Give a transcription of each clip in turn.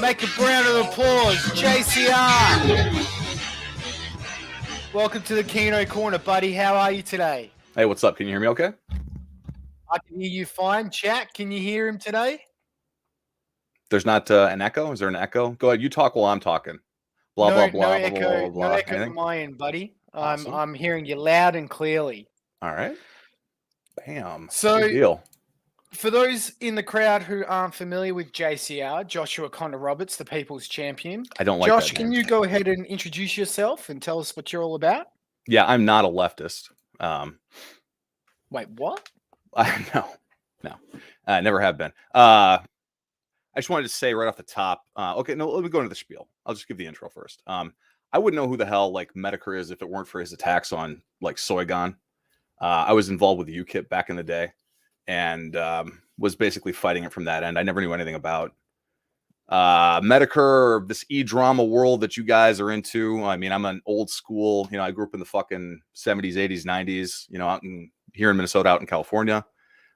Make a round of applause, JCR. Welcome to the Kino Corner, buddy. How are you today? Hey, what's up? Can you hear me okay? I can hear you fine. Chat, can you hear him today? There's not an echo? Is there an echo? Go ahead. You talk while I'm talking. Blah, No, blah, no blah, blah, blah, echo, blah, no blah. echo Anything? on my end, buddy. Awesome. I'm hearing you loud and clearly. All right. Bam. So, good deal. For those in the crowd who aren't familiar with JCR, Joshua Kornah Roberts, the People's Champion. I don't like Josh, that can name. you go ahead and introduce yourself and tell us what you're all about? Yeah, I'm not a leftist. Wait, what? No. I never have been. I just wanted to say right off the top. Okay, no, let me go into the spiel. I'll just give the intro first. I wouldn't know who the hell like Medicare is if it weren't for his attacks on like Soygon. I was involved with UKIP back in the day, and was basically fighting it from that end. I never knew anything about Medicare, this e-drama world that you guys are into. I mean, I'm an old school, I grew up in the fucking 70s, 80s, 90s, here in Minnesota, out in California.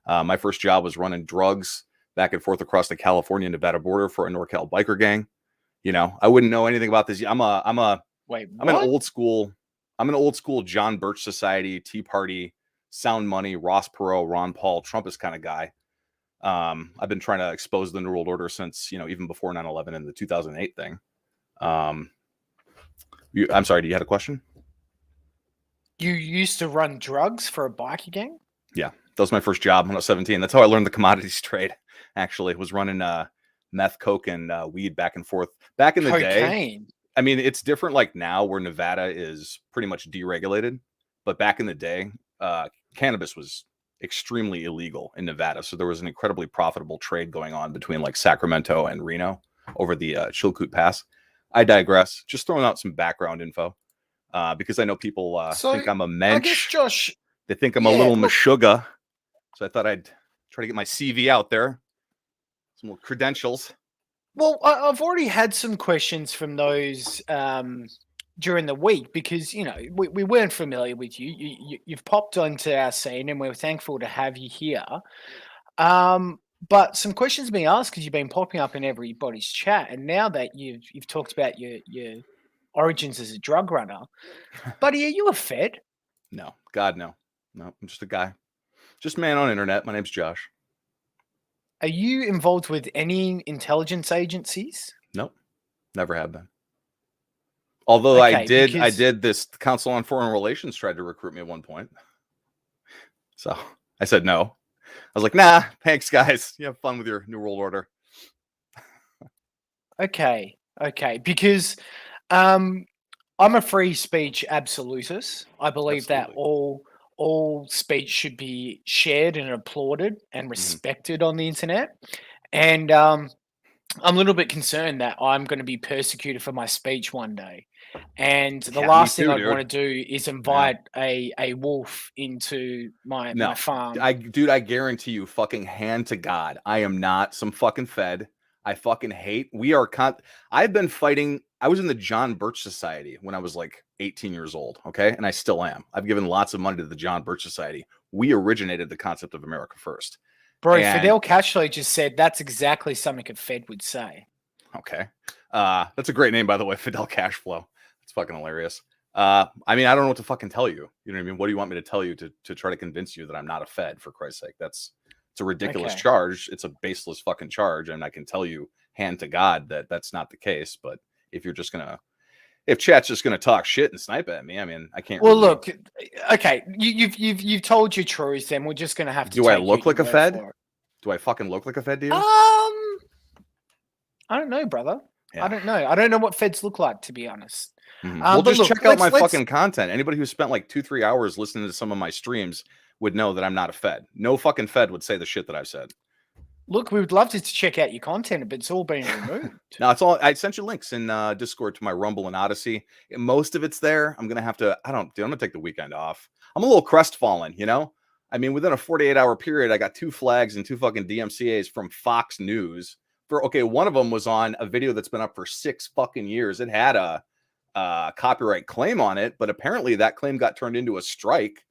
My first job was running drugs back and forth across the California-Nevada border for a NorCal biker gang. I wouldn't know anything about this. I'm an old school John Birch Society, Tea Party, Sound Money, Ross Perot, Ron Paul, Trumpist kind of guy. I've been trying to expose the New World Order since, even before 9/11 and the 2008 thing. I'm sorry, do you have a question? You used to run drugs for a biker gang? Yeah, that was my first job when I was 17. That's how I learned the commodities trade, actually. Was running meth, coke, and weed back and forth. Back in the day, I mean, it's different like now where Nevada is pretty much deregulated. But back in the day, cannabis was extremely illegal in Nevada. So there was an incredibly profitable trade going on between like Sacramento and Reno over the Chilkoot Pass. I digress. Just throwing out some background info because I know people think I'm a mensch. I guess, Josh, they think I'm a little Meshuggah. So I thought I'd try to get my CV out there. Some little credentials. Well, I've already had some questions from those during the week because, we weren't familiar with you. You've popped onto our scene and we're thankful to have you here. But some questions being asked because you've been popping up in everybody's chat. And now that you've talked about your origins as a drug runner, buddy, are you a Fed? No, God, no. No, I'm just a guy. Just a man on internet. My name's Josh. Are you involved with any intelligence agencies? Nope. Never have been. Although I did this Council on Foreign Relations tried to recruit me at one point. So I said no. I was like, nah, thanks, guys. You have fun with your New World Order. Okay. Because I'm a free speech absolutist. I believe that all speech should be shared and applauded and respected on the internet. And I'm a little bit concerned that I'm going to be persecuted for my speech one day. And the last thing I'd want to do is invite a wolf into my farm. I guarantee you, fucking hand to God, I am not some fucking Fed. I fucking hate. I've been fighting. I was in the John Birch Society when I was like 18 years old. Okay. And I still am. I've given lots of money to the John Birch Society. We originated the concept of America first. Bro, Fidel Castro just said that's exactly something a Fed would say. Okay. That's a great name, by the way, Fidel Cashflow. It's fucking hilarious. I mean, I don't know what to fucking tell you. You know what I mean? What do you want me to tell you to try to convince you that I'm not a Fed, for Christ's sake? It's a ridiculous charge. It's a baseless fucking charge. And I can tell you hand to God that that's not the case. But if chat's just gonna talk shit and snipe at me, I mean, I can't. Well, look, okay, you've told your truth, then we're just gonna have to. Do I look like a Fed? Do I fucking look like a Fed to you? I don't know, brother. Yeah. I don't know. I don't know what Feds look like, to be honest. Well, just check out my fucking content. Anybody who spent like 2-3 hours listening to some of my streams would know that I'm not a Fed. No fucking Fed would say the shit that I've said. Look, we would love to check out your content, but it's all been removed. No, it's all. I sent you links in Discord to my Rumble and Odyssey. Most of it's there. I'm gonna have to. I'm gonna take the weekend off. I'm a little crestfallen, I mean, within a 48-hour period, I got 2 flags and 2 fucking DMCAs from Fox News. One of them was on a video that's been up for 6 fucking years. It had a copyright claim on it, but apparently that claim got turned into a strike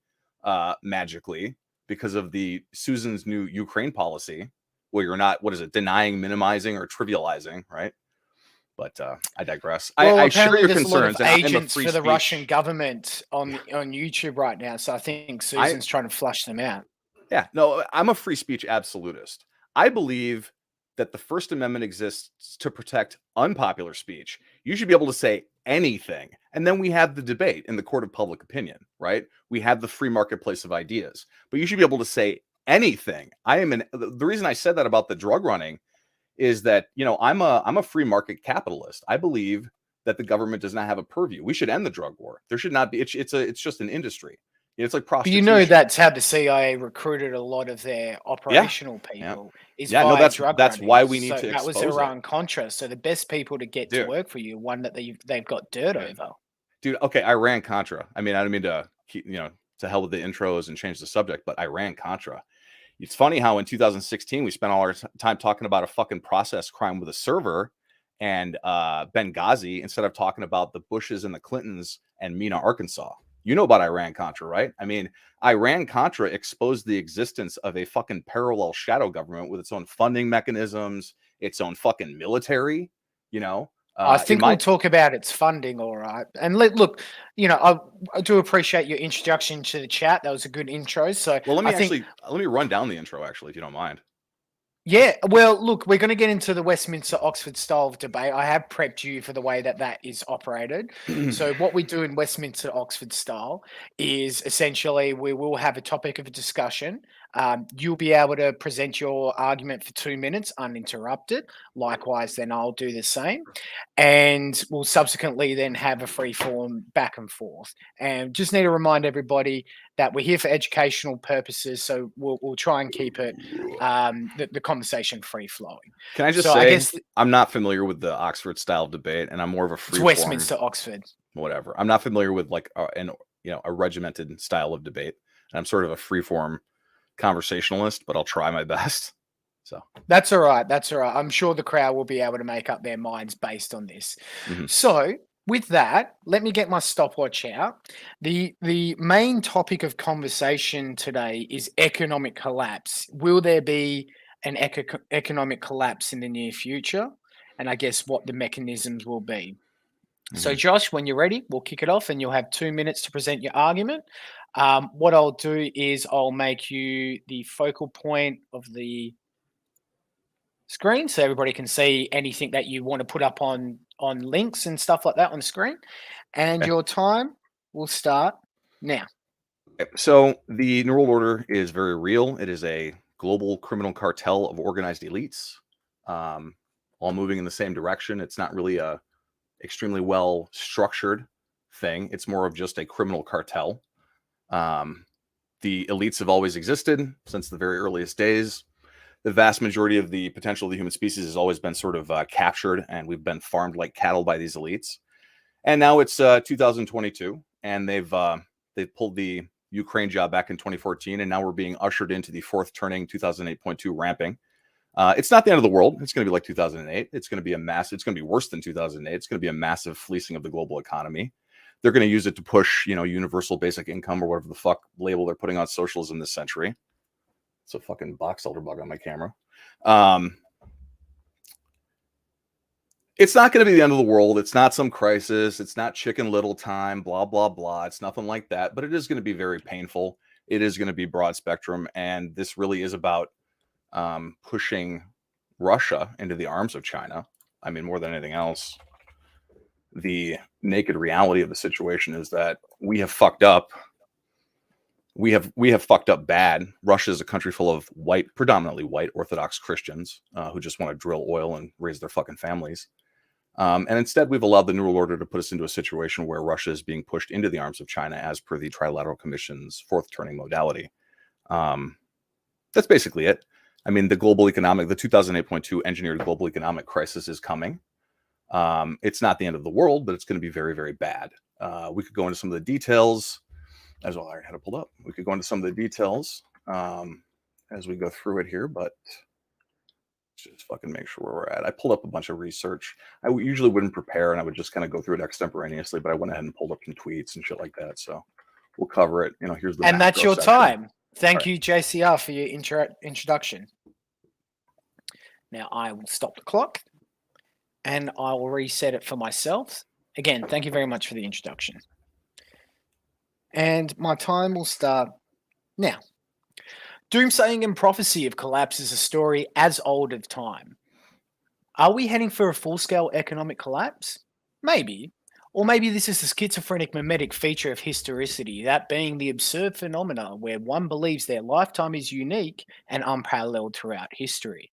magically because of the Susan's new Ukraine policy, where you're not, denying, minimizing, or trivializing, right? But I digress. Well, I share apparently your there's a lot concerns. of And I am a agents free for the speech. Russian government on YouTube right now, so I think Susan's trying to flush them out. Yeah, no, I'm a free speech absolutist. I believe that the First Amendment exists to protect unpopular speech. You should be able to say anything. And then we have the debate in the court of public opinion, right? We have the free marketplace of ideas. But you should be able to say anything. The reason I said that about the drug running is that, you know, I'm a free market capitalist. I believe that the government does not have a purview. We should end the drug war. There should not be. It's just an industry. It's like But you prostitution. know that's how the CIA recruited a lot of their operational people. Is via drug that's running. why we need So to that was expose Iran Contra. So the best people to get to work for you, one that they've got dirt over. Dude, okay, Iran Contra. I mean, I don't mean to keep, to hell with the intros and change the subject, but Iran Contra. It's funny how in 2016 we spent all our time talking about a fucking process crime with a server and Benghazi instead of talking about the Bushes and the Clintons and Mena, Arkansas. You know about Iran Contra, right? I mean, Iran Contra exposed the existence of a fucking parallel shadow government with its own funding mechanisms, its own fucking military, I think we'll talk about its funding, all right. And look, I do appreciate your introduction to the chat. That was a good intro. So, well, let me run down the intro actually, if you don't mind. Yeah, well, look, we're going to get into the Westminster Oxford style of debate. I have prepped you for the way that is operated. So what we do in Westminster Oxford style is essentially we will have a topic of a discussion. You'll be able to present your argument for 2 minutes uninterrupted. Likewise, then I'll do the same. And we'll subsequently then have a free form back and forth. And just need to remind everybody that we're here for educational purposes. So we'll try and keep it the conversation free flowing. Can I just say, I'm not familiar with the Oxford style debate, and I'm more of a free Westminster Oxford. Whatever. I'm not familiar with like a regimented style of debate. I'm sort of a free form conversationalist, but I'll try my best. So that's all right. That's all right. I'm sure the crowd will be able to make up their minds based on this. Mm-hmm. So with that, let me get my stopwatch out. The main topic of conversation today is economic collapse. Will there be an economic collapse in the near future? And I guess what the mechanisms will be. Mm-hmm. So Josh, when you're ready, we'll kick it off and you'll have 2 minutes to present your argument. What I'll do is I'll make you the focal point of the screen so everybody can see anything that you want to put up on links and stuff like that on the screen. And your time will start now. So the New World Order is very real. It is a global criminal cartel of organized elites, all moving in the same direction. It's not really a extremely well structured thing. It's more of just a criminal cartel. The elites have always existed since the very earliest days. The vast majority of the potential of the human species has always been sort of captured, and we've been farmed like cattle by these elites. And now it's 2022, and they've pulled the Ukraine job back in 2014, and now we're being ushered into the fourth turning 2008.2 ramping. It's not the end of the world. It's going to be like 2008. It's going to be it's going to be worse than 2008. It's going to be a massive fleecing of the global economy. They're going to use it to push, universal basic income or whatever the fuck label they're putting on socialism this century. It's a fucking box elder bug on my camera. It's not going to be the end of the world. It's not some crisis. It's not Chicken Little time, blah, blah, blah. It's nothing like that, but it is going to be very painful. It is going to be broad spectrum. And this really is about pushing Russia into the arms of China. I mean, more than anything else, the naked reality of the situation is that we have fucked up. We have fucked up bad. Russia is a country full of predominantly white Orthodox Christians who just want to drill oil and raise their fucking families. And instead, we've allowed the New World Order to put us into a situation where Russia is being pushed into the arms of China as per the Trilateral Commission's fourth turning modality. That's basically it. I mean, the 2008.2 engineered global economic crisis is coming. It's not the end of the world, but it's going to be very, very bad. We could go into some of the details. As well, I already had it pulled up. We could go into some of the details as we go through it here, but just fucking make sure where we're at. I pulled up a bunch of research. I usually wouldn't prepare, and I would just kind of go through it extemporaneously, but I went ahead and pulled up some tweets and shit like that. So we'll cover it. Here's the and that's your section. time. Thank you, JCR, for your introduction. Now I will stop the clock. and I'll reset it for myself. Again, thank you very much for the introduction. And my time will start now. Doomsaying and prophecy of collapse is a story as old as time. Are we heading for a full-scale economic collapse? Maybe. Or maybe this is a schizophrenic mimetic feature of historicity, that being the absurd phenomena where one believes their lifetime is unique and unparalleled throughout history.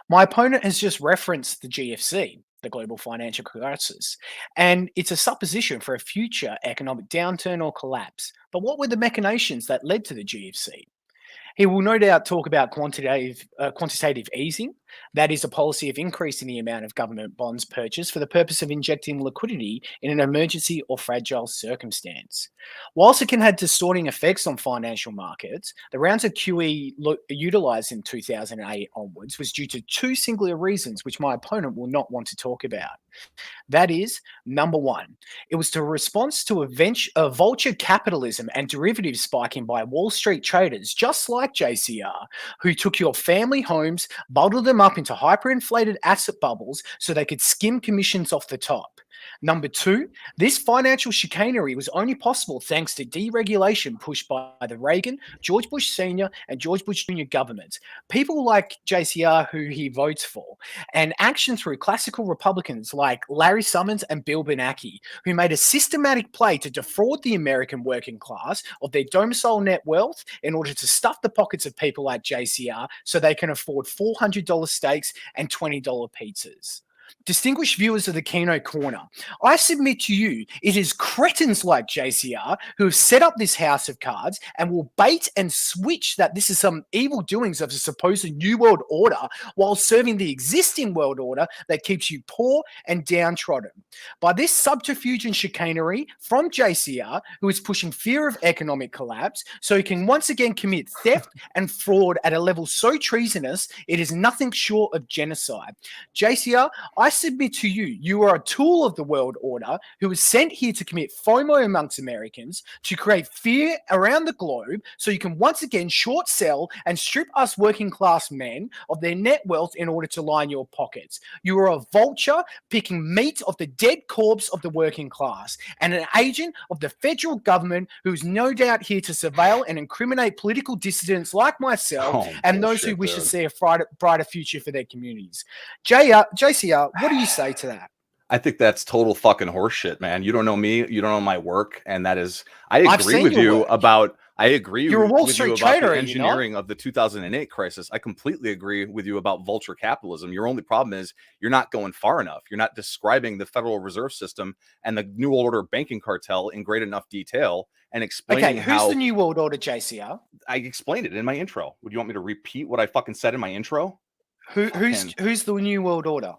My opponent has just referenced the GFC, the global financial crisis, and it's a supposition for a future economic downturn or collapse. But what were the machinations that led to the GFC? He will no doubt talk about quantitative easing. That is a policy of increasing the amount of government bonds purchased for the purpose of injecting liquidity in an emergency or fragile circumstance. Whilst it can have distorting effects on financial markets, the rounds of QE utilised in 2008 onwards was due to two singular reasons which my opponent will not want to talk about. That is, number one, it was a response to a vulture capitalism and derivative spiking by Wall Street traders, just like JCR, who took your family homes, bundled them up into hyperinflated asset bubbles so they could skim commissions off the top. Number two, this financial chicanery was only possible thanks to deregulation pushed by the Reagan, George Bush Sr., and George Bush Jr. governments. People like JCR, who he votes for, and action through classical Republicans like Larry Summers and Bill Bernanke, who made a systematic play to defraud the American working class of their domicile net wealth in order to stuff the pockets of people like JCR so they can afford $400 steaks and $20 pizzas. Distinguished viewers of the Kino Kornah, I submit to you it is cretins like JCR who have set up this house of cards and will bait and switch that this is some evil doings of a supposed new world order while serving the existing world order that keeps you poor and downtrodden. By this subterfuge and chicanery from JCR, who is pushing fear of economic collapse so he can once again commit theft and fraud at a level so treasonous it is nothing short of genocide. JCR, I submit to you, you are a tool of the world order who was sent here to commit FOMO amongst Americans, to create fear around the globe so you can once again short sell and strip us working class men of their net wealth in order to line your pockets. You are a vulture picking meat of the dead corpse of the working class and an agent of the federal government who is no doubt here to surveil and incriminate political dissidents like myself and those who wish to see a brighter future for their communities. JCR, what do you say to that? I think that's total fucking horseshit, man. You don't know me. You don't know my work. And that is, I agree with you about the engineering of the 2008 crisis. I completely agree with you about vulture capitalism. Your only problem is you're not going far enough. You're not describing the Federal Reserve System and the New World Order banking cartel in great enough detail and explaining who's the New World Order, JCR? I explained it in my intro. Would you want me to repeat what I fucking said in my intro? Who's the New World Order?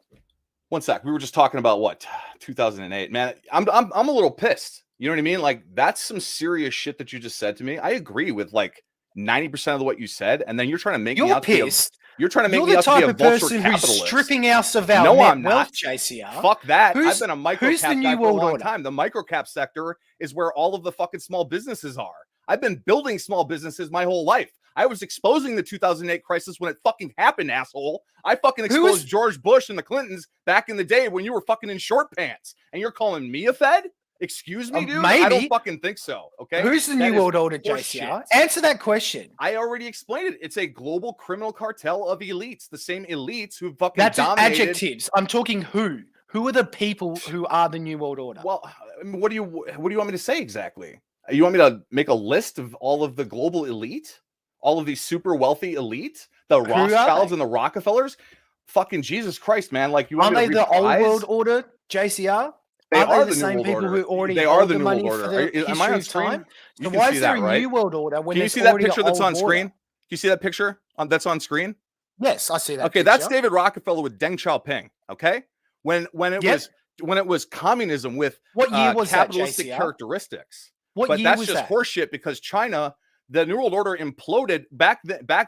One sec. We were just talking about what 2008. Man, I'm a little pissed. You know what I mean? Like, that's some serious shit that you just said to me. I agree with like 90% of what you said, and then you're trying to make me out pissed. You're trying to make me out to be a vulture capitalist. Who's stripping us of our net wealth, JCR. Fuck that. I've been a microcap guy for a long time. The microcap sector is where all of the fucking small businesses are. I've been building small businesses my whole life. I was exposing the 2008 crisis when it fucking happened, asshole. I fucking exposed George Bush and the Clintons back in the day when you were fucking in short pants. And you're calling me a Fed? Excuse me, dude? Maybe. I don't fucking think so, okay? Who's the New World Order, JCR? Answer that question. I already explained it. It's a global criminal cartel of elites. The same elites who fucking That's dominated. Adjectives. I'm talking who. Who are the people who are the New World Order? Well, I mean, what do you want me to say exactly? You want me to make a list of all of the global elite? All of these super wealthy elite, the Rothschilds and the Rockefellers, fucking Jesus Christ, man! Like, you want aren't they the old world order, JCR? They are the same people who already they are the New World Order. Am I on screen? So why is there a New World Order when can you see that picture that's on screen? Can you see that picture that's on screen? Yes, I see that. Okay, that's David Rockefeller with Deng Xiaoping. Okay, when it was communism with what year was capitalistic that, characteristics. What year was that? That's just horseshit because China. The New World Order imploded back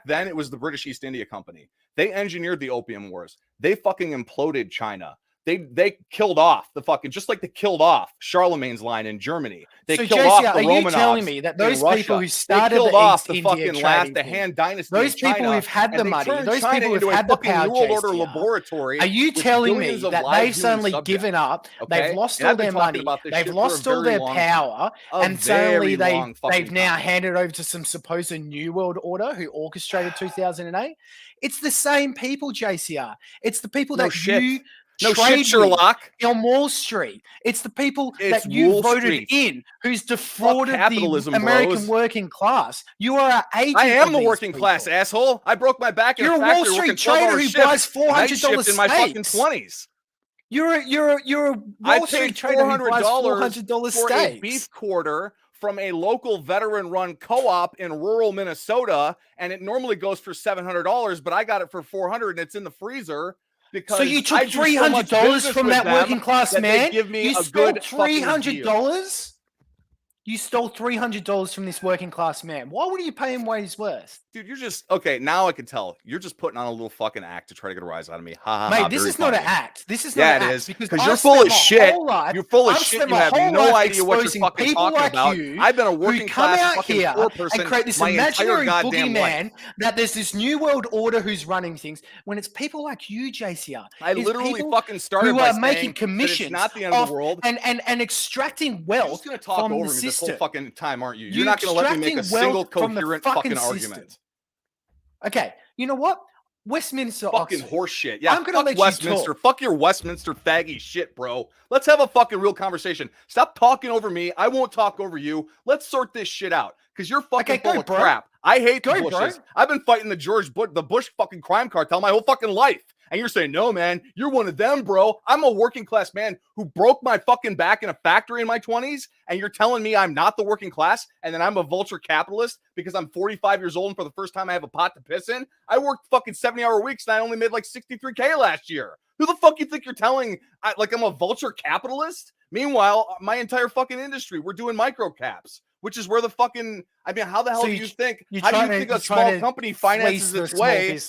then. It was the British East India Company. They engineered the Opium Wars. They fucking imploded China. They killed off the fucking, just like they killed off Charlemagne's line in Germany. They So, killed JCR, off the are you Romanovs telling me that those in people Russia. who started they killed the off East the India fucking last, trading the thing, Han Dynasty those in people China, who've had the and they money, turned those China people who've into a had the fucking power, New World Order JCR, laboratory. are you with telling billions me of that live they've human suddenly subjects. given up, Okay? they've lost And all I've been their talking money, about this they've shit for a lost all very their long power, time. and suddenly Long they've now time. handed over to some supposed New World Order who orchestrated 2008? It's the same people, JCR. It's the people No that shit. you No trade shit, with Sherlock. on Wall Street. It's the people It's that you Wall voted Street. in who's Fuck defrauded the capitalism, American bros. working class. You are an agent. I am of the these working people. class, asshole. I broke my back in You're a a Wall factory Street working trader 12-hour who shifts, buys $400 night shift in my fucking steaks. 20s. You're a I Wall Street paid trader who buys $400 $400 for a steaks. beef quarter from a local veteran-run co-op in rural Minnesota, and it normally goes for $700, but I got it for $400, and it's in the freezer. Because So you took I do so much $300 business from with that them working class that man. they give me You a stole good fucking deal. $300. You stole $300 from this working class man. Why would you pay him what he's worth? Dude, you're just okay. Now I can tell you're just putting on a little fucking act to try to get a rise out of me. Ha ha. Mate, this is not an act. This is not Yeah, an it act. is. Because you're full of shit. You're full of I've shit. spent You my have whole no life idea what you're exposing fucking people talking like about. you I've been a who working come class out fucking here poor person and create this my entire imaginary goddamn boogeyman life. that there's this new world order who's running things when it's people like you, JCR. I literally fucking started who by are making saying commissions that it's not the end of the world. and extracting You're wealth just gonna talk from over the me system. this whole fucking time, aren't you? You're not gonna let me make a single coherent fucking argument. Okay, you know what? Westminster, fucking Oxford. horse shit. Yeah, I'm gonna let Westminster. you talk. Fuck your Westminster faggy shit, bro. Let's have a fucking real conversation. Stop talking over me. I won't talk over you. Let's sort this shit out because you're fucking full of crap. I hate the Bushes. I've been fighting the Bush fucking crime cartel my whole fucking life. And you're saying, no, man, you're one of them, bro. I'm a working class man who broke my fucking back in a factory in my 20s. And you're telling me I'm not the working class and then I'm a vulture capitalist because I'm 45 years old and for the first time I have a pot to piss in. I worked fucking 70-hour weeks and I only made like $63K last year. Who the fuck you think you're telling like I'm a vulture capitalist? Meanwhile, my entire fucking industry, we're doing micro caps, which is where the fucking, I mean, how the hell do you think, how do you think a small company finances its way?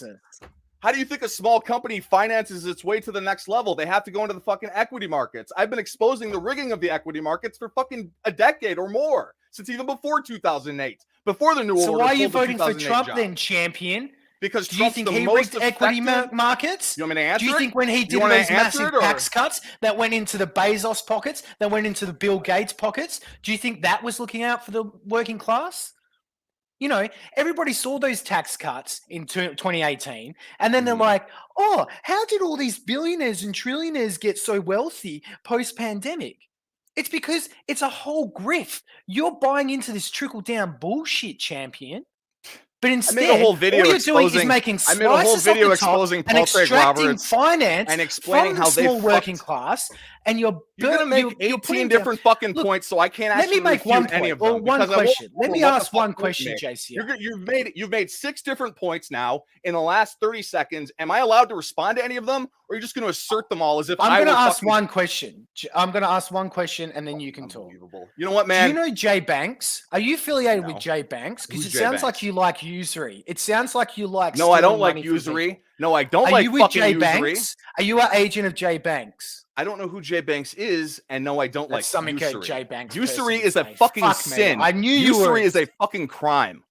How do you think a small company finances its way to the next level? They have to go into the fucking equity markets. I've been exposing the rigging of the equity markets for fucking a decade or more, since even before 2008, before the New World Order. So why are you voting for Trump then, champion? Because do you think he rigged equity markets? You want me to answer? Do you think when he did those massive tax cuts that went into the Bezos pockets, that went into the Bill Gates pockets, do you think that was looking out for the working class? You know, everybody saw those tax cuts in 2018, and then they're like, oh, how did all these billionaires and trillionaires get so wealthy post-pandemic? It's because it's a whole grift. You're buying into this trickle-down bullshit, champion. But instead, I made a whole video all you're doing is making slices off the top and extracting finance and explaining from the small working class, and you're going to make 18 different fucking points, so I can't actually refute any of them. Well, one question. Let me ask one question, JCR. You've made 6 different points now in the last 30 seconds. Am I allowed to respond to any of them, or are you just going to assert them all as if I'm going to ask one question? I'm going to ask one question, and then you can talk. You know what, man? Do you know Jay Banks? Are you affiliated with Jay Banks? Because it sounds like you like usury. It sounds like you like. No, I don't like usury. No, I don't like fucking usury. Banks? Are you an agent of Jay Banks? I don't know who Jay Banks is, and no, I don't like usury. Jay Banks usury is a fucking sin. I knew usury is a fucking crime.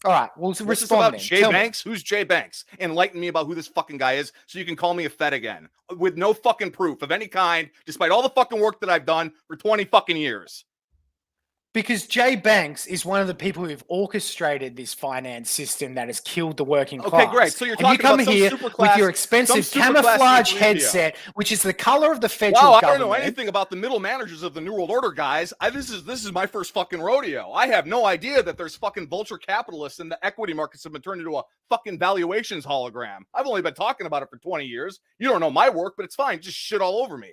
All right, well, this is about Jay Banks. Who's Jay Banks? Enlighten me about who this fucking guy is, so you can call me a fed again with no fucking proof of any kind, despite all the fucking work that I've done for 20 fucking years. Because Jay Banks is one of the people who've orchestrated this finance system that has killed the working class. Okay, great. So you're talking about here with your expensive camouflage headset, which is the color of the federal government. I don't know anything about the middle managers of the New World Order, guys. This is my first fucking rodeo. I have no idea that there's fucking vulture capitalists and the equity markets have been turned into a fucking valuations hologram. I've only been talking about it for 20 years. You don't know my work, but it's fine. Just shit all over me.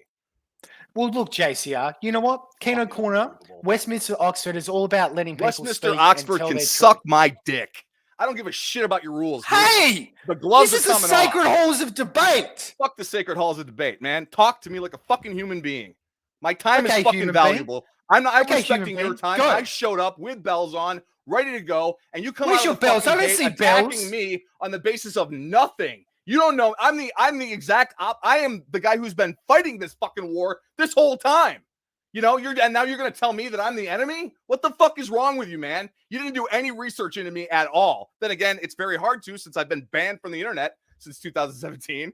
Well, look, JCR, you know what? Kino, Kornah, Westminster, Oxford is all about letting people Westminster, Oxford can suck my dick. I don't give a shit about your rules. Hey! The gloves this is the sacred halls of debate. Fuck the sacred halls of debate, man. Talk to me like a fucking human being. My time is fucking valuable. I'm respecting your time. I showed up with bells on, ready to go, and you come out your bells? I don't see bells. Attacking me on the basis of nothing. You don't know. I'm the exact I am the guy who's been fighting this fucking war this whole time. You know, and now you're going to tell me that I'm the enemy? What the fuck is wrong with you, man? You didn't do any research into me at all. Then again, it's very hard to, since I've been banned from the internet since 2017.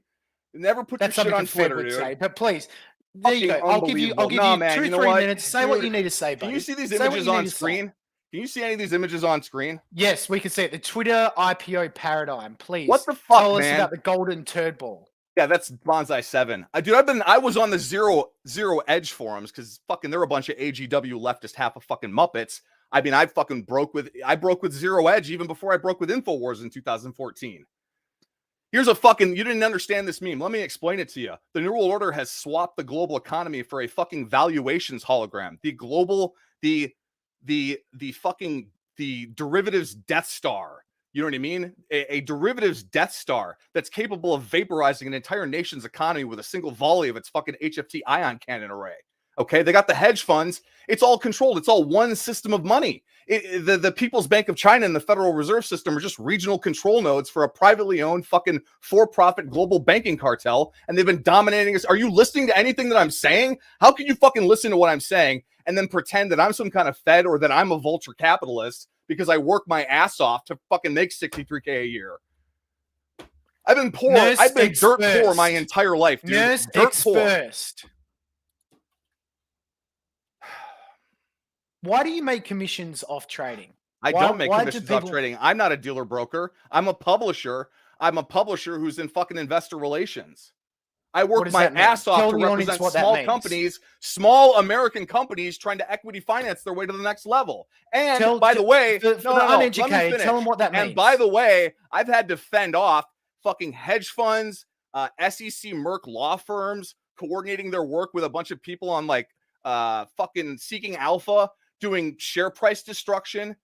Never put your shit on Twitter, dude. Say, but please, there you go. I'll give you 2-3 minutes. Say what you need to say, buddy. Can you see these images on screen? Can you see any of these images on screen? Yes, we can see it. The Twitter IPO paradigm. Please. What the fuck, tell man? us about the golden turd ball. Yeah, that's Bonsai 7. Dude, I was on the zero edge forums because fucking they're a bunch of AGW leftist half a fucking Muppets. I mean, I broke with Zero Edge even before I broke with InfoWars in 2014. Here's a fucking, you didn't understand this meme. Let me explain it to you. The New World Order has swapped the global economy for a fucking valuations hologram. The derivatives Death Star. You know what I mean? A derivatives Death Star that's capable of vaporizing an entire nation's economy with a single volley of its fucking HFT ion cannon array. Okay, they got the hedge funds. It's all controlled. It's all one system of money. The People's Bank of China and the Federal Reserve System are just regional control nodes for a privately owned fucking for-profit global banking cartel, and they've been dominating us. Are you listening to anything that I'm saying? How can you fucking listen to what I'm saying and then pretend that I'm some kind of Fed or that I'm a vulture capitalist because I work my ass off to fucking make $63K a year? I've been poor. I've been dirt poor my entire life, dude. Dirt poor. Why do you make commissions off trading? I don't make commissions off trading. I'm not a dealer broker. I'm a publisher. I'm a publisher who's in fucking investor relations. I work my ass off to represent small companies, small American companies trying to equity finance their way to the next level. And by the way, for the uneducated, tell them what that means. And by the way, I've had to fend off fucking hedge funds, SEC Merck law firms coordinating their work with a bunch of people on like fucking Seeking Alpha, doing share price destruction.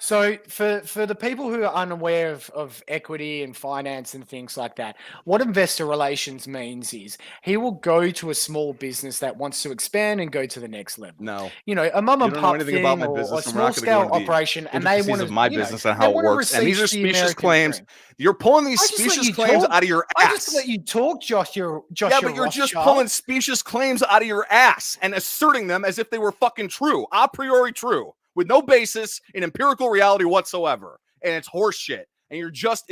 So for the people who are unaware of equity and finance and things like that, what investor relations means is he will go to a small business that wants to expand and go to the next level. No, you know, a mum and pop thing or a small scale operation, and they want to my business and how it works. And these are specious claims. You're pulling these specious claims out of your ass. I just let you talk, Josh. Yeah, but you're just pulling specious claims out of your ass and asserting them as if they were fucking true, a priori true, with no basis in empirical reality whatsoever. And it's horse shit. And you're just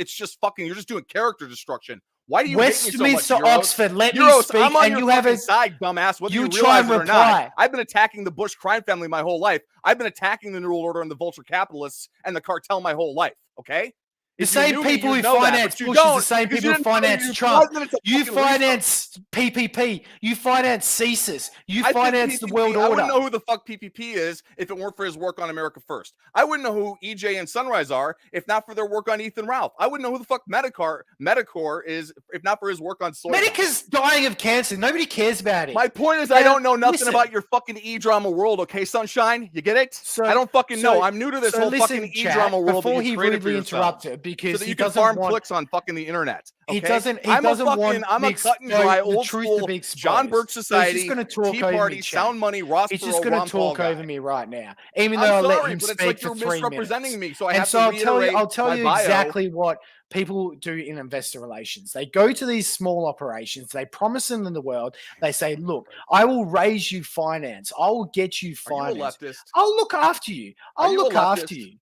doing character destruction. Why do you hate me so much, Yiros? Oxford, let me speak, I'm on and your you have a side, dumbass. Whether you try and realize it or not, I've been attacking the Bush crime family my whole life. I've been attacking the New World Order and the vulture capitalists and the cartel my whole life. Okay. The same people who finance Bush is the same people who finance Trump. You finance PPP. You finance CSIS. You finance the World Order. I wouldn't know who the fuck PPP is if it weren't for his work on America First. I wouldn't know who EJ and Sunrise are if not for their work on Ethan Ralph. I wouldn't know who the fuck Medicor is if not for his work on Soy. Medicare's dying of cancer. Nobody cares about it. My point is, I don't know nothing about your fucking E-drama world, okay, Sunshine? You get it? I don't fucking know. I'm new to this whole fucking E-drama world. Before he rudely interrupted, because so that you can farm clicks on fucking the internet. Okay? He doesn't want I'm a cut and dry old school John Birch Society, Tea Party, Sound Money, Ross Perot, He's just going to talk over me right now, even though I let him speak for 3 minutes. Me, so I have to reiterate I'll tell you exactly what people do in investor relations. They go to these small operations. They promise them in the world. They say, "Look, I will raise you finance. I will get you finance. I'll look after you. I'll look after you."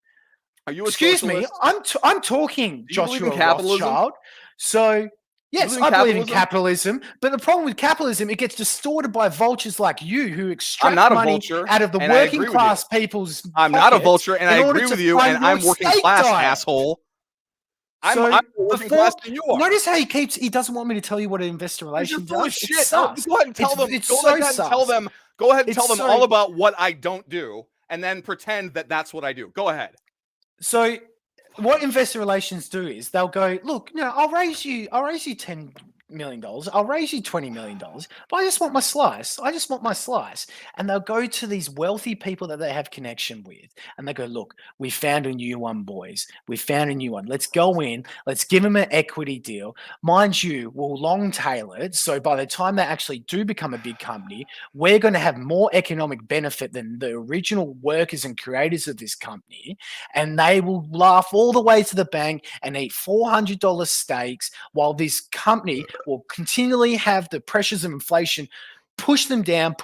Are you a Excuse socialist? me, I'm talking, Joshua capitalism? Rothschild. So, yes, I believe in capitalism, but the problem with capitalism, it gets distorted by vultures like you who extract money out of the working class people's I'm not a vulture, and I agree with you, and I'm working class, asshole. I'm working class than you are. Notice how he doesn't want me to tell you what an investor relation does. Shit. Go ahead and tell them. Go ahead and tell them all about what I don't do, and then pretend that that's what I do. Go ahead. So what investor relations do is they'll go, look, I'll raise you 10 million, I'll raise you $20 million, but I just want my slice. I just want my slice. And they'll go to these wealthy people that they have connection with, and they go, look, we found a new one, boys. We found a new one. Let's go in. Let's give them an equity deal. Mind you, we'll long tail it. So by the time they actually do become a big company, we're going to have more economic benefit than the original workers and creators of this company. And they will laugh all the way to the bank and eat $400 steaks, while this company will continually have the pressures of inflation push them down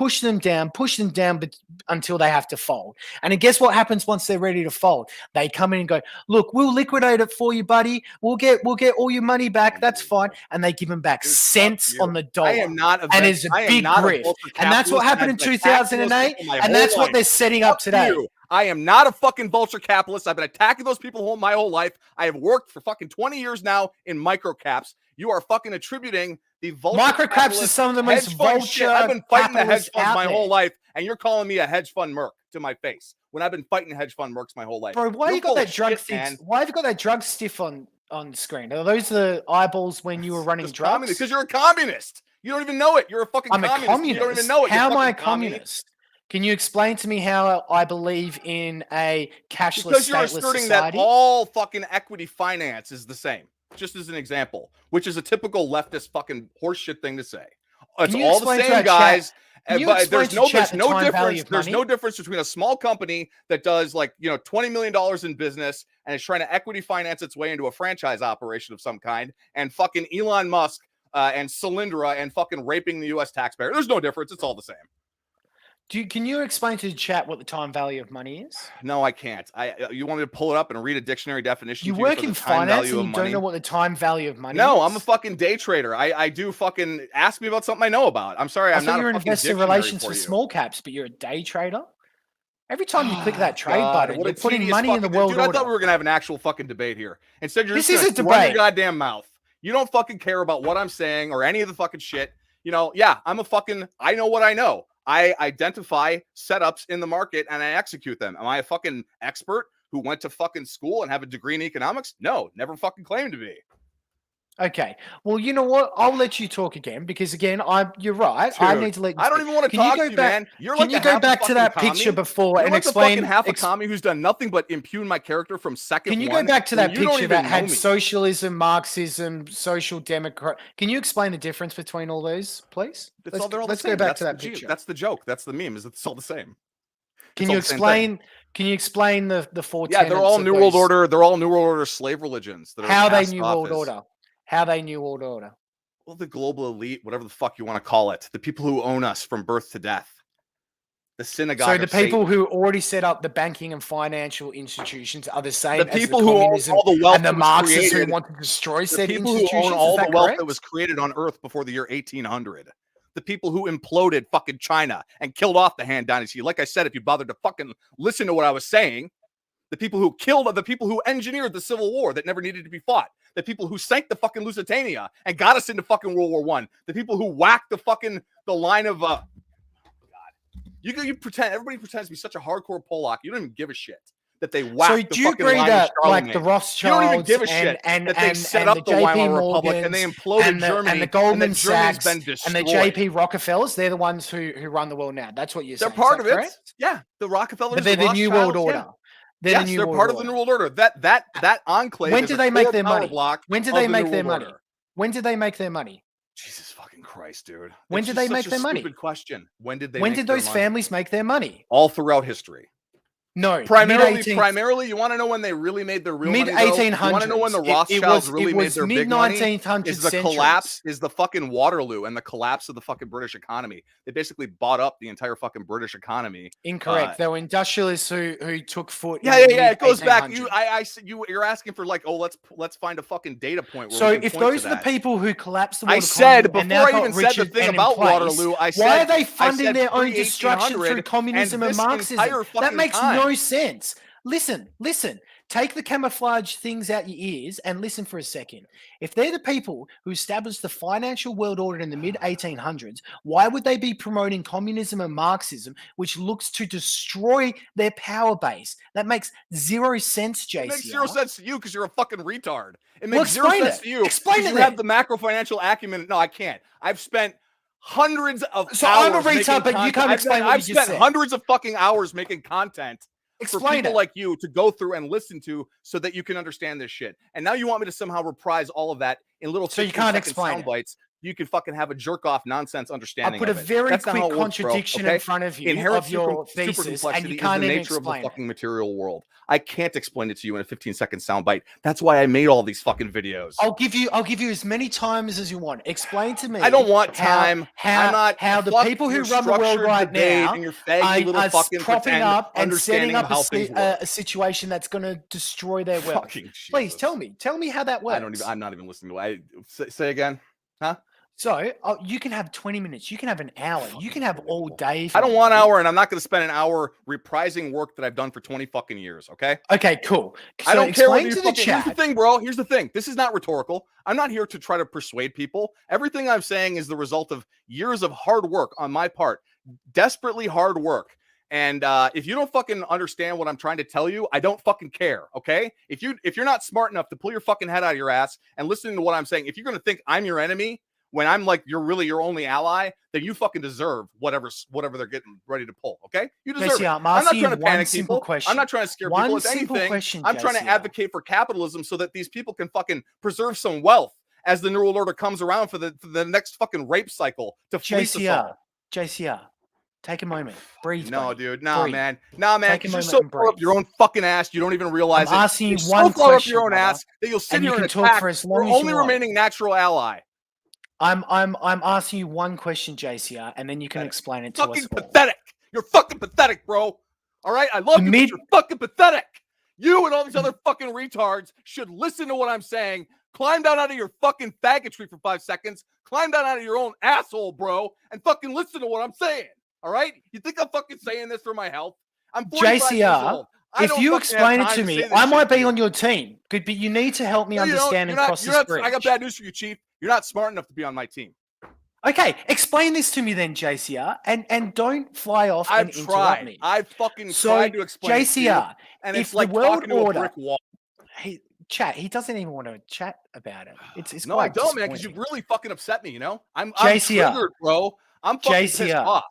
until they have to fold. And then guess what happens once they're ready to fold? They come in and go, look, we'll liquidate it for you, buddy. We'll get all your money back. That's fine. And they give them back cents on the dollar. I am not a and it's a big grift. And that's what happened in 2008. And that's what they're setting up today. I am not a fucking vulture capitalist. I've been attacking those people my whole life. I have worked for fucking 20 years now in microcaps. You are fucking attributing the vulture microcaps is some of the most vulture. I've been fighting the hedge funds my whole life, and you're calling me a hedge fund merc to my face when I've been fighting hedge fund mercs my whole life. Bro, why you got that drug stiff? Why have you got that drug stiff on screen? Are those the eyeballs when you were running drugs? Because you're a communist. You don't even know it. You're a fucking communist. You don't even know it. How am I a communist? Can you explain to me how I believe in a cashless, because you're stateless asserting society? That all fucking equity finance is the same. Just as an example, which is a typical leftist fucking horseshit thing to say. It's all the same, guys. But there's no difference. There's no difference between a small company that does like, $20 million in business and is trying to equity finance its way into a franchise operation of some kind, and fucking Elon Musk and Solyndra and fucking raping the U.S. taxpayer. There's no difference. It's all the same. Can you explain to the chat what the time value of money is? No, I can't. You want me to pull it up and read a dictionary definition? You work in finance and you don't know what the time value of money is? No, I'm a fucking day trader. I do fucking ask me about something I know about. I'm sorry, I'm not you're a fucking investor relations for small caps, but you're a day trader? Every time you click that trade button, you're putting money in the world order. I thought we were going to have an actual fucking debate here. Instead, you're just going to run your goddamn mouth. You don't fucking care about what I'm saying or any of the fucking shit. Yeah, I know what I know. I identify setups in the market and I execute them. Am I a fucking expert who went to fucking school and have a degree in economics? No, never fucking claimed to be. Okay. Well, you know what? I'll let you talk again because again, you're right. Dude, I need to let you I don't even want to talk to you, man. You're like, can you go back to that picture before and explain half a commie who's done nothing but impugn my character from second one? Can you go back to that picture that had socialism, Marxism, social democrat? Can you explain the difference between all those, please? Let's go back to that picture. That's the joke. That's the meme. Is it's all the same. Can you explain the four? Yeah, they're all New World Order. They're all New World Order slave religions. How they New World Order? How they New World Order? Well, the global elite, whatever the fuck you want to call it, the people who own us from birth to death, the synagogue. So the people who already set up the banking and financial institutions are the same. The people who own all the wealth and the Marxists who want to destroy said institutions. The people who own all the wealth that was created on Earth before the year 1800. The people who imploded fucking China and killed off the Han Dynasty. Like I said, if you bothered to fucking listen to what I was saying, the people who killed, the people who engineered the Civil War that never needed to be fought, the people who sank the fucking Lusitania and got us into fucking World War I, the people who whacked the line of God. You pretend, everybody pretends to be such a hardcore Polak. You don't even give a shit that they whacked the fucking line of Charlemagne. Like the Rothschilds, you don't even give a shit that they set up the Weimar Republic and they imploded Germany, and the Goldman Sachs been destroyed. And the JP Rockefellers, they're the ones who run the world now. That's what you're saying. They're part of it. Yeah, the Rockefellers. But they're the New World Order. Yes, they're part of the New World Order. That enclave. When did they make their money? When did they make their money? When did they make their money? Jesus fucking Christ, dude. When did they make their money? Stupid question. When did they? When did those families make their money? All throughout history. No, primarily, you want to know when they really made their real money? Mid-1800s. You want to know when the Rothschilds really made their big money? Mid-1900s. Is the collapse, is the fucking Waterloo and the collapse of the fucking British economy. They basically bought up the entire fucking British economy. Incorrect. There were industrialists who took foot. Yeah. It goes back. You're asking for like, oh, let's find a fucking data point. Where so if those are the people who collapsed the world economy, I said before I even said the thing about Waterloo, I said, why are they funding their own destruction through communism and Marxism? That makes no sense. Listen. take the camouflage things out your ears and listen for a second. If they're the people who established the financial world order in the mid 1800s, why would they be promoting communism and Marxism, which looks to destroy their power base? That makes zero sense, JCR. It makes zero sense to you because you're a fucking retard. It Well, makes zero explain sense it. to you Explain because it you then. have the macro financial acumen. No, I can't. I've spent hundreds of So hours I'm a retard, making but you content. can't explain what I've you just spent said. hundreds of fucking hours making content for Explain people it. like you to go through and listen to so that you can understand this shit. And now you want me to somehow reprise all of that in little So you can't 15-second explain sound it. bites. You can fucking have a jerk off nonsense understanding. I'll put a of it. very That's not how quick it works, bro, contradiction okay? in front of you Inherent of your super thesis, and you complexity is can't the even nature of the explain fucking it. material world. I can't explain it to you in a 15-second soundbite. That's why I made all these fucking videos. I'll give you as many times as you want. Explain to me. I don't want time. How, I'm not. how the fuck people who your run the world structured right debate now and your faggy little are fucking propping pretend up and setting understanding up of how things work. a situation that's going to destroy their wealth. Fucking Please Jesus. tell me how that works. I'm not even listening to it. Say again, huh? So you can have 20 minutes, you can have an hour, you can have all day. I don't want an hour, and I'm not going to spend an hour reprising work that I've done for 20 fucking years. Okay. Okay, cool. So I don't care what explain you to the fucking. Here's the chat. thing, bro. Here's the thing. This is not rhetorical. I'm not here to try to persuade people. Everything I'm saying is the result of years of hard work on my part, desperately hard work. And if you don't fucking understand what I'm trying to tell you, I don't fucking care. Okay. If you're not smart enough to pull your fucking head out of your ass and listening to what I'm saying, if you're going to think I'm your enemy when I'm like you're really your only ally, then you fucking deserve whatever they're getting ready to pull. Okay, you deserve it. I'm not trying to one panic simple people. question. I'm not trying to scare One people. If simple anything, question, I'm trying to JCR. advocate for capitalism so that these people can fucking preserve some wealth as the New World Order comes around for the next fucking rape cycle to fleece us all. JCR, take a moment, breathe. No, buddy. dude, nah, Breathe. man, Take a you're moment so and far up breathe. your own fucking ass, you don't even realize I'm it. asking you You're one so far up question, your own brother, ass that you'll sit and here you and can talk attack for as your long as only you want. remaining natural ally. I'm asking you one question, JCR, and then you can explain it to Fucking us all. pathetic. You're fucking pathetic, bro. All right, I love you, but you're fucking pathetic. You and all these other fucking retards should listen to what I'm saying. Climb down out of your fucking faggotry for 5 seconds. Climb down out of your own asshole, bro, and fucking listen to what I'm saying. All right? You think I'm fucking saying this for my health? I'm 45 years old. If you explain it to me, I might be on your team. But you need to help me understand and cross this bridge. I got bad news for you, Chief. You're not smart enough to be on my team. Okay, explain this to me then, JCR, and don't fly off and interrupt me. I've fucking tried to explain JCR, it to you, and it's like talking to a brick wall. He doesn't even want to chat about it. It's no, I don't, man, because you really fucking upset me. You know, I'm triggered, bro. I'm fucking pissed off.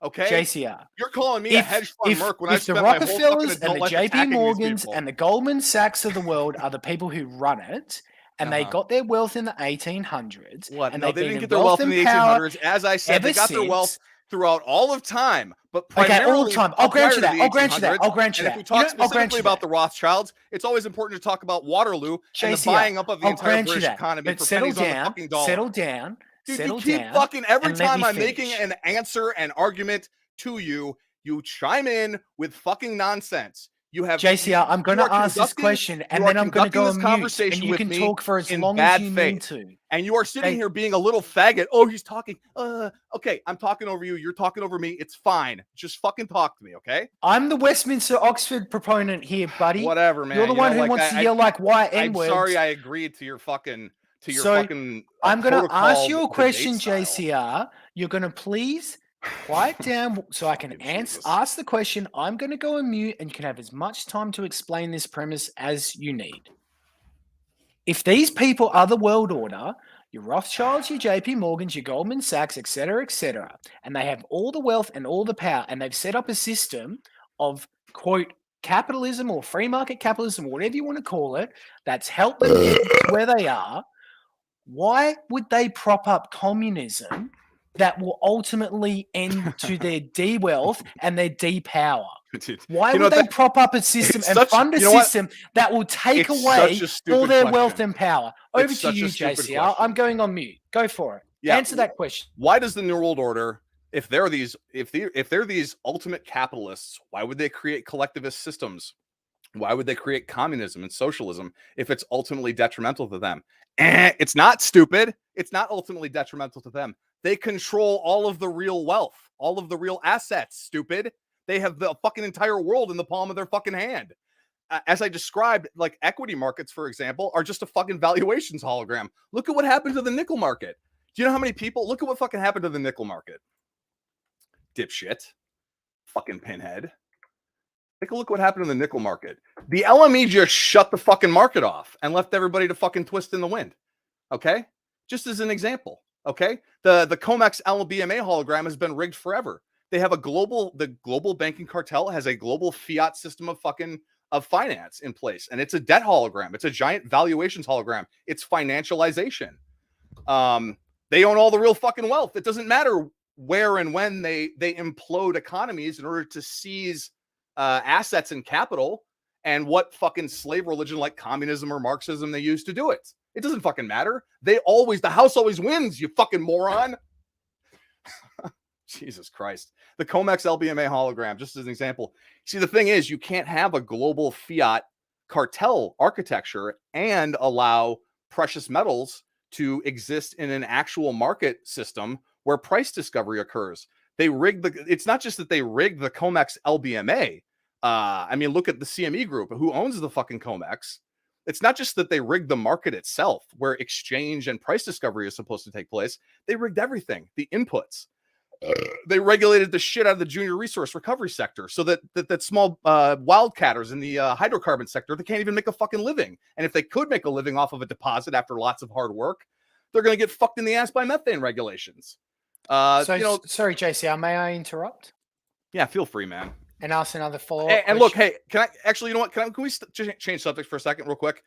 Okay, JCR, you're calling me a hedge fund merc when I if the spent my whole fucking Rockefellers adult and the life JP attacking Morgans these people. and the Goldman Sachs of the world are the people who run it, and they got their wealth in the 1800s. What? And no, they didn't get their wealth in the 1800s. As I said, they got their wealth throughout all of time, but primarily all of time. I'll grant you that. I'll grant you that. I'll grant you that. And if we talk specifically about the Rothschilds, it's always important to talk about Waterloo and the buying up of the entire British economy for pennies on the fucking dollar. Settle down. Dude, you keep fucking every time I'm making an answer and argument to you, you chime in with fucking nonsense. You have JCR, I'm going to ask this question, and then I'm going to go on mute, and you can talk for as long as you need to. And you are sitting here being a little faggot. Oh, he's talking. Okay, I'm talking over you. You're talking over me. It's fine. Just fucking talk to me, okay? I'm the Westminster Oxford proponent here, buddy. Whatever, man. You're the one who wants to yell like white N-words. I'm sorry I agreed to your fucking fucking I'm going to ask you a question, JCR. You're going to please quiet down so I can ask the question. I'm going to go on mute, and you can have as much time to explain this premise as you need. If these people are the world order, your Rothschilds, your JP Morgans, your Goldman Sachs, etc., and they have all the wealth and all the power, and they've set up a system of, quote, capitalism or free market capitalism, whatever you want to call it, that's helped them get to where they are, why would they prop up communism that will ultimately end to their de-wealth and their de-power? Why would they prop up a system and fund a system that will take away all their wealth and power? Over to you, JCR. I'm going on mute. Go for it. Yeah. Answer that question. Why does the New World Order, if they're these ultimate capitalists, why would they create collectivist systems? Why would they create communism and socialism if it's ultimately detrimental to them? It's not stupid. It's not ultimately detrimental to them. They control all of the real wealth, all of the real assets, stupid. They have the fucking entire world in the palm of their fucking hand. as I described, like equity markets, for example, are just a fucking valuations hologram. Look at what happened to the nickel market. Do you know how many people? Look at what fucking happened to the nickel market. Dipshit. Fucking pinhead. Take a look what happened to the nickel market. The LME just shut the fucking market off and left everybody to fucking twist in the wind. Okay? Just as an example. Okay? The COMEX LBMA hologram has been rigged forever. They have the global banking cartel has a global fiat system of finance in place. And it's a debt hologram. It's a giant valuations hologram. It's financialization. They own all the real fucking wealth. It doesn't matter where and when they implode economies in order to seize assets and capital, and what fucking slave religion like communism or Marxism they use to do it. It doesn't fucking matter. The house always wins, you fucking moron. Jesus Christ. The COMEX LBMA hologram, just as an example. See, the thing is, you can't have a global fiat cartel architecture and allow precious metals to exist in an actual market system where price discovery occurs. It's not just that they rigged the COMEX LBMA. I mean, look at the CME group, who owns the fucking COMEX. It's not just that they rigged the market itself, where exchange and price discovery is supposed to take place. They rigged everything, the inputs. They regulated the shit out of the junior resource recovery sector, so that small wildcatters in the hydrocarbon sector, they can't even make a fucking living. And if they could make a living off of a deposit after lots of hard work, they're going to get fucked in the ass by methane regulations. Sorry, JCR, may I interrupt? Yeah, feel free, man. And ask another follow-up. And look, hey, can I actually, you know what? Can we change subject for a second, real quick?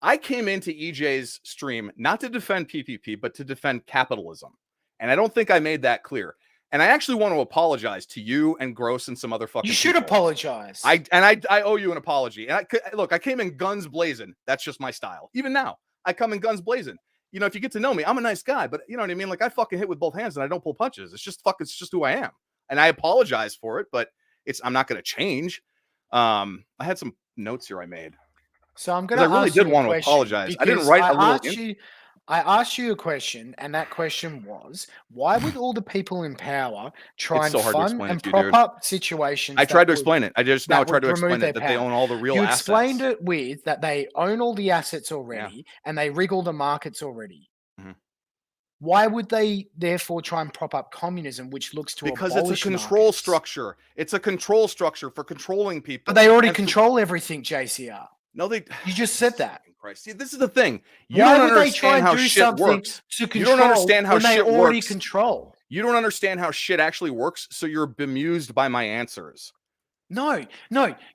I came into EJ's stream not to defend PPP, but to defend capitalism, and I don't think I made that clear. And I actually want to apologize to you and Gross and some other fucking. You should people. Apologize. I owe you an apology. And I came in guns blazing. That's just my style. Even now, I come in guns blazing. You know, if you get to know me, I'm a nice guy, but you know what I mean? Like, I fucking hit with both hands and I don't pull punches. It's just who I am. And I apologize for it, but I'm not going to change. I had some notes here I made. So I'm going to. I really did want to apologize. I didn't write I asked you a question, and that question was, why would all the people in power try and fund and prop up situations? I tried to explain it. I just now tried to explain it, that they own all the real assets. You explained it with that they own all the assets already, and they rig all the markets already. Mm-hmm. Why would they therefore try and prop up communism, which looks to because it's a control structure. It's a control structure for controlling people. But they already control everything, JCR. No, you just said that. Christ. See, this is the thing. You don't understand how shit works. You don't understand how shit works. Control. You don't understand how shit actually works, so you're bemused by my answers. No,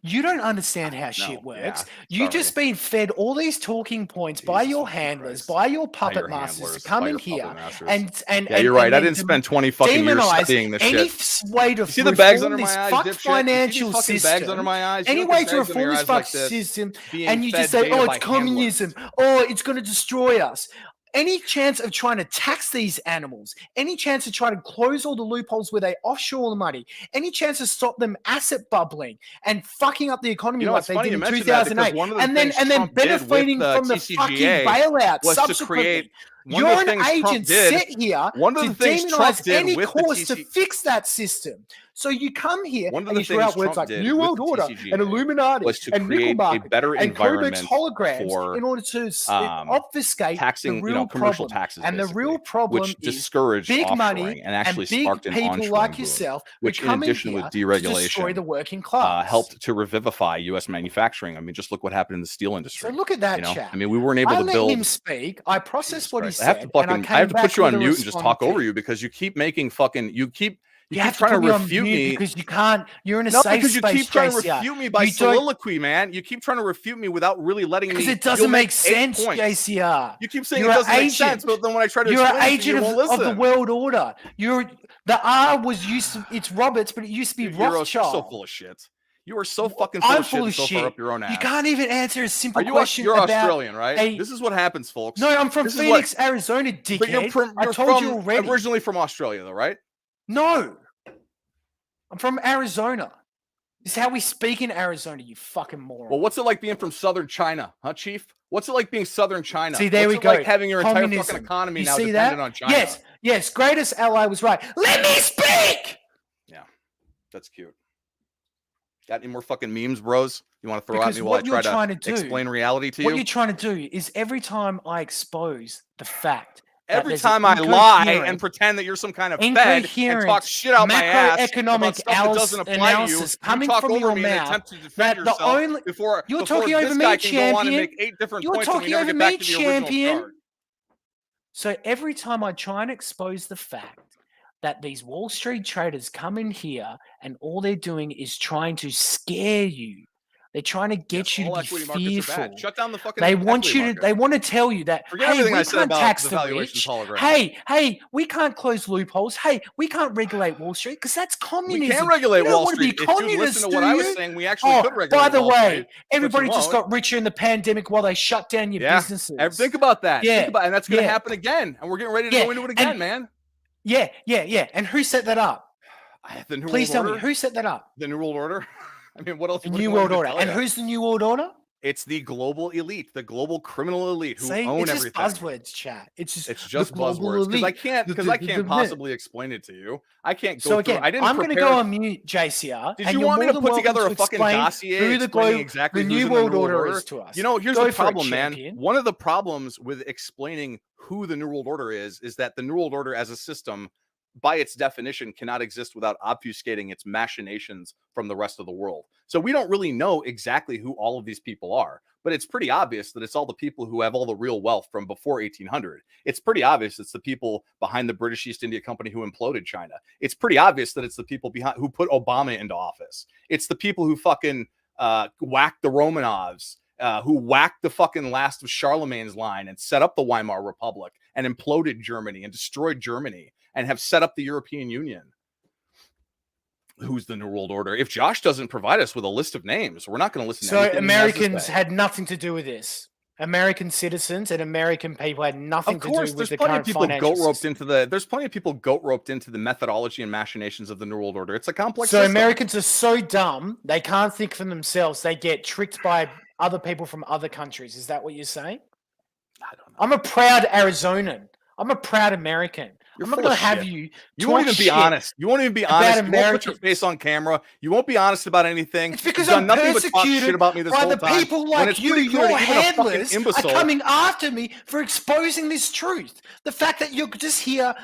you don't understand how shit works. You've just been fed all these talking points by your handlers, by your puppet masters to come in here and you're right. I didn't spend 20 fucking years studying this any shit. Way to see the bags under my eyes, fucked financial system. Bags under my eyes. Any way to reform this fucked system, and you just say, "Oh, it's communism. Oh, it's going to destroy us." Any chance of trying to tax these animals, any chance of trying to close all the loopholes where they offshore the money, any chance to stop them asset bubbling and fucking up the economy like they did in 2008, and then benefiting from the fucking bailout subsequently. You're an agent set here to demonize any cause to fix that system. So you come here and you throw out words like New World Order and Illuminati and nickel market and COMEX holograms in order to obfuscate the real commercial problem. taxes. And the real problem which discouraged big money and actually big sparked an people like yourself, which in addition with deregulation, to destroy the working class, helped to revivify U.S. manufacturing. I mean, just look what happened in the steel industry. So look at that chat. I mean, we weren't able to build. I let him speak. I processed what he said. I have to put you on mute and just talk over you because you keep making fucking you keep trying to refute me because you can't. You're in a safe space. Because you keep trying to refute me by soliloquy, man. You keep trying to refute me without really letting me. Because it doesn't make sense, JCR. You keep saying it doesn't make sense, but then when I try to you're explain an agent of the world order. The R was used to, it's Roberts, but it used to be Rothschild. You're so full of shit. You are so fucking full of shit and so far up your own ass. You can't even answer a simple question. You're Australian, right? This is what happens, folks. No, I'm from Phoenix, Arizona, dickhead. But you're told you already. Originally from Australia, though, right? No. I'm from Arizona. This is how we speak in Arizona, you fucking moron. Well, what's it like being from southern China, huh, Chief? What's it like being southern China? See, there we go. Like having your entire fucking economy now dependent on China. Yes, greatest ally was right. Let me speak! Yeah, that's cute. Got any more fucking memes, bros? You want to throw Because at me while I what you're try trying to to do, explain reality to what you? you're trying to do is every time I expose the fact that Every there's an time I lie and incoherent- pretend that you're some kind of fed and incoherent talk shit out my ass about macroeconomic stuff that doesn't apply to you, analysis you coming talk from over your me and mouth, attempt to defend that the yourself only before you're before talking this over guy me, can go on and champion. make 8 different You're points and we talking never over get back me, to the original champion. start. So every time I try and expose the fact that these Wall Street traders come in here and all they're doing is trying to scare you. They're trying to get you all to be equity markets are fearful. bad. Shut down the fucking They want equity you to. market. They want to tell you that. Forget hey, everything we I said can't about tax the the valuations rich. hologram. Hey, we can't close loopholes. Hey, we can't regulate Wall Street because that's communism. We can regulate you don't Wall want Street. to be If you communist, listen to what I was saying, we actually could regulate by the Wall way, Street, everybody just won't. got richer in the pandemic while they shut down your businesses. Think about that. Yeah. Think about, and that's going to happen again. And we're getting ready to go into it again, man. Yeah. And who set that up? The New Please World tell Order? me who set that up. The New World Order. I mean, what else? The New World Order. And who's the New World Order? It's the global elite, the global criminal elite who own it's everything. Just buzzwords, chat. It's just buzzwords because I can't possibly explain it to you. I can't go through. I'm going to go on mute, JCR. Did you want me to put together a fucking dossier explaining exactly the who's New in World the New Order World Order is to us? You know, here's the problem, man. One of the problems with explaining who the New World Order is that the New World Order as a system, by its definition, cannot exist without obfuscating its machinations from the rest of the world. So we don't really know exactly who all of these people are, but it's pretty obvious that it's all the people who have all the real wealth from before 1800. It's pretty obvious it's the people behind the British East India Company who imploded China. It's pretty obvious that it's the people behind who put Obama into office. It's the people who fucking whacked the Romanovs, who whacked the fucking last of Charlemagne's line and set up the Weimar Republic and imploded Germany and destroyed Germany and have set up the European Union. Who's the New World Order? If Josh doesn't provide us with a list of names, we're not going to listen to anything. So Americans had nothing to do with this. American citizens and American people had nothing to do with the current financial system. There's plenty of people goat roped into the methodology and machinations of the New World Order. It's a complex system. So Americans are so dumb, they can't think for themselves. They get tricked by other people from other countries. Is that what you're saying? I don't know. I'm a proud Arizonan. I'm a proud American. You're I'm not going to have you. You won't even be honest. You won't even be honest. You won't put your face on camera. You won't be honest about anything. It's because I'm persecuted about me this by the people like you. Your handlers are coming after me for exposing this truth. The fact that you're just here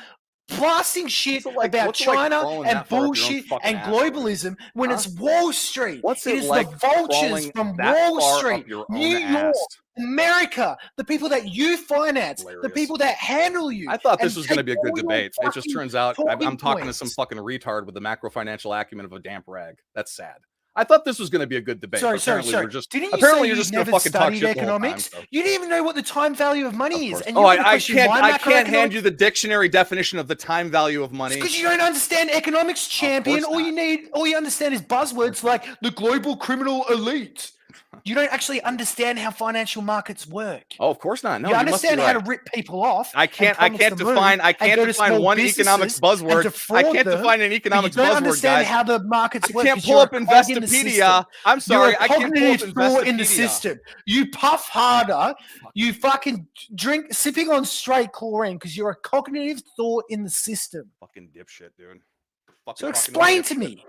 blasting shit about China and bullshit and globalism when it's Wall Street. What's it is the vultures from Wall Street, New York, America, the people that you finance, the people that handle you. I thought this was going to be a good debate. It just turns out I'm talking to some fucking retard with the macro financial acumen of a damp rag. That's sad. I thought this was going to be a good debate. Sorry. Apparently you're just going to fucking talk shit economics. You didn't even know what the time value of money is. And I can't hand you the dictionary definition of the time value of money. Because you don't understand economics, champion. All you understand is buzzwords like the global criminal elite. You don't actually understand how financial markets work. Oh, of course not. No, you understand how to rip people off. I can't define one economics buzzword. I can't define an economics buzzword, guys. You don't understand how the markets work. I can't pull up Investopedia. I'm sorry, I can't pull up Investopedia. In the system. You puff harder. You fucking drink sipping on straight chlorine because you're a cognitive thought in the system. Fucking dipshit, dude. So explain to me.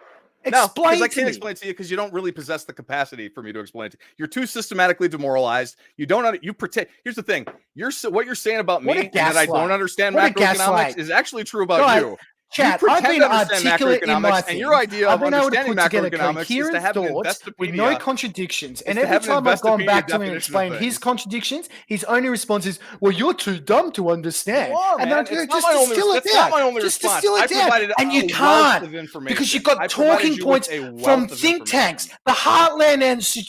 No, because I can't explain it to you because you don't really possess the capacity for me to explain it to you. You're too systematically demoralized. You don't. You pretend. Here's the thing. What you're saying about me and that I don't understand macroeconomics is actually true about you. Chat, I've been articulate in my and your idea of understanding macroeconomics is to have an Investopedia with no contradictions. And every time I've gone back to him and explained his contradictions, his only response is, "Well, you're too dumb to understand." And then just distill it down. Just distill it down. And you can't because you've got talking points from think tanks, the Heartland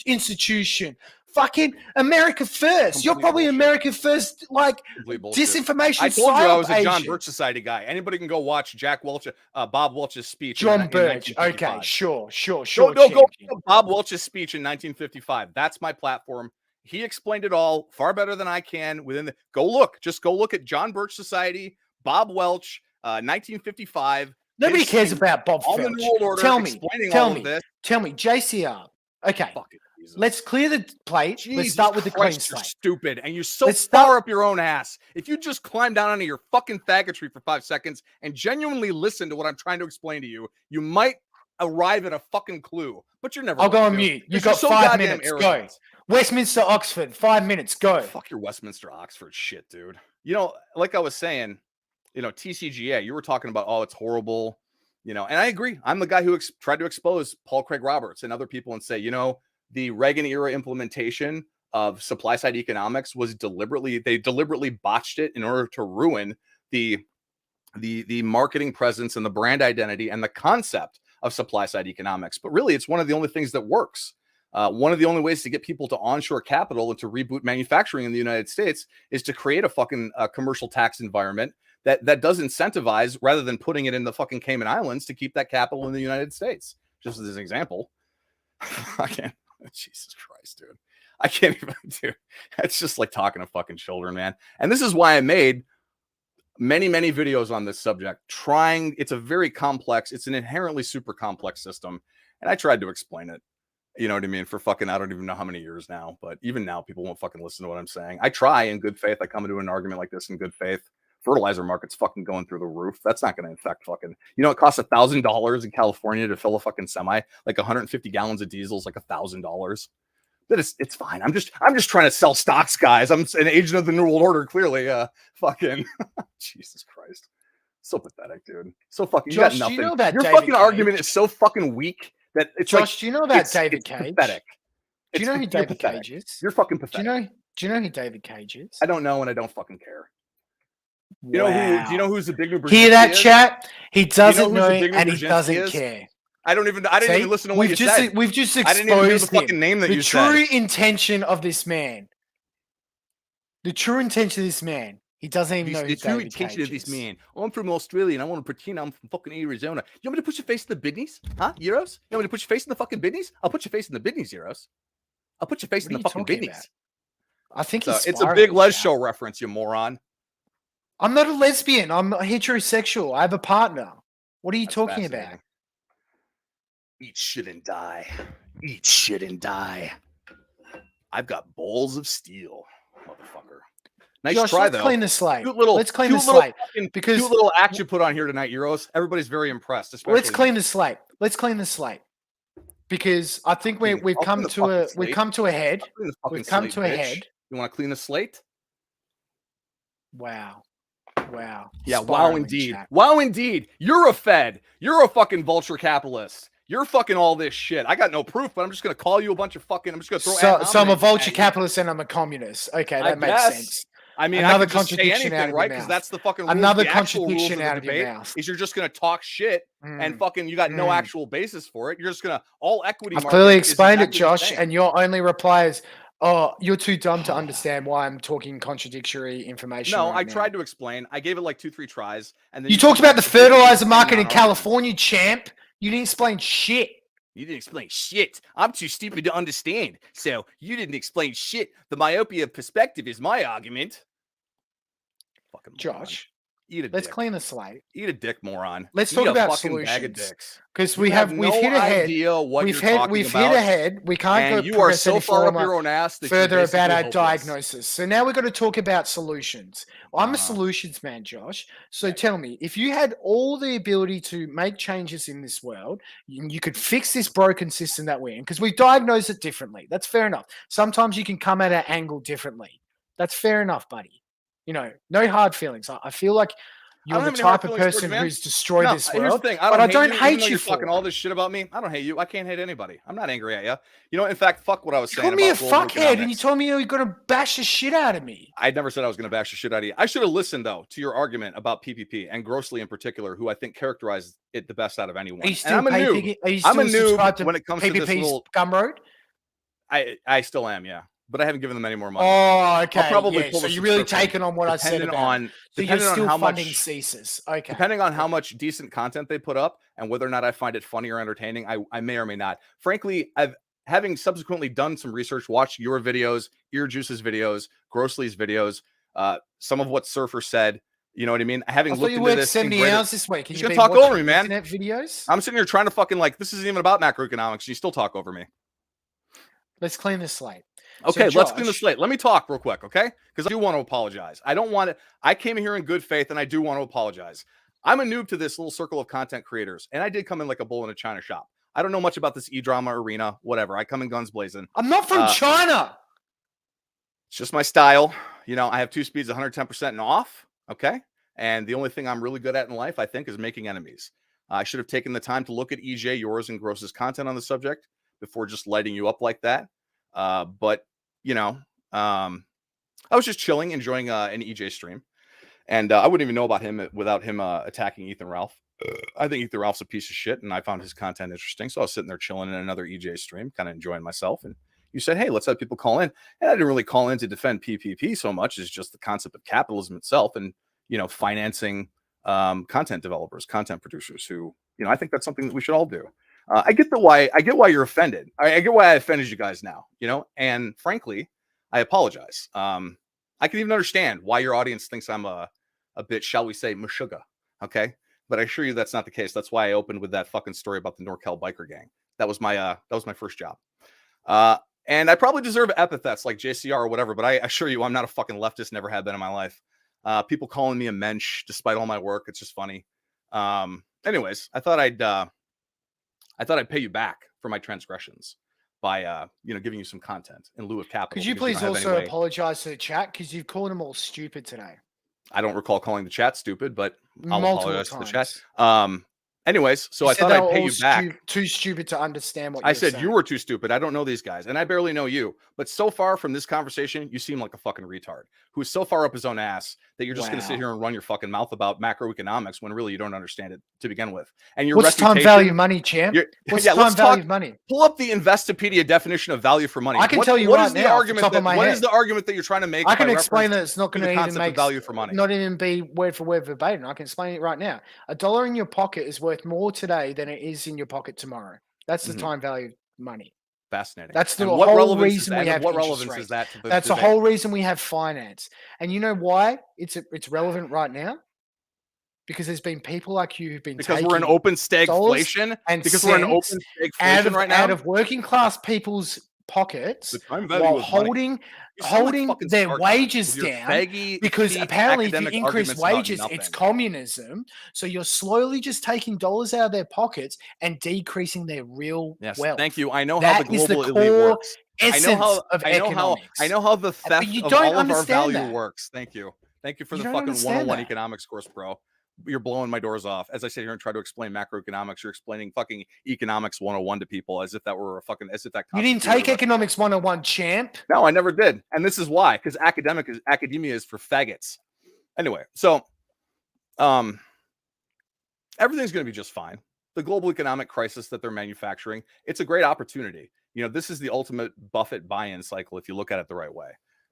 Institution. Fucking America First. You're probably America First, like disinformation. I told you I was a John Birch Society guy. Anybody can go watch Bob Welch's speech. John Birch. Okay, sure. Go Bob Welch's speech in 1955. That's my platform. He explained it all far better than I can. Just go look at John Birch Society, Bob Welch, 1955. Nobody cares about Bob Welch. Tell me, JCR. Okay. Let's clear the plate. Jesus Let's start with the clean slate. slate. You're stupid, and you're so far up your own ass. If you just climb down onto your fucking faggotry for 5 seconds and genuinely listen to what I'm trying to explain to you, you might arrive at a fucking clue, but you're never. I'll go on mute. You've got 5 minutes. Go. Westminster, Oxford. 5 minutes. Go. Fuck your Westminster, Oxford shit, dude. You know, like I was saying, you know, TCGA. You were talking about, oh, it's horrible. You know, and I agree. I'm the guy who tried to expose Paul Craig Roberts and other people and say, you know, the Reagan era implementation of supply side economics was deliberately botched it in order to ruin the marketing presence and the brand identity and the concept of supply side economics. But really, it's one of the only things that works. One of the only ways to get people to onshore capital and to reboot manufacturing in the United States is to create a fucking commercial tax environment that does incentivize, rather than putting it in the fucking Cayman Islands, to keep that capital in the United States. Just as an example. I can't. Jesus Christ, dude. I can't even, dude. It's just like talking to fucking children, man. And this is why I made many videos on this subject. It's a very complex, it's an inherently super complex system. And I tried to explain it. You know what I mean? For fucking, I don't even know how many years now, but even now people won't fucking listen to what I'm saying. I try in good faith. I come into an argument like this in good faith. Fertilizer market's fucking going through the roof. That's not going to affect fucking, you know, it costs $1,000 in California to fill a fucking semi, like 150 gallons of diesel is like $1,000. That is, it's fine. I'm just trying to sell stocks, guys. I'm an agent of the New World Order, clearly. Fucking Jesus Christ. So pathetic, dude. So fucking, you got nothing. Do you know that your David fucking Cage? Argument is so fucking weak that it's Josh, like, do you know about David it's Cage? pathetic. Do you know who David Cage is? You're fucking pathetic. Do you know who David Cage is? I don't know, and I don't fucking care. You Wow. know who? Do you know who's the big Brzezinski? Hear that, is? chat? He doesn't know, Big and he Brzezinski doesn't is? care. I didn't even listen to what you said. We've just I didn't even hear the exposed fucking name that the you said. true intention of this man. The true intention of this man. He doesn't even know who the true David intention Cage of this is. man. I'm from Australia and I want to pretend I'm from fucking Arizona. You want me to put your face in the bidnies? Huh, Yiros? You want me to put your face in the fucking bidnies? I'll put your face in the bidnies, Yiros. I'll put your face in the fucking bidnies. I think it's a big Les show reference, you moron. I'm not a lesbian. I'm heterosexual. I have a partner. What are you talking about? Eat shit and die. Eat shit and die. I've got balls of steel, motherfucker. Nice Josh, try, let's though. clean the slate. Let's clean the slate. Because cute little act you put on here tonight, Yiros. Everybody's very impressed. Especially let's clean the slate. Let's clean the slate. Because I think we've come to a head. We've come to a head. You want to clean the slate? Wow. Yeah, wow indeed. Chat. Wow indeed. You're a Fed. You're a fucking vulture capitalist. You're fucking all this shit. I got no proof, but I'm just going to call you a bunch of fucking, I'm just going to throw So I'm a vulture capitalist and I'm a communist. Okay, that makes sense. I mean, another contradiction anything, right? Because that's the fucking rules. Another contradiction out of your mouth. Is you're just going to talk shit and fucking you got no actual basis for it. You're just going to all equity. I've clearly explained it, Josh, and your only reply is, "Oh, you're too dumb to understand why I'm talking contradictory information." No, I tried to explain. I gave it like 2-3 tries, and then you talked about the fertilizer market in California, champ. You didn't explain shit. You didn't explain shit. I'm too stupid to understand. So you didn't explain shit. The myopia perspective is my argument. Fucking Josh, let's clean the slate. Eat a dick, moron. Let's talk about solutions. Because we've hit ahead. We've hit ahead. We can't go. You are so far up your own ass that further about our diagnosis. So now we're going to talk about solutions. I'm a solutions man, Josh. So tell me, if you had all the ability to make changes in this world, you could fix this broken system that we're in, because we diagnose it differently. That's fair enough. Sometimes you can come at an angle differently. That's fair enough, buddy. You know, no hard feelings. I feel like you're the type of person who's destroyed this world. But I don't hate you. You're talking all this shit about me. I don't hate you. I can't hate anybody. I'm not angry at you. You know, in fact, fuck what I was saying. You called me a fuckhead, and you told me you were going to bash the shit out of me. I never said I was going to bash the shit out of you. I should have listened, though, to your argument about PPP and Grossly in particular, who I think characterized it the best out of anyone. Are you still I'm a noob when it comes to this little Gumroad. I still am, yeah. But I haven't given them any more money. Oh, okay. I'll probably pull so you're really taking on what I said about. So you're still how funding much CSIS. Okay. Depending on how much decent content they put up and whether or not I find it funny or entertaining, I may or may not. Frankly, having subsequently done some research, watched your videos, Ear Juice's videos, Grossly's videos, some of what Surfer said. You know what I mean? Having looked into this, 70 hours this week. You're gonna talk over me, man. Internet videos. I'm sitting here trying to fucking this isn't even about macroeconomics. And you still talk over me. Let's clean this slate. Okay, so let's clean the slate. Let me talk real quick, okay? Because I do want to apologize. I don't want to. I came here in good faith, and I do want to apologize. I'm a noob to this little circle of content creators, and I did come in like a bull in a china shop. I don't know much about this e-drama arena, whatever. I come in guns blazing. I'm not from China. It's just my style. You know, I have 2 speeds, 110% and off. Okay. And the only thing I'm really good at in life, I think, is making enemies. I should have taken the time to look at EJ, yours, and Gross's content on the subject before just lighting you up like that. But, you know, I was just chilling, enjoying an EJ stream. And I wouldn't even know about him without him attacking Ethan Ralph. I think Ethan Ralph's a piece of shit, and I found his content interesting. So I was sitting there chilling in another EJ stream, kind of enjoying myself. And you said, hey, let's have people call in. And I didn't really call in to defend PPP so much as just the concept of capitalism itself and, you know, financing content developers, content producers who, you know, I think that's something that we should all do. I get why you're offended. I get why I offended you guys now, you know, and frankly, I apologize. I can even understand why your audience thinks I'm a bit, shall we say, mashuga. Okay. But I assure you that's not the case. That's why I opened with that fucking story about the NorCal biker gang. That was my first job. And I probably deserve epithets like JCR or whatever, but I assure you I'm not a fucking leftist, never have been in my life. People calling me a mensch despite all my work. It's just funny. Anyways, I thought I'd pay you back for my transgressions by you know, giving you some content in lieu of capital. Could you please also apologize to the chat because you've called them all stupid today? I don't recall calling the chat stupid, but I'll apologize to the chat. Anyways, so You I said thought they I'd were pay all you back. too stupid to understand what I you're said saying. you were too stupid. I don't know these guys, and I barely know you. But so far from this conversation, you seem like a fucking retard who is so far up his own ass that you're just going to sit here and run your fucking mouth about macroeconomics when really you don't understand it to begin with. And your what's time value value champ? What's time value money? Pull up the Investopedia definition of value for money. I can tell you what right is the now. Argument that, what is the argument that you're trying to make? I can explain that it's not going to even make value for money. Not even be word for word verbatim. I can explain it right now. $1 in your pocket is worth more today than it is in your pocket tomorrow. That's the time value of money. Fascinating. That's the whole reason we have interest rates. That's the whole reason we have finance. And you know why it's relevant right now? Because there's been people like you who've been taking we're in open stagflation and because we're in open stagflation right now out of working class people's pockets while holding their wages down because apparently if you increase wages, it's communism. So you're slowly just taking dollars out of their pockets and decreasing their real wealth. Thank you. I know how the global elite works. I know how the theft of all of our value works. Thank you. Thank you for the fucking 101 economics course, bro. You're blowing my doors off. As I sit here and try to explain macroeconomics, you're explaining fucking economics 101 to people as if that were you didn't take economics 101, champ. No, I never did. And this is why, because academia is for faggots. Anyway, so everything's going to be just fine. The global economic crisis that they're manufacturing, it's a great opportunity. You know, this is the ultimate Buffett buy-in cycle if you look at it the right way.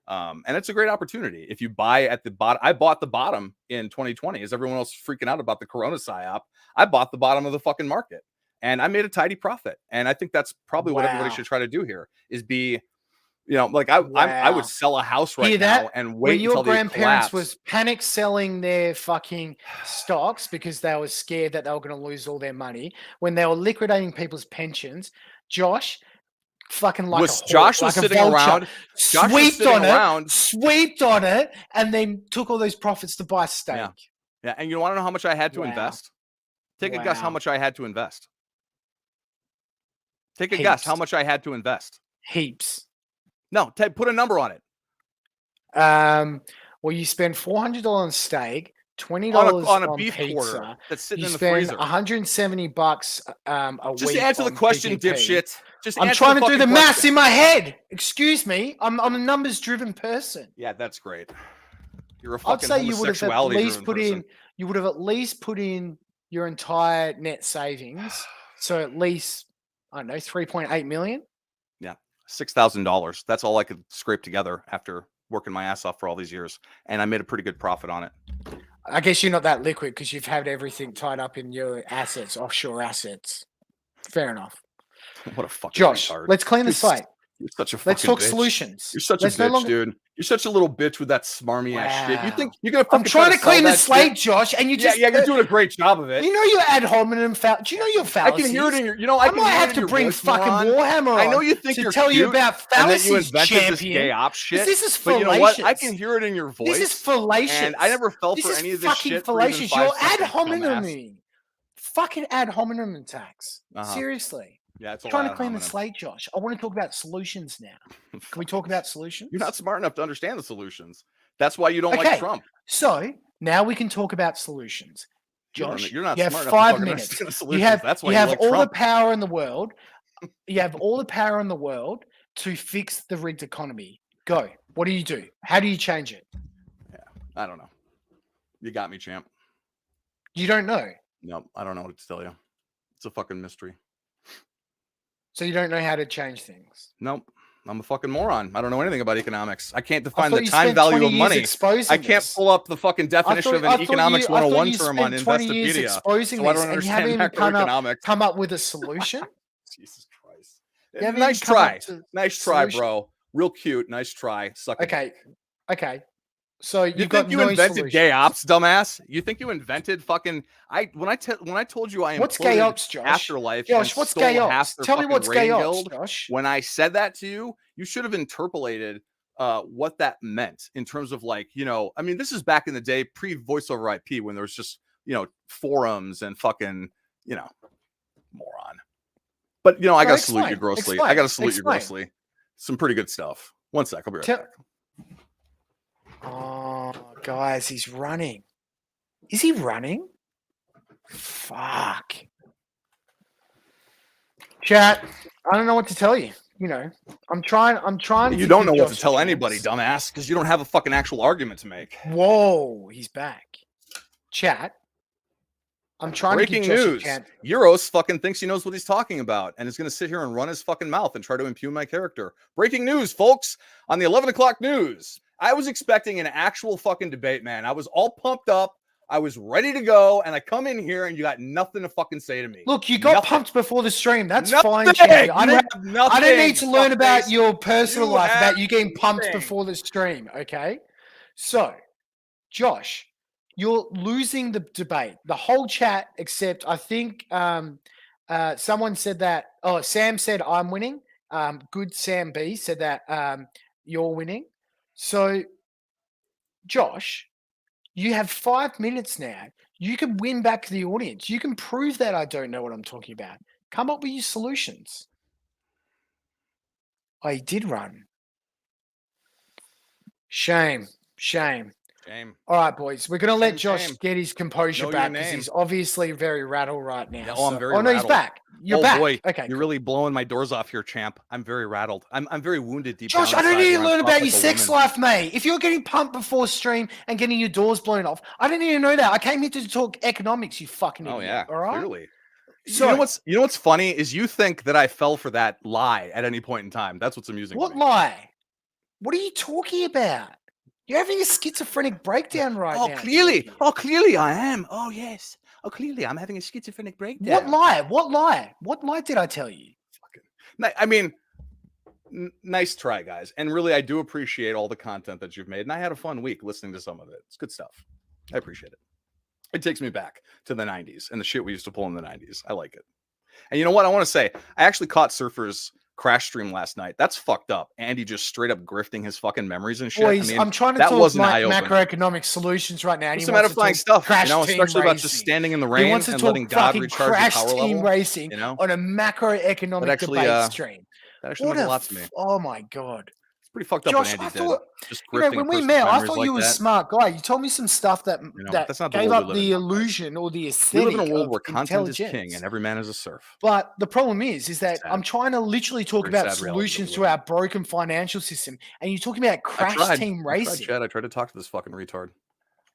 And it's a great opportunity. If you buy at the bottom, I bought the bottom in 2020 as everyone else freaking out about the Corona psyop. I bought the bottom of the fucking market and I made a tidy profit. And I think that's probably what everybody should try to do here is be, you know, like I would sell a house right now and wait until your grandparents was panic selling their fucking stocks because they were scared that they were going to lose all their money when they were liquidating people's pensions. Josh, fucking like was Josh was sitting around, swept on it, and then took all those profits to buy steak. Yeah. And you want to know how much I had to invest? Take a guess how much I had to invest. Take a guess how much I had to invest. Heaps. No, put a number on it. Well, you spend $400 on steak, $20 on a beef pizza, quarter that's sitting in the freezer. $170 a week. Just answer the question, dipshit. I'm trying to do the maths in my head. Excuse me. I'm a numbers-driven person. Yeah, that's great. You're a fucking I'd say you would have at least put in. You would have at least put in your entire net savings. So at least I don't know, 3.8 million. Yeah, $6,000. That's all I could scrape together after working my ass off for all these years, and I made a pretty good profit on it. I guess you're not that liquid because you've had everything tied up in your assets, offshore assets. Fair enough. What a fucking Josh, retard. let's clean the slate. You're such a fucking Let's talk bitch. solutions. You're such Let's a bitch, dude. You're such a little bitch with that smarmy ass shit. You think you're gonna fucking I'm trying to sell clean the that slate, shit? Josh, and you just you're doing a great job of it. You know your ad hominem fallacies. Do you know your fallacies? I can hear it in your. I might have to bring fucking Warhammer on. I know you think to you're tell cute, you about fallacies, and that you invented champion. this gay op shit. This is fallacious. But you know what? I can hear it in your voice. This is fallacious. And I never fell for any of this shit. Fallacious. You're ad hominem. Fucking ad hominem attacks. Seriously. Yeah, it's trying to clean the slate, Josh. I want to talk about solutions now. Can we talk about solutions? You're not smart enough to understand the solutions. That's why you don't like Trump. So now we can talk about solutions. Josh, you're not you have smart 5 minutes. You have all the power in the world. You have all the power in the world to fix the rigged economy. Go. What do you do? How do you change it? Yeah, I don't know. You got me, champ. You don't know? No, I don't know what to tell you. It's a fucking mystery. So you don't know how to change things? Nope. I'm a fucking moron. I don't know anything about economics. I can't define the time value of money. I can't pull up the fucking definition of an economics 101 term on Investopedia. So I don't understand macroeconomics. Come up with a solution? Jesus Christ. Nice try. Nice try, bro. Real cute. Nice try. Suck it. Okay. So you think you invented gay ops, dumbass? You think you invented fucking? When I told you I what's gay ops, Josh? Afterlife. Josh, what's gay ops? Tell me what's gay ops, Josh. When I said that to you, you should have interpolated what that meant in terms of like, I mean, this is back in the day pre-voice over IP when there was just forums and fucking moron. But I gotta salute you grossly. I gotta salute you grossly. Some pretty good stuff. One sec, I'll be right back. Oh, guys, he's running. Is he running? Fuck. Chat, I don't know what to tell you. I'm trying. You don't know what to tell anybody, dumbass, because you don't have a fucking actual argument to make. Whoa, he's back. Chat. I'm trying Breaking to give news. Yiros fucking thinks he knows what he's talking about and is going to sit here and run his fucking mouth and try to impugn my character. Breaking news, folks, on the 11 o'clock news. I was expecting an actual fucking debate, man. I was all pumped up. I was ready to go, and I come in here, and you got nothing to fucking say to me. Look, you got pumped before the stream. That's fine, Champion. I don't need to learn about your personal life, about you getting pumped before the stream, okay? So, Josh, you're losing the debate. The whole chat, except I think someone said that. Oh, Sam said I'm winning. Good Sam B said that you're winning. So, Josh, you have 5 minutes now. You can win back the audience. You can prove that I don't know what I'm talking about. Come up with your solutions. Oh, he did run. Shame. All right, boys. We're going to let Josh get his composure back because he's obviously very rattled right now. Yeah, I'm very rattled. No, he's back. You're back. Boy, okay, you're really blowing my doors off here, champ. I'm very rattled. I'm very wounded deep Josh, down. I don't need to learn about your sex life, mate. If you're getting pumped before stream and getting your doors blown off, I don't need to know that. I came here to talk economics, you fucking idiot. Oh, yeah. All right? Clearly. So, you know what's funny is you think that I fell for that lie at any point in time. That's what's amusing. What lie? What are you talking about? You're having a schizophrenic breakdown right now. Clearly I am. Oh, yes. Oh, clearly I'm having a schizophrenic breakdown. What lie? What lie did I tell you? I mean, nice try, guys. And really, I do appreciate all the content that you've made. And I had a fun week listening to some of it. It's good stuff. I appreciate it. It takes me back to the 90s and the shit we used to pull in the 90s. I like it. And you know what? I want to say, I actually caught Surfer's crash stream last night. That's fucked up. Andy just straight up grifting his fucking memories and shit. Boys, I'm trying to talk macroeconomic solutions right now. It's some edifying stuff, especially about just standing in the rain and letting God recharge your power level. Racing on a macroeconomic debate stream. That actually meant a lot to me. Oh my God. Pretty fucked up Josh, what Andy did. Just when we met, I thought you were a smart guy. You told me some stuff that gave up the illusion or the aesthetic. We live in a world where content is king and every man is a serf. But the problem is that I'm trying to literally talk about solutions to our broken financial system, and you're talking about crash team racing. I tried to talk to this fucking retard.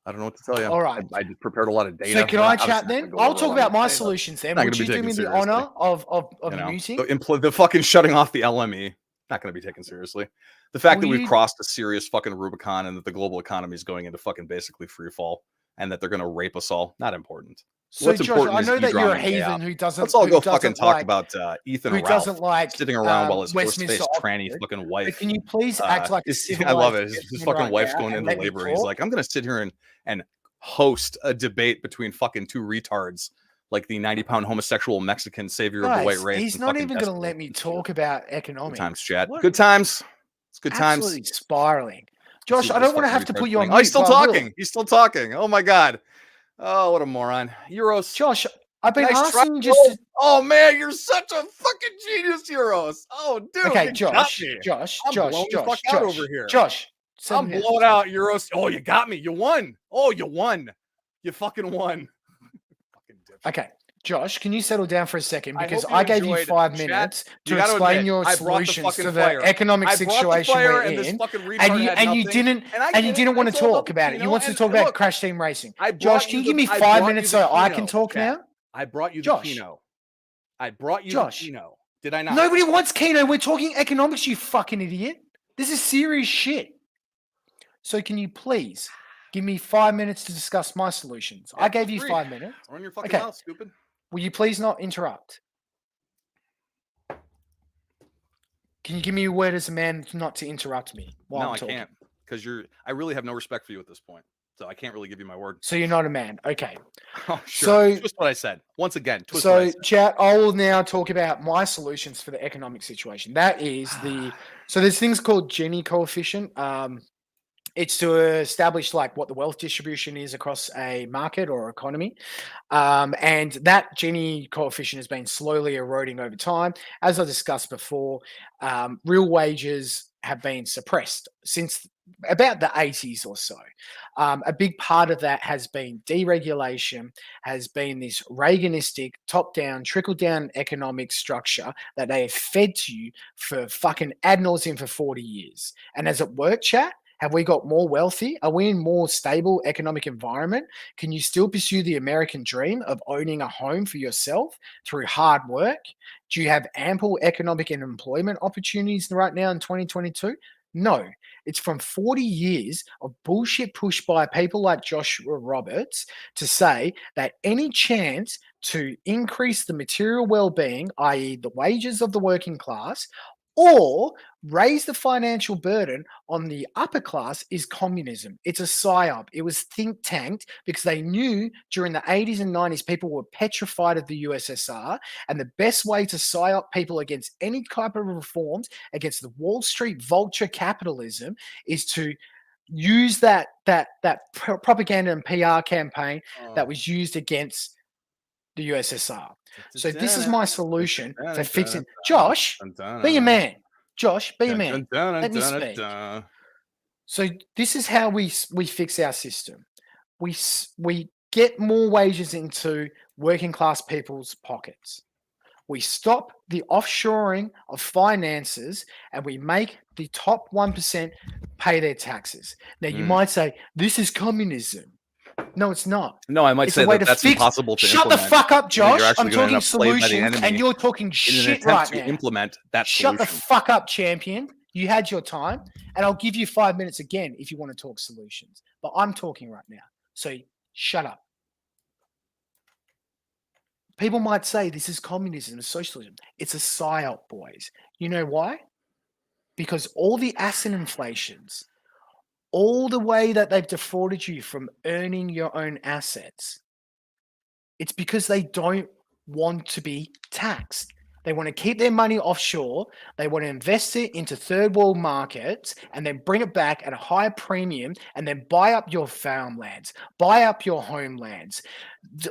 I don't know what to tell you. All right. I prepared a lot of data. So can I chat then? I'll talk about my solutions then. Would you do me the honor of muting? The fucking shutting off the LME. Not going to be taken seriously. The fact that we've crossed a serious fucking Rubicon and that the global economy is going into fucking basically free fall and that they're going to rape us all, not important. So, What's Josh, important I is know that you're a drama and heathen who doesn't. Let's all who go fucking doesn't talk like, about Ethan who and Ralph doesn't like sitting around while his Westminster horse-faced tranny Oxford. fucking But wife. can you please act like a I love civilized it. His gentleman fucking right wife's now going and into let me labor, and he's talk? like, "I'm gonna sit here and host a debate between fucking two retards, like the 90-pound homosexual Mexican savior of the white Guys, race." he's and not fucking even going to Destiny. let me talk about Good economics. times, chat. What? Good times. It's good times. Absolutely spiraling. Let's Josh, see I what this don't want to fucking have to retard's put you on playing. Oh, he's mute, still but I will. talking. He's still talking. Oh my god. Oh, what a moron. Yiros. Josh, I've been Nice try, asking you just to. Oh man, you're such a fucking genius, Yiros. Oh, dude, Okay, you got Josh, me. Josh, I'm Josh, blown the fuck Josh, out Josh, over here. Josh. I'm blowing out, Yiros. Oh, you got me. You won. Oh, you won. You fucking won. Fucking dipshit. Okay, Josh, can you settle down for a second? I Because hope you I gave you enjoyed, 5 chat. minutes You to gotta explain admit, your I brought the solutions fucking to the fire. economic I brought the situation fire, we're and this in, fucking retard and you had and you nothing. didn't And I and you get it. didn't want I to told talk about it. You Kino, wanted to and talk about look, Crash Team Racing. I brought Josh, can you give me 5 minutes so I can talk now? I brought you the Josh. Kino. I brought you Josh. the Kino. Did I not? Nobody wants Kino. We're talking economics, you fucking idiot. This is serious shit. So can you please give me 5 minutes to discuss my solutions? I gave you 5 minutes. Run your fucking Okay. mouth, stupid. Will you please not interrupt? Can you give me a word as a man not to interrupt me while No, I'm talking? I can't. Because I really have no respect for you at this point. So I can't really give you my word. So you're not a man. Okay. Oh, sure. So twist what I said. Once again, twist what I So said. chat, I will now talk about my solutions for the economic situation. That is so there's things called Gini coefficient. It's to establish like what the wealth distribution is across a market or economy. And that Gini coefficient has been slowly eroding over time. As I discussed before, real wages have been suppressed since about the 80s or so. A big part of that has been deregulation, has been this Reaganistic top-down, trickle-down economic structure that they have fed to you for fucking ad nauseum for 40 years. And has it worked, chat? Have we got more wealthy? Are we in more stable economic environment? Can you still pursue the American dream of owning a home for yourself through hard work? Do you have ample economic and employment opportunities right now in 2022? No. It's from 40 years of bullshit pushed by people like Joshua Roberts to say that any chance to increase the material well-being, i.e. the wages of the working class, or raise the financial burden on the upper class is communism. It's a psyop. It was think tanked because they knew during the 80s and 90s people were petrified of the USSR, and the best way to psyop people against any type of reforms against the Wall Street vulture capitalism is to use that propaganda and PR campaign that was used against the USSR. So this is my solution for fixing. Josh, be a man. Josh, be a man. Let me speak. So this is how we fix our system. We get more wages into working class people's pockets. We stop the offshoring of finances and we make the top 1% pay their taxes. Now you might say this is communism. No, it's not. No, I might say that that's impossible to implement. Shut the fuck up, Josh. I'm talking solutions, and you're talking shit right now. Implement that Shut the fuck up, champion. You had your time, and I'll give you 5 minutes again if you want to talk solutions. But I'm talking right now, so shut up. People might say this is communism, socialism. It's a psyop, boys. You know why? Because all the asset inflations, all the way that they've defrauded you from earning your own assets, it's because they don't want to be taxed. They want to keep their money offshore. They want to invest it into third world markets and then bring it back at a higher premium and then buy up your farmlands, buy up your homelands,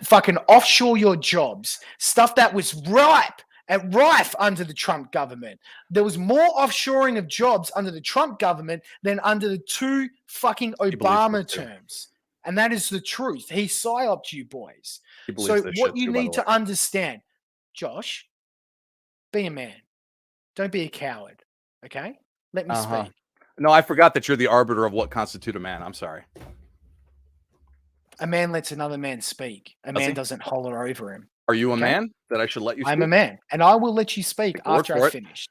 fucking offshore your jobs, stuff that was ripe and rife under the Trump government. There was more offshoring of jobs under the Trump government than under the two fucking Obama terms. And that is the truth. He psyoped you boys. So what you need to understand, Josh, be a man. Don't be a coward. Okay? Let me speak. No, I forgot that you're the arbiter of what constitutes a man. I'm sorry. A man lets another man speak. A man doesn't holler over him. Are you a man that I should let you speak? I'm a man, and I will let you speak after I've finished.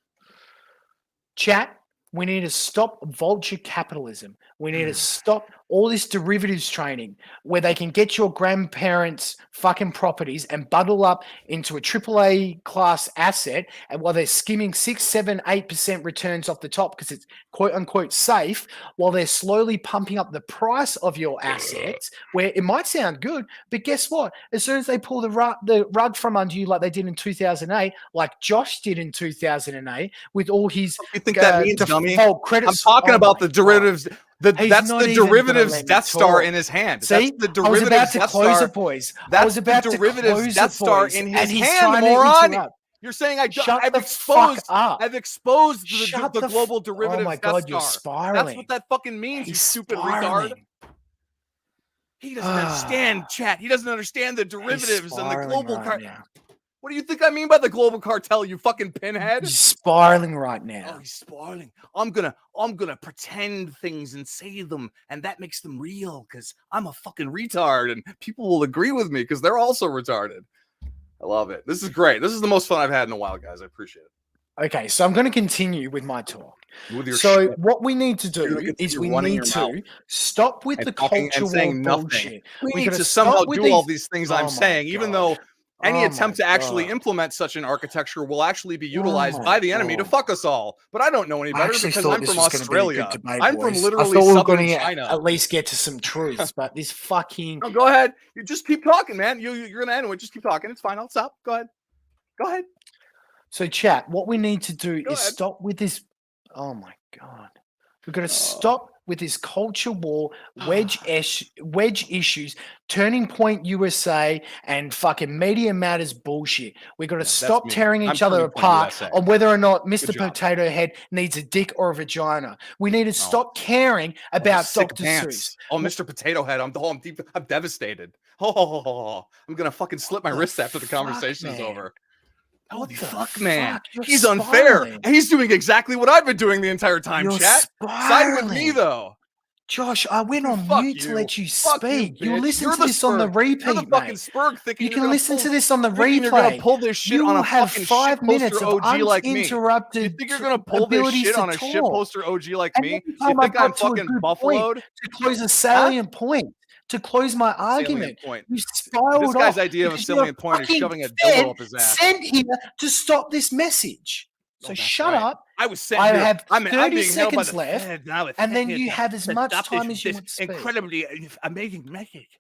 Chat, We need to stop vulture capitalism. We need to stop all this derivatives trading where they can get your grandparents' fucking properties and bundle up into a AAA class asset, and while they're skimming 6, 7, 8% returns off the top because it's quote unquote safe, while they're slowly pumping up the price of your assets, where it might sound good, but guess what? As soon as they pull the rug from under you like they did in 2008, like Josh did in 2008 with all his you think that means, dummy? credit. I'm talking about the derivatives. That's the derivatives Death Star in his hand. See, that's the derivatives Death Star. That's the derivatives Death Star in his hand, moron. You're saying I've exposed the global derivatives. Oh my God, Death you're Star. spiraling. That's what that fucking means, you stupid retard. He doesn't understand, chat. He doesn't understand the derivatives and the global What do you think I mean by the global cartel, you fucking pinhead? He's spiraling right now. Oh, he's spiraling. I'm gonna pretend things and say them, and that makes them real because I'm a fucking retard, and people will agree with me because they're also retarded. I love it. This is great. This is the most fun I've had in a while, guys. I appreciate it. Okay, so I'm going to continue with my talk. What we need to do is we need to stop with the culture war bullshit. We need to somehow do all these things I'm saying, even though any attempt to actually implement such an architecture will actually be utilized by the enemy to fuck us all. But I don't know any better because I'm from Australia. I'm from literally southern China. At least get to some truths, but this fucking... No, go ahead. You just keep talking, man. You're going to end it. Just keep talking. It's fine. I'll stop. Go ahead. Go ahead. So, chat, what we need to do is stop with this... Oh, my God. We've got to stop with this culture war, wedge issues, Turning Point USA, and fucking Media Matters bullshit. We've got to stop tearing each other apart on whether or not Mr. Potato Head needs a dick or a vagina. We need to stop caring about Dr. Seuss. Oh, Mr. Potato Head, I'm devastated. Oh, I'm going to fucking slip my wrist after the conversation is over. Holy fuck, man. He's unfair. And he's doing exactly what I've been doing the entire time, chat. Side with me, though. Josh, I went on mute to let you speak. You listen to this on the repeat, mate. You can listen to this on the replay. You're going to pull this shit on a have fucking 5 minutes of uninterrupted. You think you're going to pull this shit on a shit poster OG like me? You think I'm fucking buffaloed? To close a salient point. To close my argument, you spiraled this guy's idea of a salient point is shoving a dildo up his ass. Sent here to stop this message. So shut up. I was sent I here. have I'm 30 seconds left, and then you have as much time as you want to speak. Incredibly amazing message.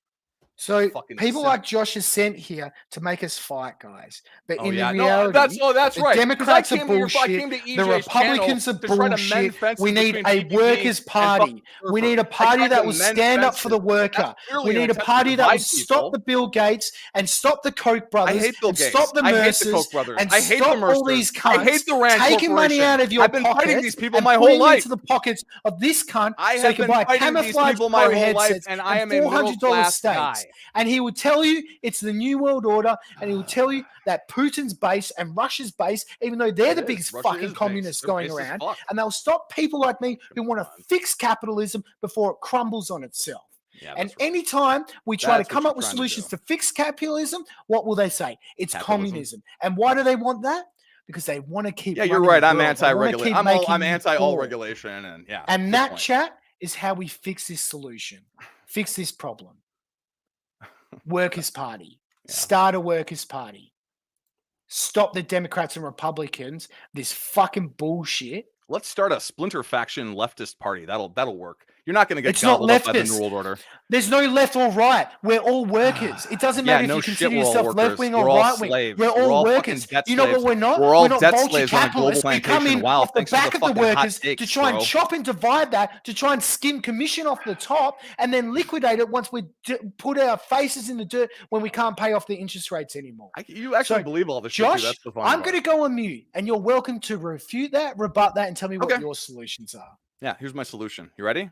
So people like Josh is sent here to make us fight, guys. But in reality, that's right. The Democrats are bullshit. The Republicans are bullshit. We need a workers' party. We need a party that will stand up for the worker. We need a party that will stop the Bill Gates and stop the Koch brothers. I hate Bill Gates. Stop the Mercers and stop all these cunts. I hate the Rand taking money out of your pocket. I've been fighting these people my whole whole life. Into the pockets of this cunt, I so have can been buy fighting these people my whole life, and I am a middle-class guy. And he would tell you it's the New World Order, and he will tell you that Putin's base and Russia's base, even though they're the biggest fucking communists going around, and they'll stop people like me who want to fix capitalism before it crumbles on itself. And anytime we try to come up with solutions to fix capitalism, what will they say? It's communism. And why do they want that? Because they want to keep. Yeah, you're right. I'm anti-regulation. I'm anti all regulation, and that chat is how we fix this solution, fix this problem. Workers' Party. Start a Workers' Party. Stop the Democrats and Republicans. This fucking bullshit. Let's start a splinter faction leftist party. That'll work. You're not going to get gobbled up by the New World Order. There's no left or right. We're all workers. It doesn't matter if you consider yourself left wing or right wing. We're all workers. You know what we're not? We're all not debt slaves on a global We come in off the back of the workers to try and chop and divide that, to try and skim commission off the top, and then liquidate it once we put our faces in the dirt when we can't pay off the interest rates anymore. You actually believe all this shit, Josh, that's the fun I'm going to go on mute, and you're welcome to refute that, rebut that, and tell me what your solutions are. Yeah, here's my solution. You ready?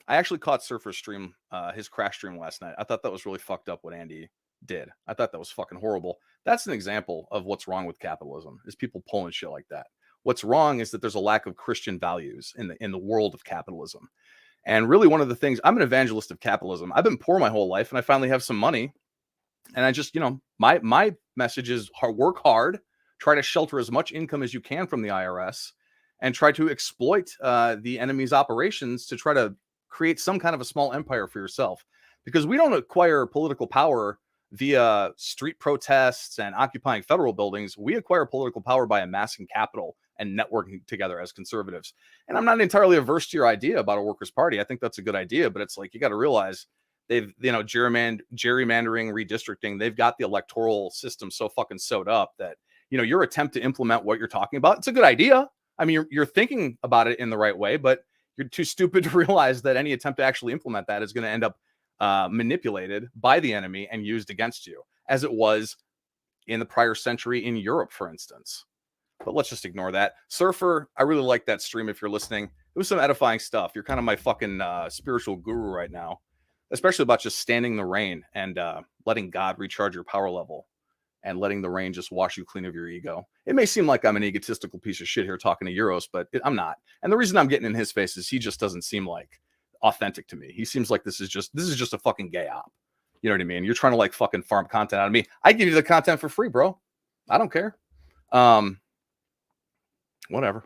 I actually caught Surfer's stream, his crash stream last night. I thought that was really fucked up what Andy did. I thought that was fucking horrible. That's an example of what's wrong with capitalism, is people pulling shit like that. What's wrong is that there's a lack of Christian values in the world of capitalism. And really one of the things, I'm an evangelist of capitalism. I've been poor my whole life, and I finally have some money. And I just, my message is work hard, try to shelter as much income as you can from the IRS, and try to exploit the enemy's operations to try to create some kind of a small empire for yourself. Because we don't acquire political power via street protests and occupying federal buildings. We acquire political power by amassing capital and networking together as conservatives. And I'm not entirely averse to your idea about a workers' party. I think that's a good idea, but it's like, you got to realize they've, gerrymandering, redistricting, they've got the electoral system so fucking sewed up that, your attempt to implement what you're talking about, it's a good idea. I mean, you're thinking about it in the right way, but you're too stupid to realize that any attempt to actually implement that is going to end up manipulated by the enemy and used against you, as it was in the prior century in Europe, for instance. But let's just ignore that. Surfer, I really like that stream. If you're listening, it was some edifying stuff. You're kind of my fucking spiritual guru right now, especially about just standing the rain and letting God recharge your power level and letting the rain just wash you clean of your ego. It may seem like I'm an egotistical piece of shit here talking to Yiros, but I'm not. And the reason I'm getting in his face is he just doesn't seem like authentic to me. He seems like this is just a fucking gay op. You know what I mean? You're trying to like fucking farm content out of me. I give you the content for free, bro. I don't care. Whatever.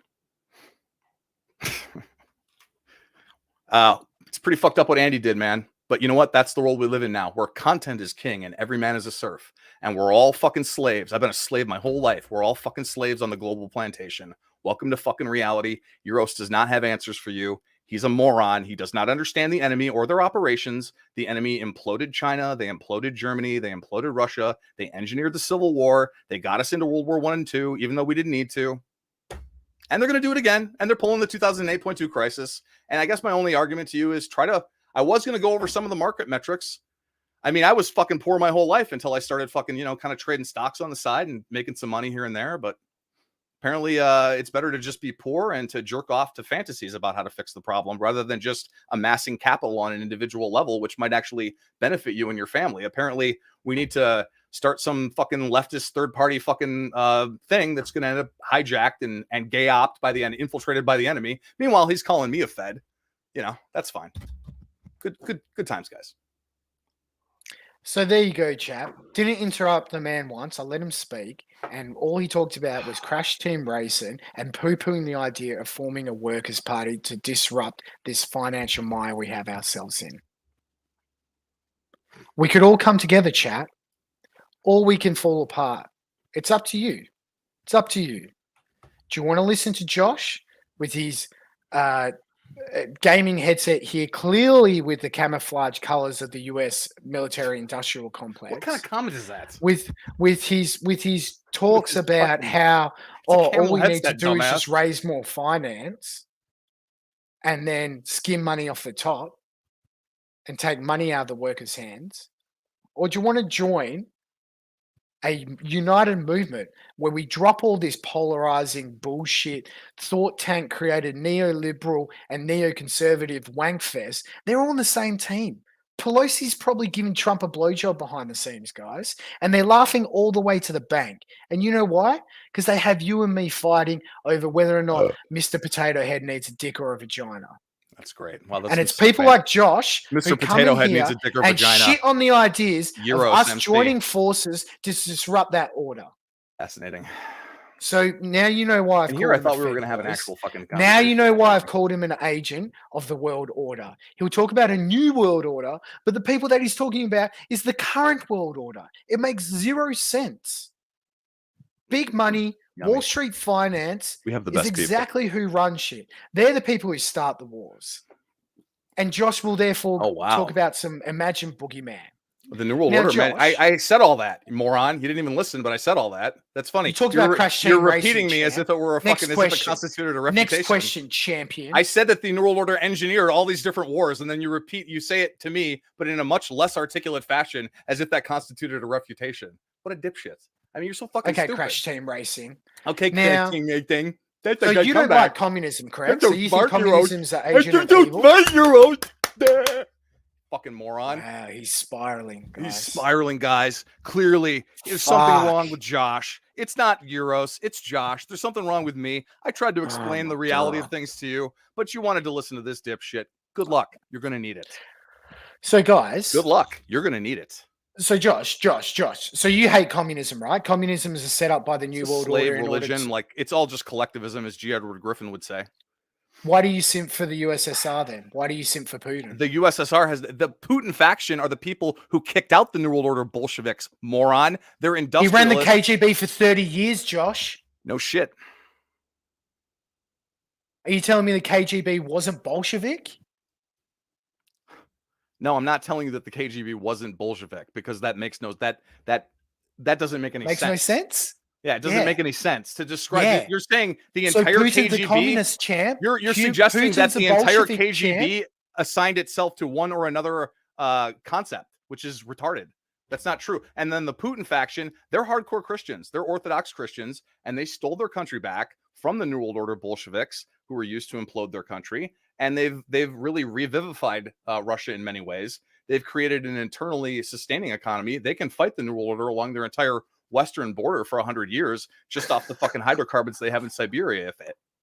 It's pretty fucked up what Andy did, man. But you know what? That's the world we live in now, where content is king and every man is a serf. And we're all fucking slaves. I've been a slave my whole life. We're all fucking slaves on the global plantation. Welcome to fucking reality. Yiros does not have answers for you. He's a moron. He does not understand the enemy or their operations. The enemy imploded China. They imploded Germany. They imploded Russia. They engineered the Civil War. They got us into World War I and II, even though we didn't need to. And they're going to do it again. And they're pulling the 2008.2 crisis. And I guess my only argument to you is I was going to go over some of the market metrics. I mean, I was fucking poor my whole life until I started fucking, kind of trading stocks on the side and making some money here and there. But apparently it's better to just be poor and to jerk off to fantasies about how to fix the problem rather than just amassing capital on an individual level, which might actually benefit you and your family. Apparently we need to start some fucking leftist third-party fucking thing that's going to end up hijacked and gay-opt by the end, infiltrated by the enemy. Meanwhile, he's calling me a Fed. That's fine. Good times, guys. So there you go, chap. Didn't interrupt the man once. I let him speak. And all he talked about was crash team racing and poo-pooing the idea of forming a workers' party to disrupt this financial mire we have ourselves in. We could all come together, chat, or we can fall apart. It's up to you. It's up to you. Do you want to listen to Josh with his gaming headset here, clearly with the camouflage colors of the US military industrial complex? What kind of comment is that? With his talks about how all we need to do is just raise more finance and then skim money off the top and take money out of the workers' hands? Or do you want to join a united movement where we drop all this polarizing bullshit, thought tank created neoliberal and neoconservative wankfest? They're all on the same team. Pelosi's probably giving Trump a blowjob behind the scenes, guys, and they're laughing all the way to the bank. And you know why? Because they have you and me fighting over whether or not Mr. Potato Head needs a dick or a vagina. That's great. Well, and it's people like Josh Mr. Potato Head needs a dick or and vagina. Shit on the ideas Yiros, of us MC. joining forces to disrupt that order. Fascinating. So now you know why I've called him I thought we were going to have an actual fucking conversation. Now you know why I've called him an agent of the world order. He'll talk about a new world order, but the people that he's talking about is the current world order. It makes zero sense. Big money, Wall Street finance we have the is best exactly who run shit. They're the people who start the wars. And Josh will therefore talk about some imagined boogeyman. The New World Order, Josh, man. I said all that, moron. You didn't even listen, but I said all that. That's funny. You talked about crash team You're racing, repeating me champ. as if it were a fucking, as if it constituted a reputation. Next question, champion. I said that the New World Order engineered all these different wars, and then you say it to me, but in a much less articulate fashion, as if that constituted a refutation. What a dipshit. I mean, you're so fucking stupid. Crash team racing. Okay, now, crash team racing. That's so you don't like communism, correct? So you think communism is the agent of evil? Fucking moron. Wow, he's spiraling, guys. He's spiraling, guys. Clearly, there's something wrong with Josh. It's not Yiros. It's Josh. There's something wrong with me. I tried to explain the reality of things to you, but you wanted to listen to this dipshit. Good luck. You're going to need it. So, guys. Good luck. You're going to need it. So Josh. So you hate communism, right? Communism is set up by the New It's a World slave Order. religion, like it's all just collectivism, as G. Edward Griffin would say. Why do you simp for the USSR then? Why do you simp for Putin? The USSR has the Putin faction are the people who kicked out the New World Order Bolsheviks, moron. They're He industrialists. ran the KGB for 30 years, Josh. No shit. Are you telling me the KGB wasn't Bolshevik? No, I'm not telling you that the KGB wasn't Bolshevik, because that makes no that doesn't make any Makes sense. no sense. Yeah, it doesn't make any sense to describe. Yeah. You're saying the So entire Putin's KGB. a communist champ. You're suggesting that Putin's the a entire Bolshevik KGB champ. assigned itself to one or another concept, which is retarded. That's not true. And then the Putin faction, they're hardcore Christians. They're Orthodox Christians, and they stole their country back from the New World Order Bolsheviks, who were used to implode their country. And they've really revivified Russia in many ways. They've created an internally sustaining economy. They can fight the New World Order along their entire western border for 100 years just off the fucking hydrocarbons they have in Siberia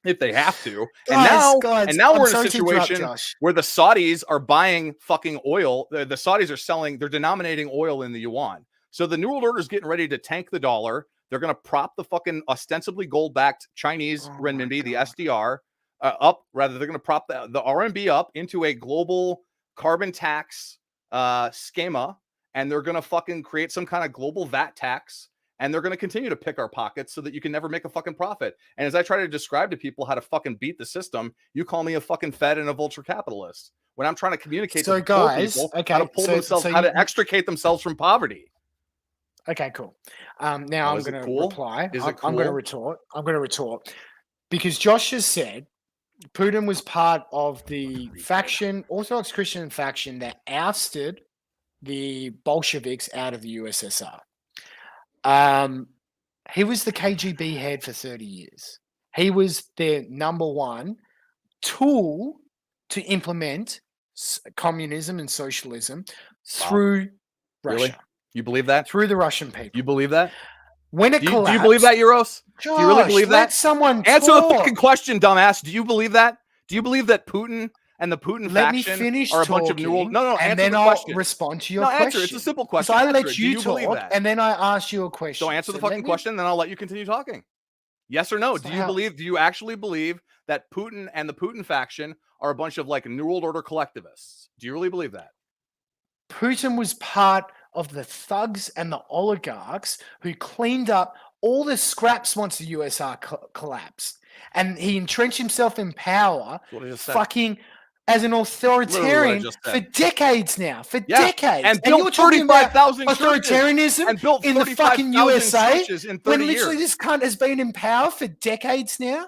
if they have to. And now we're in a situation where the Saudis are buying fucking oil. The Saudis are selling, they're denominating oil in the yuan. So the New World Order is getting ready to tank the dollar. They're going to prop the fucking ostensibly gold-backed Chinese renminbi, the SDR, up. Rather, they're going to prop the RMB up into a global carbon tax schema, and they're going to fucking create some kind of global VAT tax, and they're going to continue to pick our pockets so that you can never make a fucking profit. And as I try to describe to people how to fucking beat the system, you call me a fucking Fed and a vulture capitalist when I'm trying to communicate to guys, people how to pull themselves, how to extricate themselves from poverty. Okay, cool. Now I'm going to reply. I'm going to retort because Josh has said Putin was part of the faction, Orthodox Christian faction, that ousted the Bolsheviks out of the USSR. He was the KGB head for 30 years. He was their number one tool to implement communism and socialism through Russia. Really? You believe that? Through the Russian people. You believe that? When it collapsed, do you believe that, Yiros? Josh, do you really believe that? Let someone answer talk. the fucking question, dumbass. Do you believe that? Do you believe that Putin and the Putin faction are a bunch of New World? No. And then I'll respond to your question. Answer. It's a simple question. So I let you talk, and then I ask you a question. So answer the fucking question, then I'll let you continue talking. Yes or no? Do you actually believe that Putin and the Putin faction are a bunch of like New World Order collectivists? Do you really believe that? Putin was part of the thugs and the oligarchs who cleaned up all the scraps once the USSR collapsed. And he entrenched himself in power, fucking as an authoritarian for decades now. For decades. And built 35,000 authoritarianism in the fucking USA when literally years. This cunt has been in power for decades now.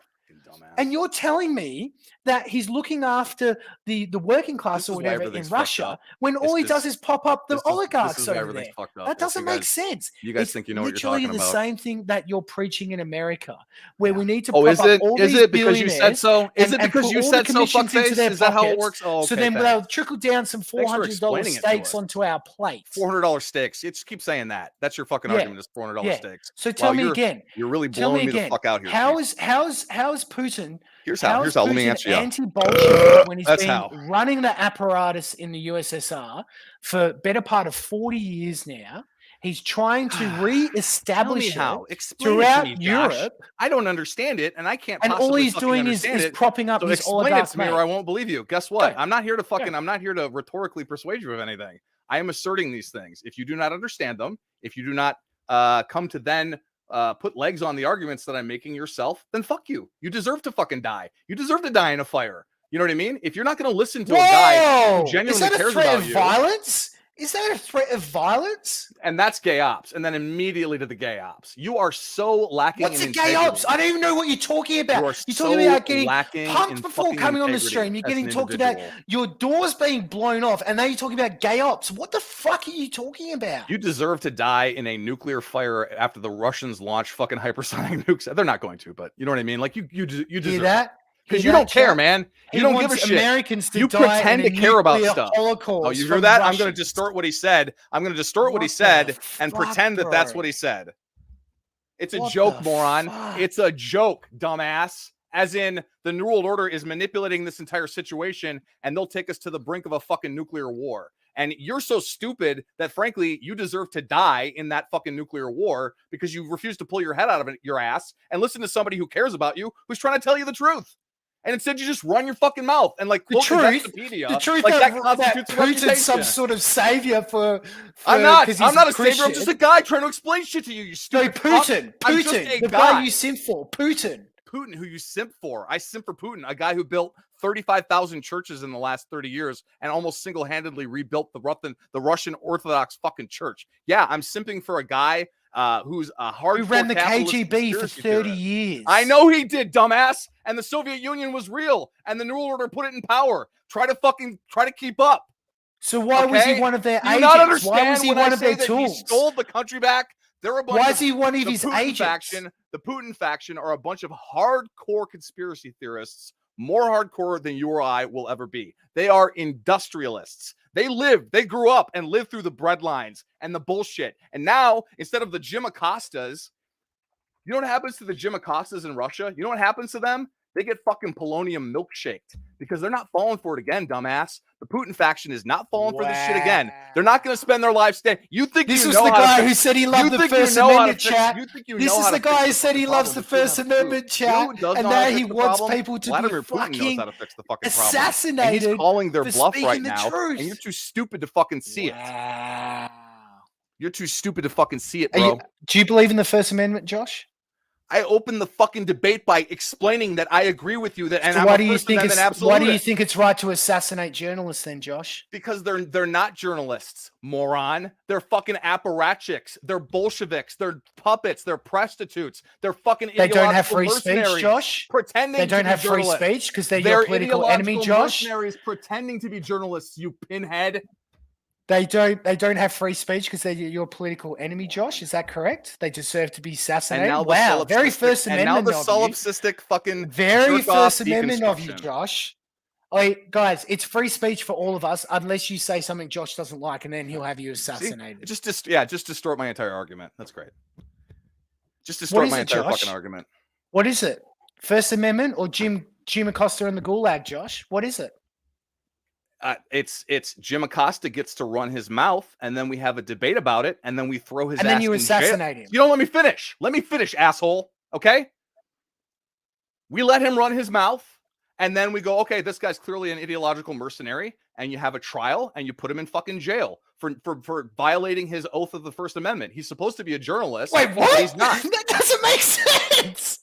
And you're telling me that he's looking after the working class or whatever in Russia when all he does is pop up the oligarchs over there. That doesn't make sense. You guys think you know what you're talking about. Literally the same thing that you're preaching in America, where we need to is it because billionaires you said so? Is it because you said so, fuckface? Is that how it works? Oh, okay, so then they'll trickle down some $400 steaks onto our plate. $400 steaks. It just keep saying that. That's your fucking argument. Is $400 steaks. So tell me again. You're really blowing me the fuck out here. How is Putin? Here's how. Let me answer you. Anti-Bolshevik when he's been running the apparatus in the USSR for better part of 40 years now. He's trying to re-establish it throughout Europe. I don't understand it, and I can't. And all he's doing is propping up his oligarchs. Explain it to me, or I won't believe you. Guess what? I'm not here to I'm not here to rhetorically persuade you of anything. I am asserting these things. If you do not understand them, if you do not come to then put legs on the arguments that I'm making yourself, then fuck you. You deserve to fucking die. You deserve to die in a fire. You know what I mean? If you're not going to listen to a guy who genuinely cares about you. Violence? Is that a threat of violence? And that's gay ops. And then immediately to the gay ops. You are so lacking in integrity. What's a gay ops? I don't even know what you're talking about. You're talking about getting pumped before coming on the stream. You're getting talked about your doors being blown off. And now you're talking about gay ops. What the fuck are you talking about? You deserve to die in a nuclear fire after the Russians launch fucking hypersonic nukes. They're not going to, but you know what I mean? Like you deserve that. Because you don't care, man. You don't give a shit. Americans to you pretend to care about stuff. Oh, you hear that? I'm going to distort what he said. I'm going to distort what he said and pretend that that's what he said. It's a joke, moron. It's a joke, dumbass. As in, the New World Order is manipulating this entire situation, and they'll take us to the brink of a fucking nuclear war. And you're so stupid that, frankly, you deserve to die in that fucking nuclear war because you refuse to pull your head out of your ass and listen to somebody who cares about you, who's trying to tell you the truth. And instead, you just run your fucking mouth and like quote the Wikipedia. The truth like that constitutes Putin's some sort of savior for I'm not a savior. I'm just a guy trying to explain shit to you. You stupid. No, Putin, the guy you simp for, Putin, who you simp for. I simp for Putin, a guy who built 35,000 churches in the last 30 years and almost single-handedly rebuilt the Russian Orthodox fucking church. Yeah, I'm simping for a guy who's a hardcore who ran the KGB for 30 years. I know he did, dumbass. And the Soviet Union was real, and the New World Order put it in power. Try to keep up. So why was he one of their agents? Not understand why was he one of their tools? He stole the country back. There are a bunch why is he one of his agents? The Putin faction are a bunch of hardcore conspiracy theorists, more hardcore than you or I will ever be. They are industrialists. They grew up and lived through the breadlines and the bullshit. And now, instead of the Jim Acostas, you know what happens to the Jim Acostas in Russia? You know what happens to them? They get fucking polonium milkshaked because they're not falling for it again, dumbass. The Putin faction is not falling for this shit again. They're not going to spend their lives staying. You think this was the guy who said he loved the First Amendment chat? This is the guy who said he loves the First Amendment chat, and now he wants people to be fucking assassinated. He's calling their bluff right now, and you're too stupid to fucking see it. You're too stupid to fucking see it, bro. Do you believe in the First Amendment, Josh? I opened the fucking debate by explaining that I agree with you that, and so why do you think it's right to assassinate journalists then, Josh? Because they're not journalists, moron. They're fucking apparatchiks. They're Bolsheviks. They're puppets. They're prostitutes. They're fucking they don't have free speech, Josh. Pretending they don't have free speech because they're your political enemy, Josh. Mercenaries pretending to be journalists, you pinhead. They don't have free speech because they're your political enemy, Josh. Is that correct? They deserve to be assassinated. Wow, very First Amendment. And now the solipsistic fucking very First Amendment of you, Josh. Guys, it's free speech for all of us, unless you say something Josh doesn't like, and then he'll have you assassinated. Just distort my entire argument. That's great. Just distort my entire fucking argument. What is it? First Amendment or Jim Acosta and the Gulag, Josh? What is it? It's Jim Acosta gets to run his mouth, and then we have a debate about it, and then we throw his ass in jail. And then you assassinate him. You don't let me finish. Let me finish, asshole. Okay? We let him run his mouth, and then we go, okay, this guy's clearly an ideological mercenary, and you have a trial, and you put him in fucking jail for violating his oath of the First Amendment. He's supposed to be a journalist. Wait, what? But he's not. That doesn't make sense.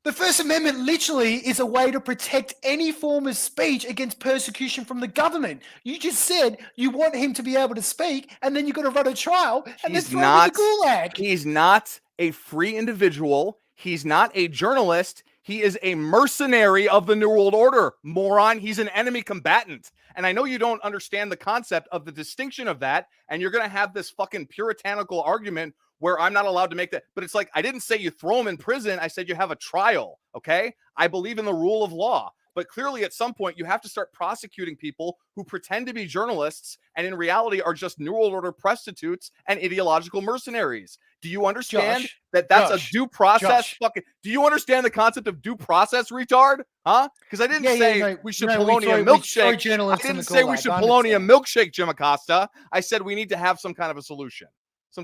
The First Amendment literally is a way to protect any form of speech against persecution from the government. You just said you want him to be able to speak, and then you're going to run a trial, and then throw him in the Gulag. He's not a free individual. He's not a journalist. He is a mercenary of the New World Order, moron. He's an enemy combatant. And I know you don't understand the concept of the distinction of that, and you're going to have this fucking puritanical argument where I'm not allowed to make that. But it's like, I didn't say you throw him in prison. I said you have a trial, okay? I believe in the rule of law. But clearly at some point, you have to start prosecuting people who pretend to be journalists and in reality are just New World Order prostitutes and ideological mercenaries. Do you understand that's a due process? Do you understand the concept of due process, retard? Huh? Because I didn't say we should polonium milkshake. I didn't say we should polonium milkshake, Jim Acosta. I said we need to have some kind of a solution.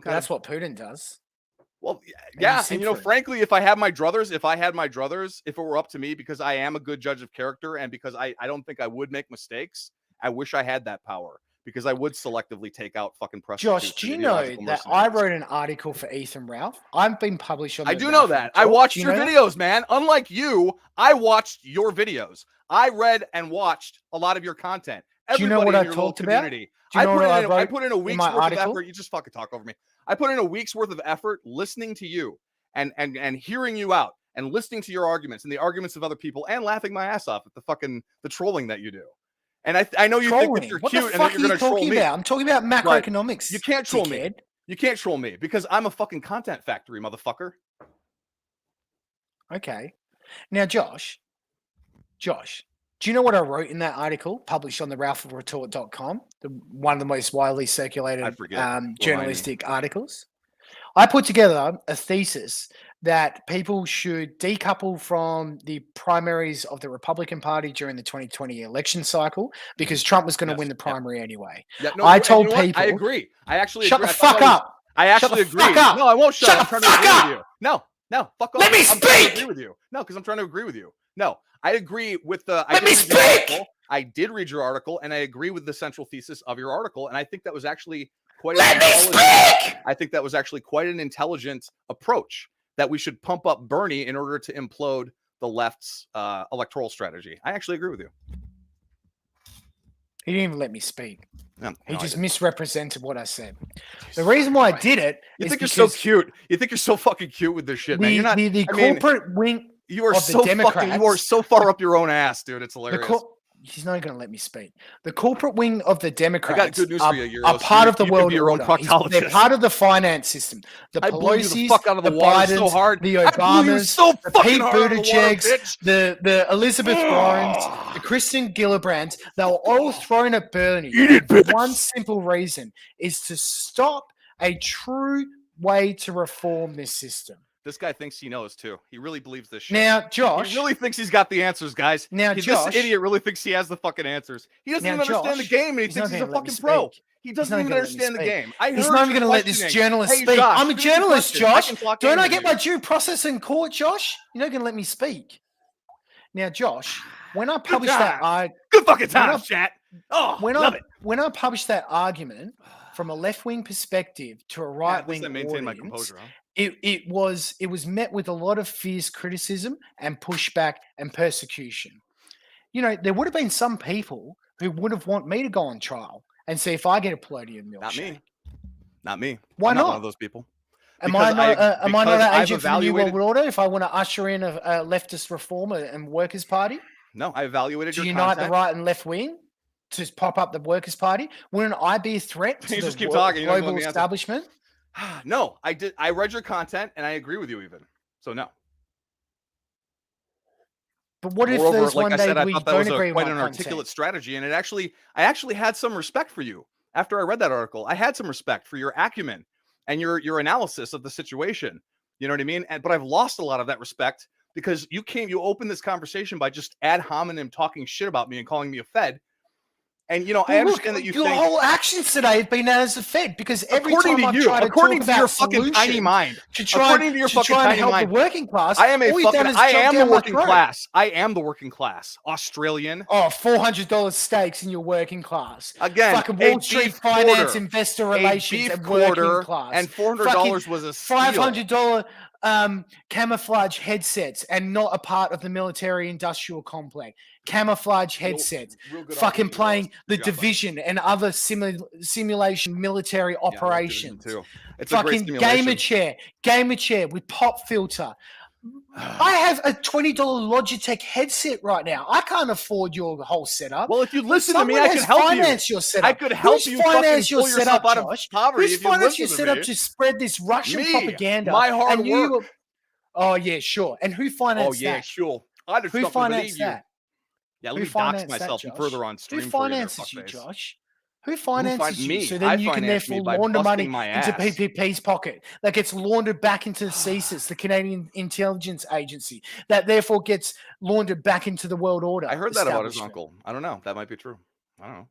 That's what Putin does. Well, yeah, and frankly, if I had my druthers, if it were up to me, because I am a good judge of character, and because I don't think I would make mistakes, I wish I had that power, because I would selectively take out fucking prostitutes. Josh, do you know that I wrote an article for Ethan Ralph? I've been published on. I do know that. I watched your videos, man. Unlike you, I watched your videos. I read and watched a lot of your content. Do you know what I talked about? I put in a week's worth of effort. You just fucking talk over me. I put in a week's worth of effort listening to you and hearing you out and listening to your arguments and the arguments of other people and laughing my ass off at the trolling that you do. And I know you think that you're cute and that you're going to troll me. I'm talking about macroeconomics. You can't troll me. You can't troll me because I'm a fucking content factory, motherfucker. Okay. Now, Josh, do you know what I wrote in that article published on the ralphofretort.com? One of the most widely circulated journalistic articles. I put together a thesis that people should decouple from the primaries of the Republican Party during the 2020 election cycle because Trump was going to win the primary anyway. Yeah, no, I told you know people, I agree. I actually shut agree. the fuck up. I actually agree. No, I won't shut up. I'm trying to agree with you. No, fuck off. Let me I'm trying to speak. agree with you. No, because I'm trying to agree with you. No, I agree with the. Let me speak. I did read your article, and I agree with the central thesis of your article, and I think that was actually quite. Let me speak. I think that was actually quite an intelligent approach that we should pump up Bernie in order to implode the left's electoral strategy. I actually agree with you. He didn't even let me speak. No, he just misrepresented what I said. The reason why I did it you is think you're so cute. You think you're so fucking cute with this shit, man. You're not the corporate wing. You are of so the Democrats, fucking. You are so far up your own ass, dude. It's hilarious. He's not going to let me speak. The corporate wing of the Democrats I got good news for you, are part of the world order. They're part of the finance system. The Pelosi's, the fuck out of the Bidens, so hard. the Obamas, the Pete Buttigieg's, the Elizabeth Warrens, the Kristen Gillibrands. They were all thrown at Bernie. One simple reason is to stop a true way to reform this system. This guy thinks he knows too. He really believes this shit. Now, Josh, he really thinks he's got the answers, guys. Now, Josh, this idiot really thinks he has the fucking answers. He doesn't even understand the game, and he thinks he's a fucking pro. He doesn't even understand the game. He's not even going to let this journalist speak. Josh, I'm a journalist, Josh. Don't I get my due process in court, Josh? You're not going to let me speak. Now, Josh, when I published that, good fucking time, chat. Oh, when I published that argument from a left-wing perspective to a right-wing audience, maintain my composure, huh? It was met with a lot of fierce criticism and pushback and persecution. You know, there would have been some people who would have want me to go on trial and see if I get a Palladium milkshake. Not me. Why not? One of those people. Am I not an agent for the New World Order if I want to usher in a leftist reform and Workers' Party? No, I evaluated your content. To unite the right and left wing to pop up the Workers' Party? Wouldn't I be a threat to the global establishment? No, I did. I read your content and I agree with you even. So no. But what if there's one day we don't agree on quite an articulate strategy, and I actually had some respect for you after I read that article. I had some respect for your acumen and your analysis of the situation. You know what I mean? But I've lost a lot of that respect because you opened this conversation by just ad hominem talking shit about me and calling me a Fed. And I understand that your whole actions today have been as a Fed because every time I try to according to your fucking tiny mind, according to your fucking tiny mind, the working class, I am the working class. I am the working class. Australian. Oh, $400 stakes in your working class. Again, fucking Wall Street finance, investor relations, and working class. And $400 was a steal. $500 camouflage headsets and not a part of the military industrial complex. Camouflage headsets, fucking playing the Division and other simulation military operations. It's fucking gamer chair with pop filter. I have a $20 Logitech headset right now. I can't afford your whole setup. Well, if you listen to me, I can help you. Your setup. I could help you finance your setup out of poverty. Who's finance your setup to spread this Russian propaganda? My hard work. Oh yeah, sure. And who financed that? Oh yeah, sure. Who financed that? Yeah, let me dox myself further on stream. Who finances you, Josh? Who finances you? Me? So then you can therefore launder money into PPP's pocket. That gets laundered back into the CSIS, the Canadian Intelligence Agency. That therefore gets laundered back into the world order. I heard that about his uncle. I don't know. That might be true. I don't know.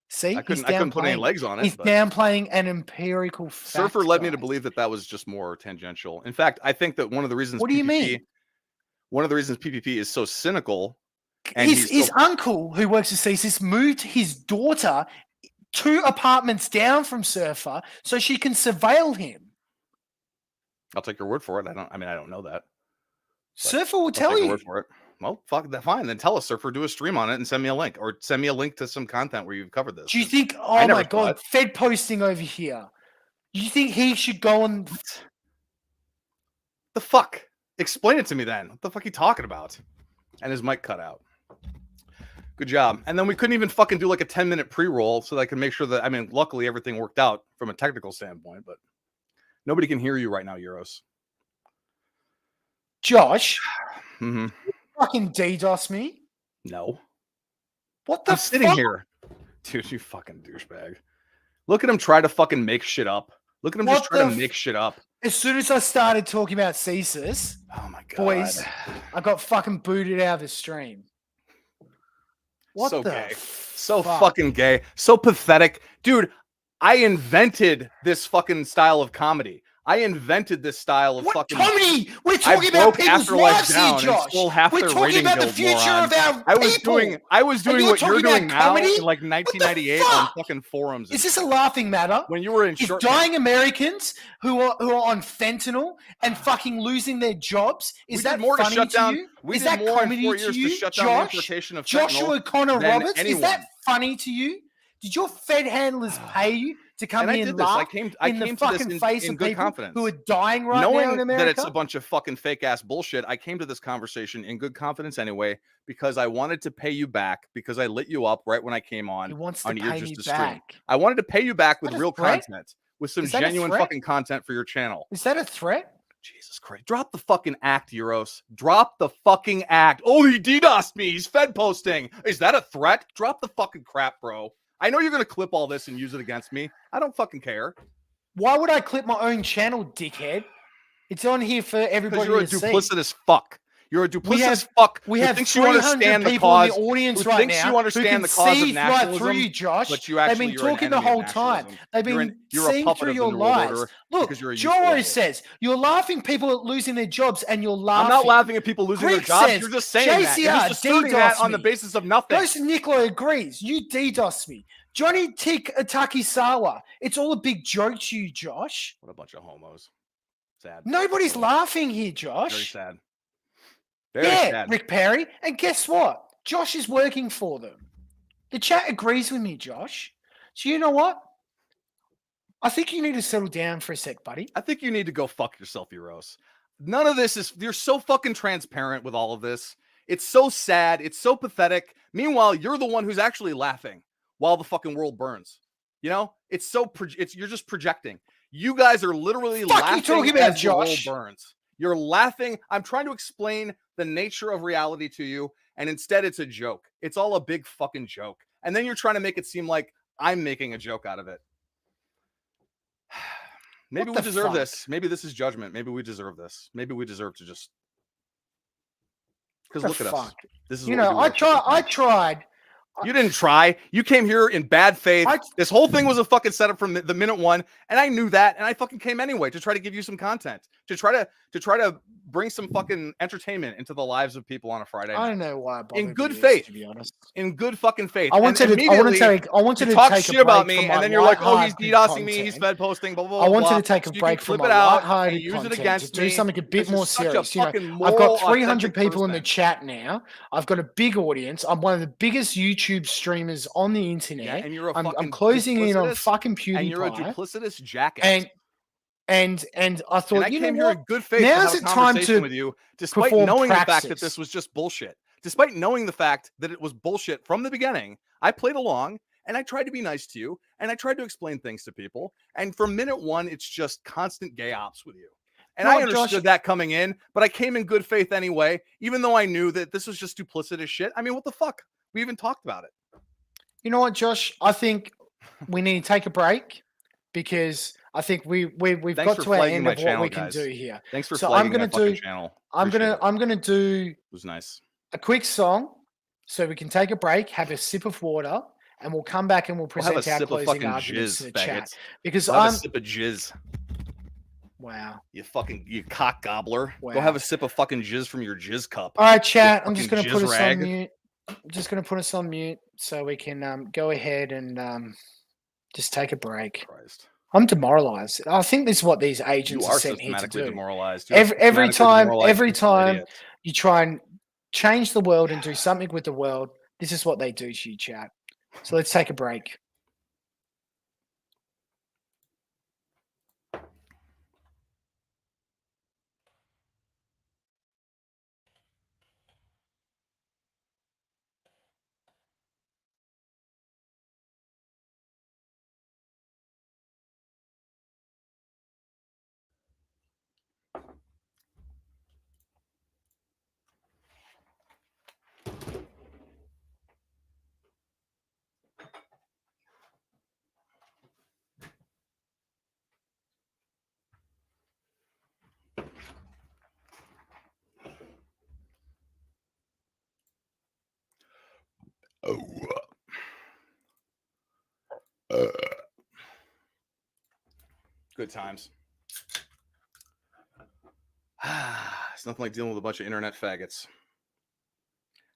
See, I couldn't put any legs on it. He's downplaying an empirical fact. Surfer led me to believe that was just more tangential. In fact, I think that one of the reasons. What do you mean? One of the reasons PPP is so cynical. And his uncle, who works at CSIS, moved his daughter 2 apartments down from Surfer so she can surveil him. I'll take your word for it. I don't know that. Surfer will tell you. Word for it. Well, fuck that. Fine. Then tell us, Surfer, do a stream on it and send me a link, or send me a link to some content where you've covered this. Do you think? Oh my God, Fed posting over here. Do you think he should go on? The fuck? Explain it to me then. What the fuck are you talking about? And his mic cut out. Good job. And then we couldn't even fucking do like a 10-minute pre-roll so that I could make sure that, luckily everything worked out from a technical standpoint, but nobody can hear you right now, Yiros. Josh, mm-hmm. You fucking DDoS me? No. What the fuck? Sitting here. Dude, you fucking douchebag. Look at him try to fucking make shit up. Look at him What just trying the to make shit up. As soon as I started talking about Ceases, Oh my god, boys, I got fucking booted out of the stream. What so the gay, so fuck? fucking gay, so pathetic, dude. I invented this fucking style of comedy. I invented this style of fucking comedy. We're talking about people's lives here, Josh. We're talking about the future of our people. I was doing what you're doing now in like 1998 on fucking forums. Is this a laughing matter? When you were in short dying Americans who are on fentanyl and fucking losing their jobs? Is that funny to you? Is that comedy to you, Josh? Joshua Kornah Roberts? Is that funny to you? Did your Fed handlers pay you to come here and laugh in the fucking face of people who are dying right now in America? Knowing that it's a bunch of fucking fake ass bullshit, I came to this conversation in good confidence anyway, because I wanted to pay you back because I lit you up right when I came on. He wants to pay me back. I wanted to pay you back with real content, with some genuine fucking content for your channel. Is that a threat? Jesus Christ. Drop the fucking act, Yiros. Drop the fucking act. Oh, he DDoSed me. He's Fed posting. Is that a threat? Drop the fucking crap, bro. I know you're going to clip all this and use it against me. I don't fucking care. Why would I clip my own channel, dickhead? It's on here for everybody to see. You're a duplicitous fuck. You're a duplicitous fuck. We have 300 people in the audience right now who can see right through you, Josh. But they've been talking the whole time. They've been seeing through your lies. Look, Joro says you're laughing people at losing their jobs, and you're laughing. I'm not laughing at people losing their jobs. You're just saying that. You're just asserting that on the basis of nothing. Ghost Nicola agrees. You DDoS me. Johnny Tick Atakisawa. It's all a big joke to you, Josh. What a bunch of homos. Sad. Nobody's laughing here, Josh. Very sad. Very sad. Rick Perry. And guess what? Josh is working for them. The chat agrees with me, Josh. So you know what? I think you need to settle down for a sec, buddy. I think you need to go fuck yourself, Yiros. None of this is... You're so fucking transparent with all of this. It's so sad. It's so pathetic. Meanwhile, you're the one who's actually laughing while the fucking world burns. You know? It's so... You're just projecting. You guys are literally laughing as the world burns. You're laughing. I'm trying to explain the nature of reality to you, and instead it's a joke. It's all a big fucking joke. And then you're trying to make it seem like I'm making a joke out of it. Maybe we deserve this. Maybe this is judgment. Maybe we deserve this. Maybe we deserve to just... Because look at us. This is I tried. You didn't try. You came here in bad faith. This whole thing was a fucking setup from the minute one, and I knew that, and I fucking came anyway to try to give you some content, to try to bring some fucking entertainment into the lives of people on a Friday night. I don't know why. In good faith, to be honest. In good fucking faith. I wanted to talk shit about me, and then you're like, "Oh, he's DDoSing me. He's Fed posting." Blah blah blah. I wanted to take a break from my lighthearted use content it against to do something a bit more serious. I've got 300 people in the chat now. I've got a big audience. I'm one of the biggest YouTube streamers on the internet, and I'm closing in on fucking PewDiePie. And you're a duplicitous jackass. And I thought, I came here in good faith. Now's the time to with you, despite knowing the fact that this was just bullshit. Despite knowing the fact that it was bullshit from the beginning, I played along and I tried to be nice to you and I tried to explain things to people. And from minute one, it's just constant gay ops with you. And I understood that coming in, but I came in good faith anyway, even though I knew that this was just duplicitous shit. I mean, what the fuck? We even talked about it. You know what, Josh? I think we need to take a break because I think we've got to our end of what we can do here. Thanks for flagging my fucking channel. I'm gonna do. It was nice. A quick song, so we can take a break, have a sip of water, and we'll come back and we'll present our closing arguments to the chat. Because I'm a sip of jizz. Wow. You cock gobbler. Wow. Go have a sip of fucking jizz from your jizz cup. All right, chat. I'm just gonna put us on mute. I'm just gonna put us on mute so we can go ahead and just take a break. Christ. I'm demoralized. I think this is what these agents are sent here to do. Demoralized. Every time you try and change the world and do something with the world, this is what they do to you, chat. So let's take a break. Good times. It's nothing like dealing with a bunch of internet faggots.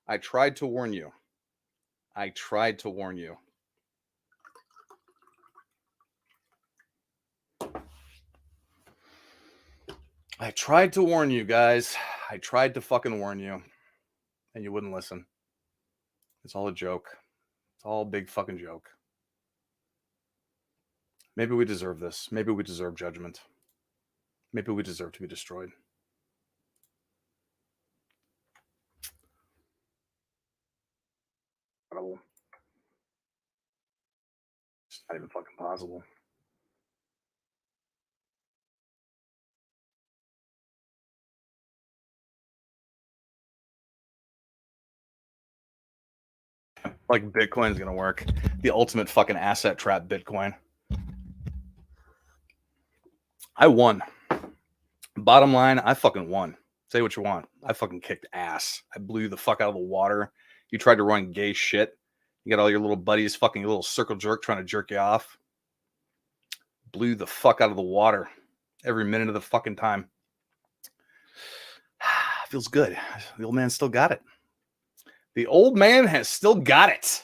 I tried to warn you. I tried to warn you. I tried to warn you guys. I tried to fucking warn you. And you wouldn't listen. It's all a joke. It's all a big fucking joke. Maybe we deserve this. Maybe we deserve judgment. Maybe we deserve to be destroyed. Incredible. It's not even fucking possible. Like Bitcoin's gonna work. The ultimate fucking asset trap, Bitcoin. I won. Bottom line, I fucking won. Say what you want. I fucking kicked ass. I blew you the fuck out of the water. You tried to run gay shit. You got all your little buddies fucking little circle jerk trying to jerk you off. Blew you the fuck out of the water every minute of the fucking time. Feels good. The old man still got it. The old man has still got it.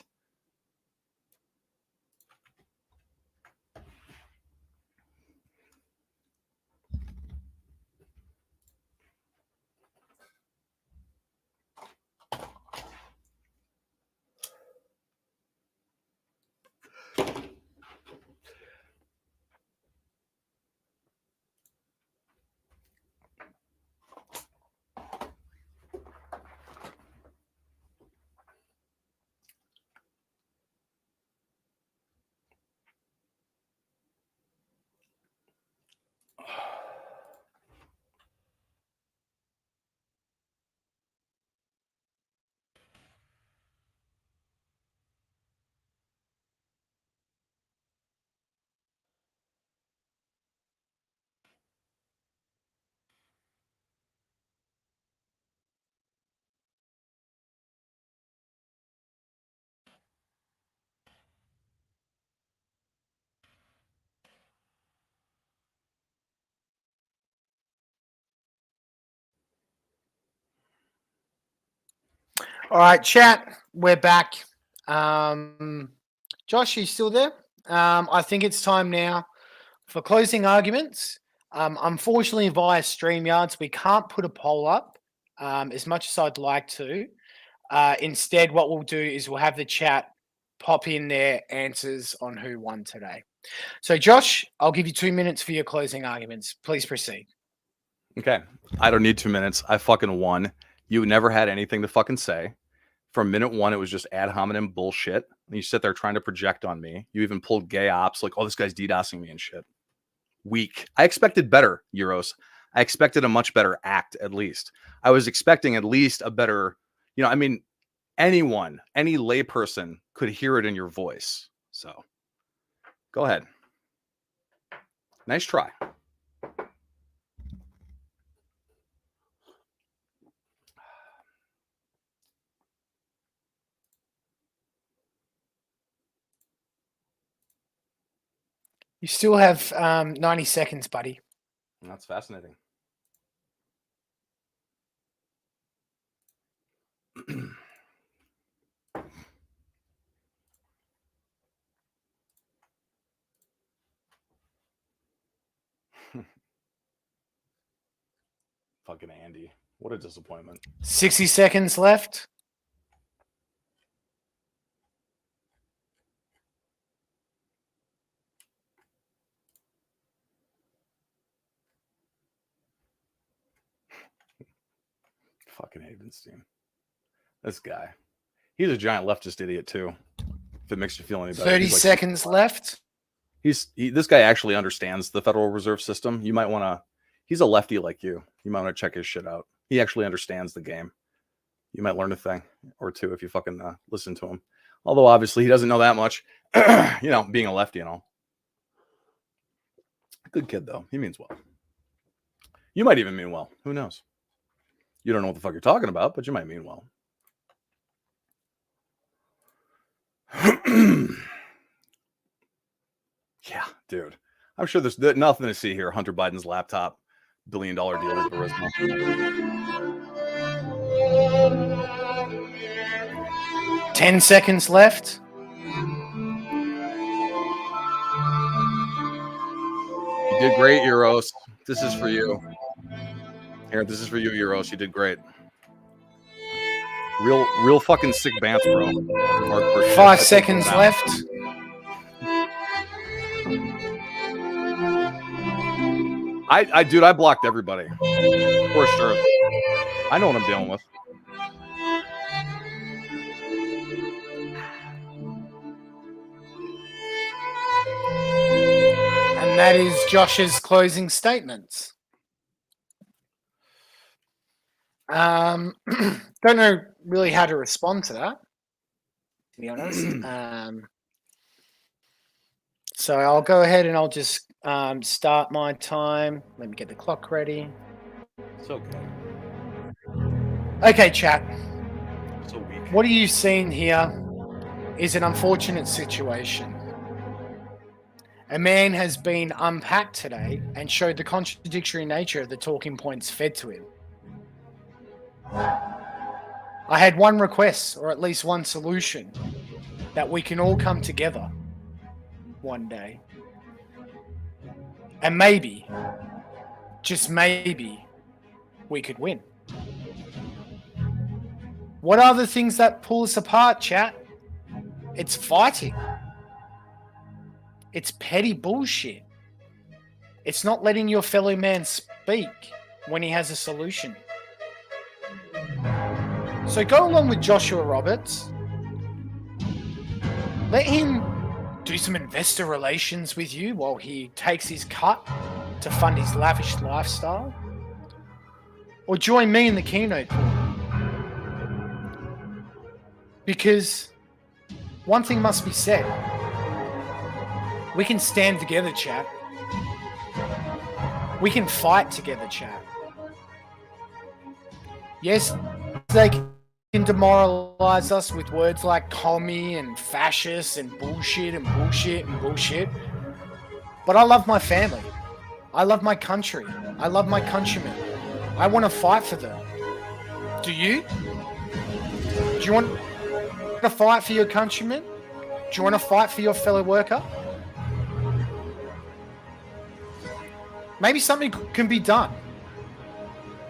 All right, chat. We're back. Josh, you still there? I think it's time now for closing arguments. Unfortunately, via StreamYards, we can't put a poll up as much as I'd like to. Instead, what we'll do is we'll have the chat pop in their answers on who won today. So, Josh, I'll give you 2 minutes for your closing arguments. Please proceed. Okay. I don't need 2 minutes. I fucking won. You never had anything to fucking say. From minute one, it was just ad hominem bullshit. And you sit there trying to project on me. You even pulled gay ops like, oh, this guy's DDoSing me and shit. Weak. I expected better, Yiros. I expected a much better act, at least. I was expecting at least a better, I mean, anyone, any layperson could hear it in your voice. So go ahead. Nice try. You still have 90 seconds, buddy. That's fascinating. Fucking Andy. What a disappointment. 60 seconds left. Fucking Havenstein. This guy. He's a giant leftist idiot, too. If it makes you feel any better. 30 seconds left. This guy actually understands the Federal Reserve System. You might want to, he's a lefty like you. You might want to check his shit out. He actually understands the game. You might learn a thing or two if you fucking listen to him. Although obviously he doesn't know that much, being a lefty and all. Good kid though. He means well. You might even mean well. Who knows? You don't know what the fuck you're talking about, but you might mean well. Yeah, dude. I'm sure there's nothing to see here. Hunter Biden's laptop, $1 billion deal with Burisma. 10 seconds left. You did great, Yiros. This is for you. Here, this is for you, Yiros. You did great. Real fucking sick bants, bro. 5 seconds left. Dude, I blocked everybody. For sure. I know what I'm dealing with. And that is Josh's closing statements. Don't know really how to respond to that, to be honest. So I'll go ahead and I'll just start my time. Let me get the clock ready. It's okay. Okay, chat. So weak. What are you seeing here is an unfortunate situation. A man has been unpacked today and showed the contradictory nature of the talking points fed to him. I had one request, or at least one solution, that we can all come together one day. And maybe, just maybe, we could win. What are the things that pull us apart, chat? It's fighting. It's petty bullshit. It's not letting your fellow man speak when he has a solution. So go along with Joshua Roberts. Let him do some investor relations with you while he takes his cut to fund his lavish lifestyle. Or join me in the Kino corner. Because one thing must be said. We can stand together, chat. We can fight together, chat. Yes, they can demoralize us with words like commie and fascist and bullshit and bullshit and bullshit. But I love my family. I love my country. I love my countrymen. I want to fight for them. Do you? Do you want to fight for your countrymen? Do you want to fight for your fellow worker? Maybe something can be done.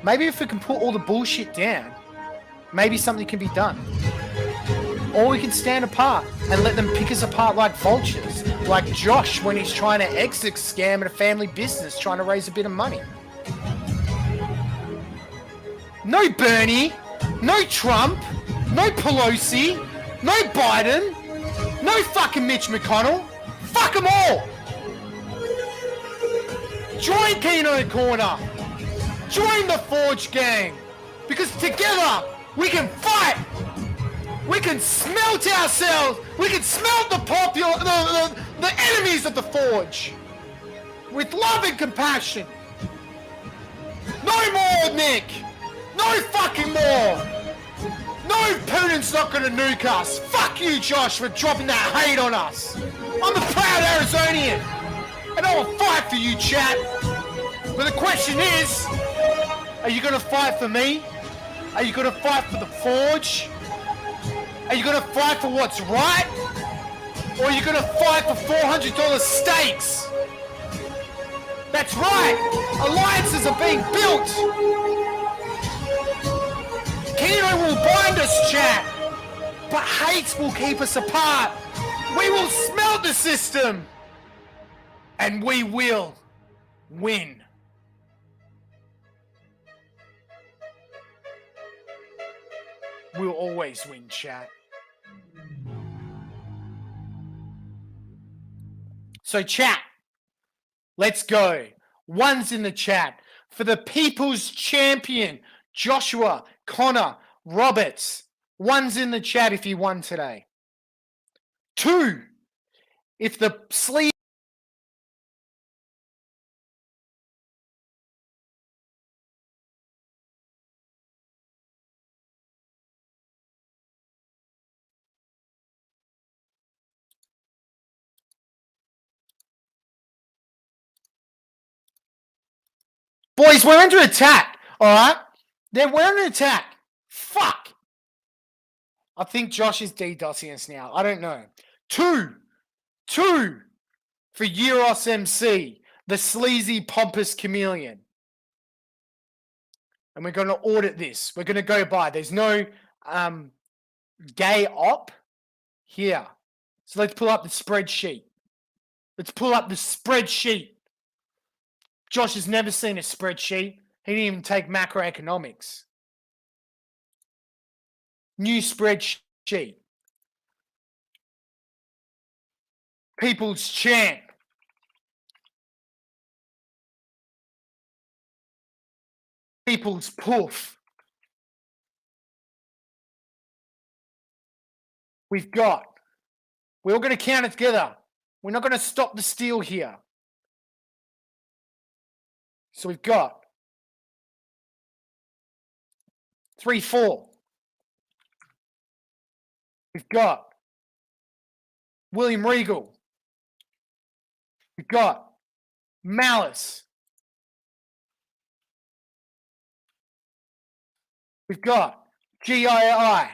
Maybe if we can put all the bullshit down, maybe something can be done. Or we can stand apart and let them pick us apart like vultures, like Josh when he's trying to exit scam at a family business, trying to raise a bit of money. No Bernie, no Trump, no Pelosi, no Biden, no fucking Mitch McConnell. Fuck them all. Join Kino Kornah. Join the Forge gang. Because together we can fight. We can smelt ourselves. We can smelt the enemies of the Forge. With love and compassion. No more, Nick. No fucking more. No, Putin's not going to nuke us. Fuck you, Josh, for dropping that hate on us. I'm a proud Arizonian. And I will fight for you, chat. But the question is, are you going to fight for me? Are you going to fight for the Forge? Are you going to fight for what's right? Or are you going to fight for $400 steaks? That's right. Alliances are being built. Kino will bind us, chat. But hate will keep us apart. We will smelt the system. And we will win. We'll always win, chat. So, chat, let's go. One's in the chat for the people's champion, Joshua Kornah Roberts. One's in the chat if you won today. 2, if the sleeve Boys, we're under attack. All right? We're under attack. Fuck. I think Josh is DDoSing us now. I don't know. Two for Yiros MC, the sleazy, pompous chameleon. And we're going to audit this. We're going to go by. There's no gay op here. So let's pull up the spreadsheet. Josh has never seen a spreadsheet. He didn't even take macroeconomics. New spreadsheet. People's Champ. People's Poof. We're all going to count it together. We're not going to stop the steal here. So we've got 3-4. We've got William Regal. We've got Malice. We've got GII.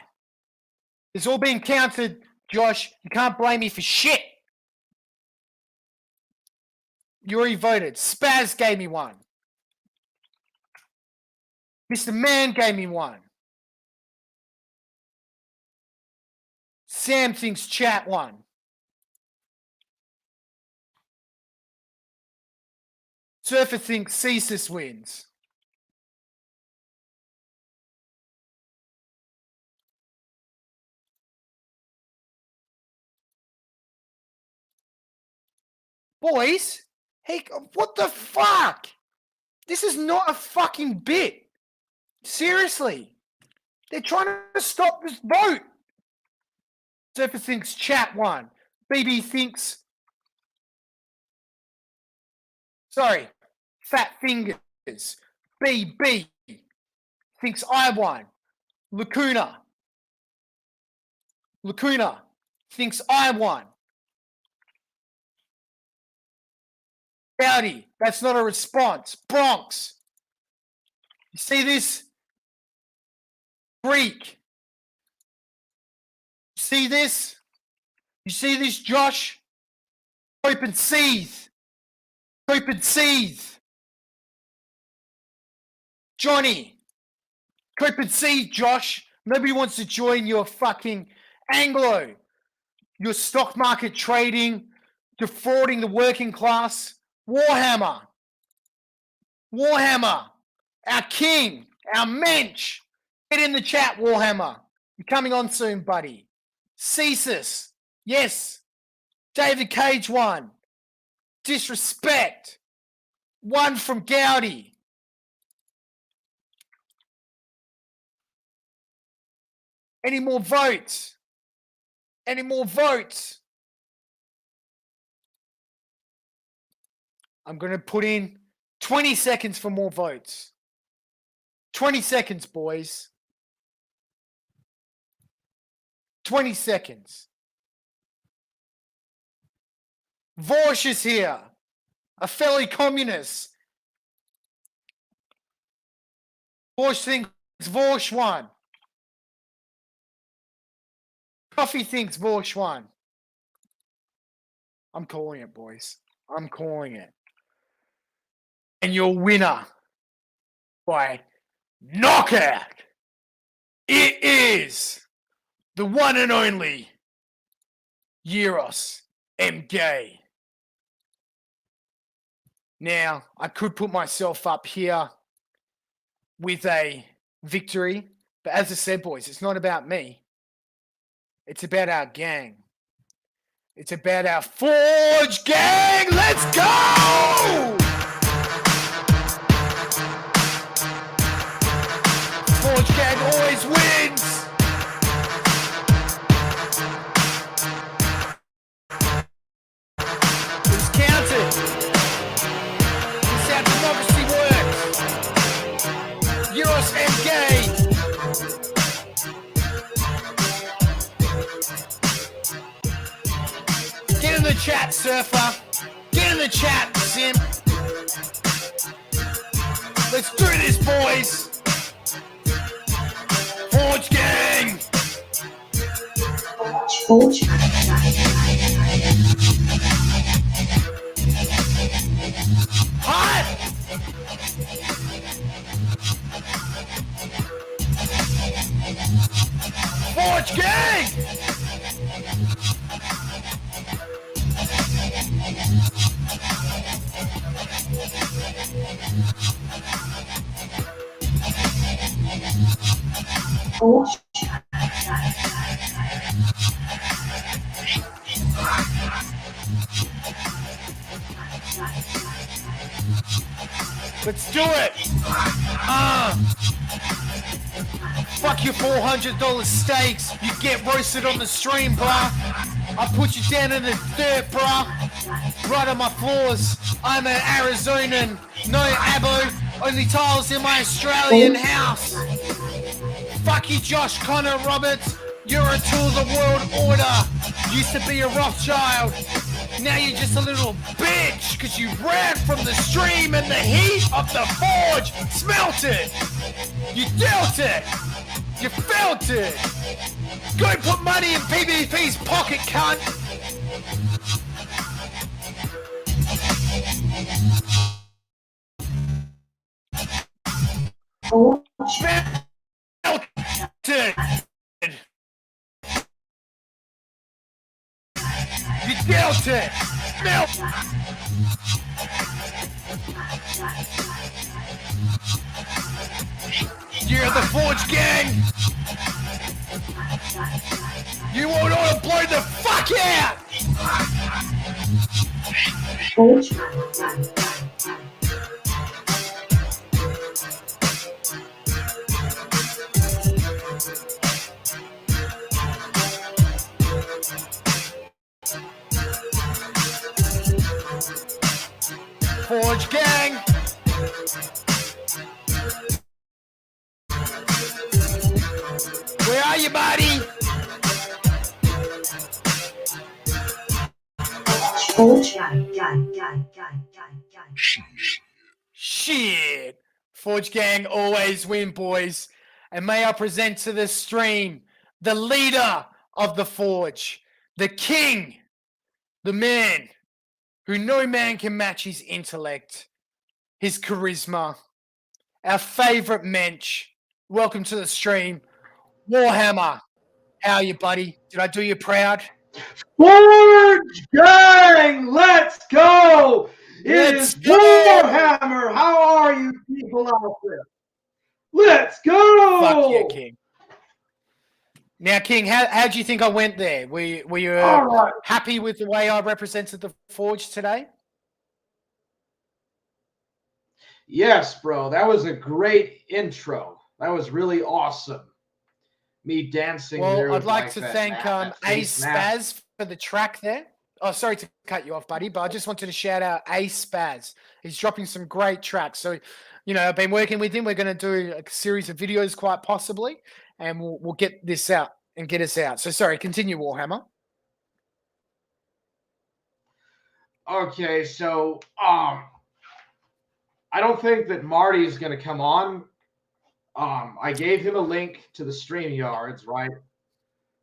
It's all been counted, Josh. You can't blame me for shit. You already voted. Spaz gave me one. Mr. Man gave me one. Sam thinks chat one. Surfer thinks Cesis wins. Boys, hey, what the fuck? This is not a fucking bit. Seriously. They're trying to stop this vote. Surfer thinks chat won. BB thinks... Sorry. Fat Fingers. BB thinks I won. Lacuna thinks I won. Howdy, that's not a response. Bronx. You see this? Greek. You see this? You see this, Josh? Hope and seethe. Johnny. Cope and seethe, Josh. Nobody wants to join your fucking Anglo. Your stock market trading, defrauding the working class. Warhammer, our king, our mensch. Get in the chat, Warhammer. You're coming on soon, buddy. Cesis, yes. David Cage won. Disrespect. One from Gowdy. Any more votes? I'm going to put in 20 seconds for more votes. 20 seconds, boys. 20 seconds. Vorsh is here. A fellow communist. Vorsh thinks Vorsh won. Coffee thinks Vorsh won. I'm calling it, boys. I'm calling it. And your winner by knockout, it is the one and only Yiros MG. Now, I could put myself up here with a victory, but as I said, boys, it's not about me. It's about our gang. It's about our Forge gang. Let's go! Forge gang always wins. It's counted. This is how democracy works. Yiros MG. Get in the chat, Surfer. Get in the chat, Simp. Let's do this, boys. Forge gang. Forge. Hot. Forge gang. Forge. Let's do it. Fuck your $400 steaks. You get roasted on the stream, bruh. I put you down in the dirt, bruh. Right on my floors. I'm an Arizonan. No abo. Only tiles in my Australian house. Fuck you, Josh Connor Roberts. You're a tool of the world order. Used to be a Rothschild. Now you're just a little bitch because you ran from the stream and the heat of the forge. Smelt it. You dealt it. You felt it. Go put money in PvP's pocket, cunt. Forge. Smelt it. You dealt it. Smelt. You're the Forge gang. You won't ought to blow the fuck out. Forge. Forge gang. Where are you, buddy? Forge. Shit. Forge gang always win, boys. And may I present to the stream the leader of the Forge, the king, the man who no man can match his intellect, his charisma, our favorite mensch. Welcome to the stream, Warhammer. How are you, buddy? Did I do you proud? Forge gang, let's go! Let's It is go! Warhammer. How are you people out there? Let's go! Fuck yeah, King. Now, King, how do you think I went there? Were you All right. happy with the way I represented the Forge today? Yes, bro. That was a great intro. That was really awesome. Me dancing there. Well, I'd with like my to fat thank fat Ace face mask. Spaz for the track there. Oh, sorry to cut you off, buddy, but I just wanted to shout out Ace Spaz. He's dropping some great tracks. So, you know, I've been working with him. We're going to do a series of videos quite possibly, and we'll get this out and get us out. So, sorry, continue, Warhammer. Okay, so I don't think that Marty's going to come on. I gave him a link to the StreamYards, right?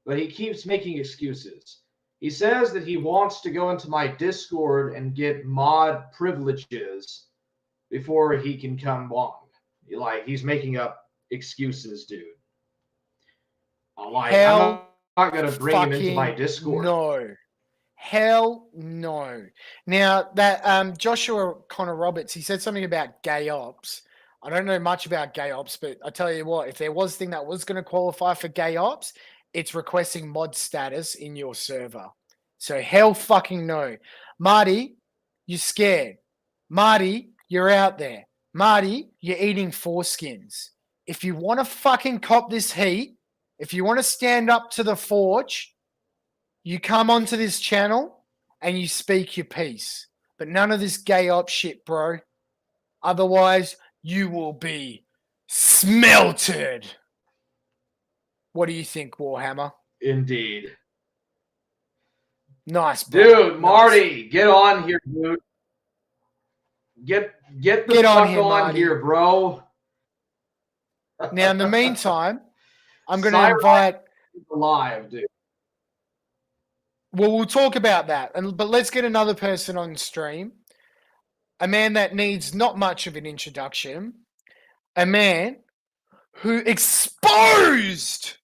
But he keeps making excuses. He says that he wants to go into my Discord and get mod privileges before he can come on. Like, he's making up excuses, dude. Like, I'm not going to bring him into my Discord. No. Hell no. Now, that Joshua Connor Roberts, he said something about gay ops. I don't know much about gay ops, but I tell you what, if there was a thing that was going to qualify for gay ops, it's requesting mod status in your server. So hell fucking no. Marty, you're scared. Marty, you're out there. Marty, you're eating foreskins. If you want to fucking cop this heat, if you want to stand up to the Forge, you come onto this channel and you speak your piece. But none of this gay op shit, bro. Otherwise, you will be smelted. What do you think, Warhammer? Indeed. Nice, bro. Dude, Nice. Marty, get on here, dude. Get the Get fuck on on, here, Marty. here, bro. Now, in the meantime, I'm going to Cyrus invite. is alive, dude. Well, we'll talk about that, but let's get another person on stream. A man that needs not much of an introduction. A man who exposed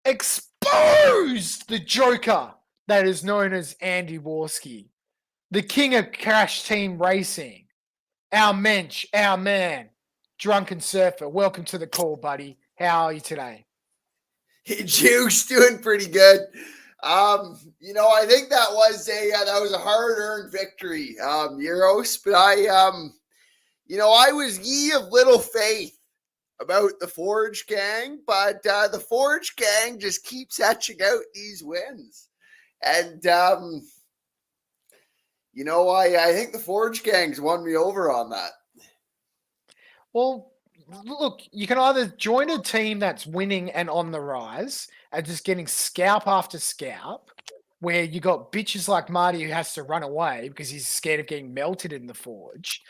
the Joker that is known as Andy Warski, the king of Crash Team Racing, our mensch, our man, Drunken Surfer. Welcome to the call, buddy. How are you today? Hey, Juice, doing pretty good. I think that was a hard-earned victory, Yiros. But I was ye of little faith about the Forge Gang, but the Forge Gang just keeps etching out these wins, and I think the Forge Gang's won me over on that. Well, look, you can either join a team that's winning and on the rise and just getting scalp after scalp, where you got bitches like Marty who has to run away because he's scared of getting melted in the Forge,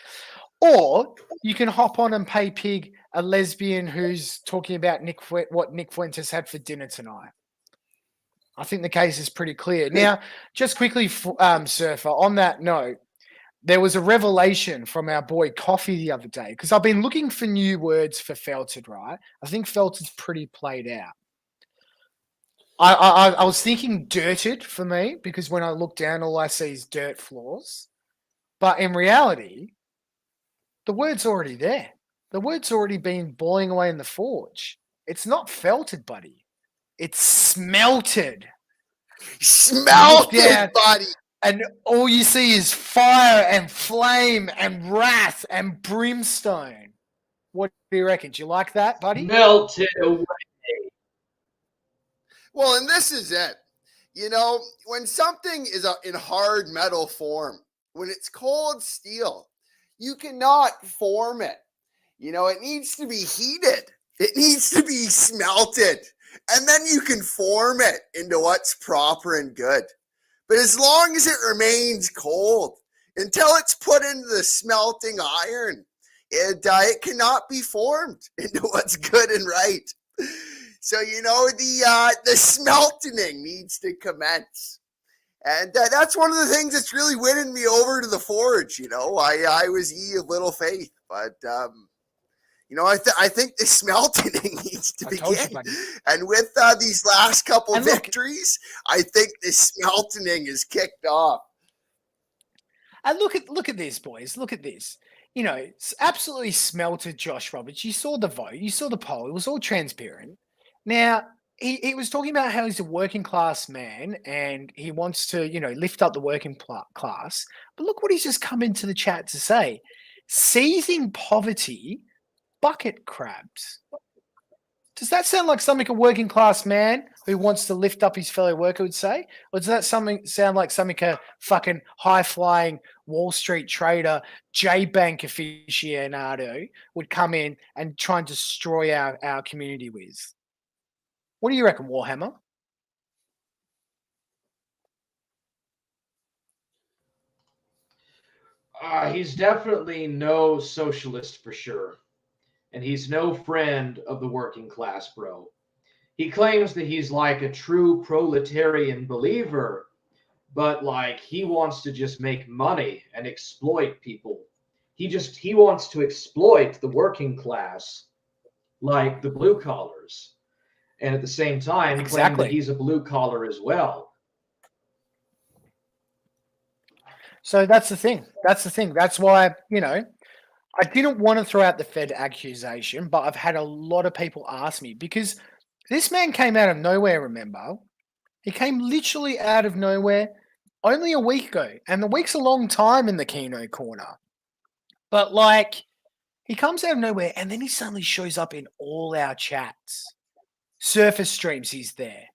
or you can hop on and pay pig a lesbian who's talking about what Nick Fuentes had for dinner tonight. I think the case is pretty clear. Now, just quickly, Surfer, on that note, there was a revelation from our boy Coffee the other day, because I've been looking for new words for felted, right? I think felted's pretty played out. I was thinking dirted for me, because when I look down, all I see is dirt floors. But in reality, the word's already there. The word's already been boiling away in the Forge. It's not felted, buddy. It's smelted. Smelted, buddy. And all you see is fire and flame and wrath and brimstone. What do you reckon? Do you like that, buddy? Melted away. Well, and this is it. When something is in hard metal form, when it's cold steel, you cannot form it. It needs to be heated. It needs to be smelted. And then you can form it into what's proper and good. But as long as it remains cold, until it's put into the smelting iron, it cannot be formed into what's good and right. So, the smelting needs to commence. And that's one of the things that's really winning me over to the Forge. I was ye of little faith, but I think the smelting needs to begin. And with these last couple victories, I think the smelting is kicked off. And look at this, boys. Look at this. It's absolutely smelted Josh Roberts. You saw the vote. You saw the poll. It was all transparent. Now, he was talking about how he's a working class man and he wants to, lift up the working class. But look what he's just come into the chat to say. Seizing poverty, bucket crabs. Does that sound like something a working class man who wants to lift up his fellow worker would say? Or does that sound like something a fucking high-flying Wall Street trader, J-Bank aficionado would come in and try and destroy our community with? What do you reckon, Warhammer? He's definitely no socialist for sure. And he's no friend of the working class, bro. He claims that he's like a true proletarian believer, but he wants to just make money and exploit people. He wants to exploit the working class like the blue collars. And at the same time, claim that he's a blue collar as well. So that's the thing. That's why, I didn't want to throw out the Fed accusation, but I've had a lot of people ask me because this man came out of nowhere, remember? He came literally out of nowhere only a week ago. And the week's a long time in the Kino corner. But he comes out of nowhere and then he suddenly shows up in all our chats. Surface streams, he's there.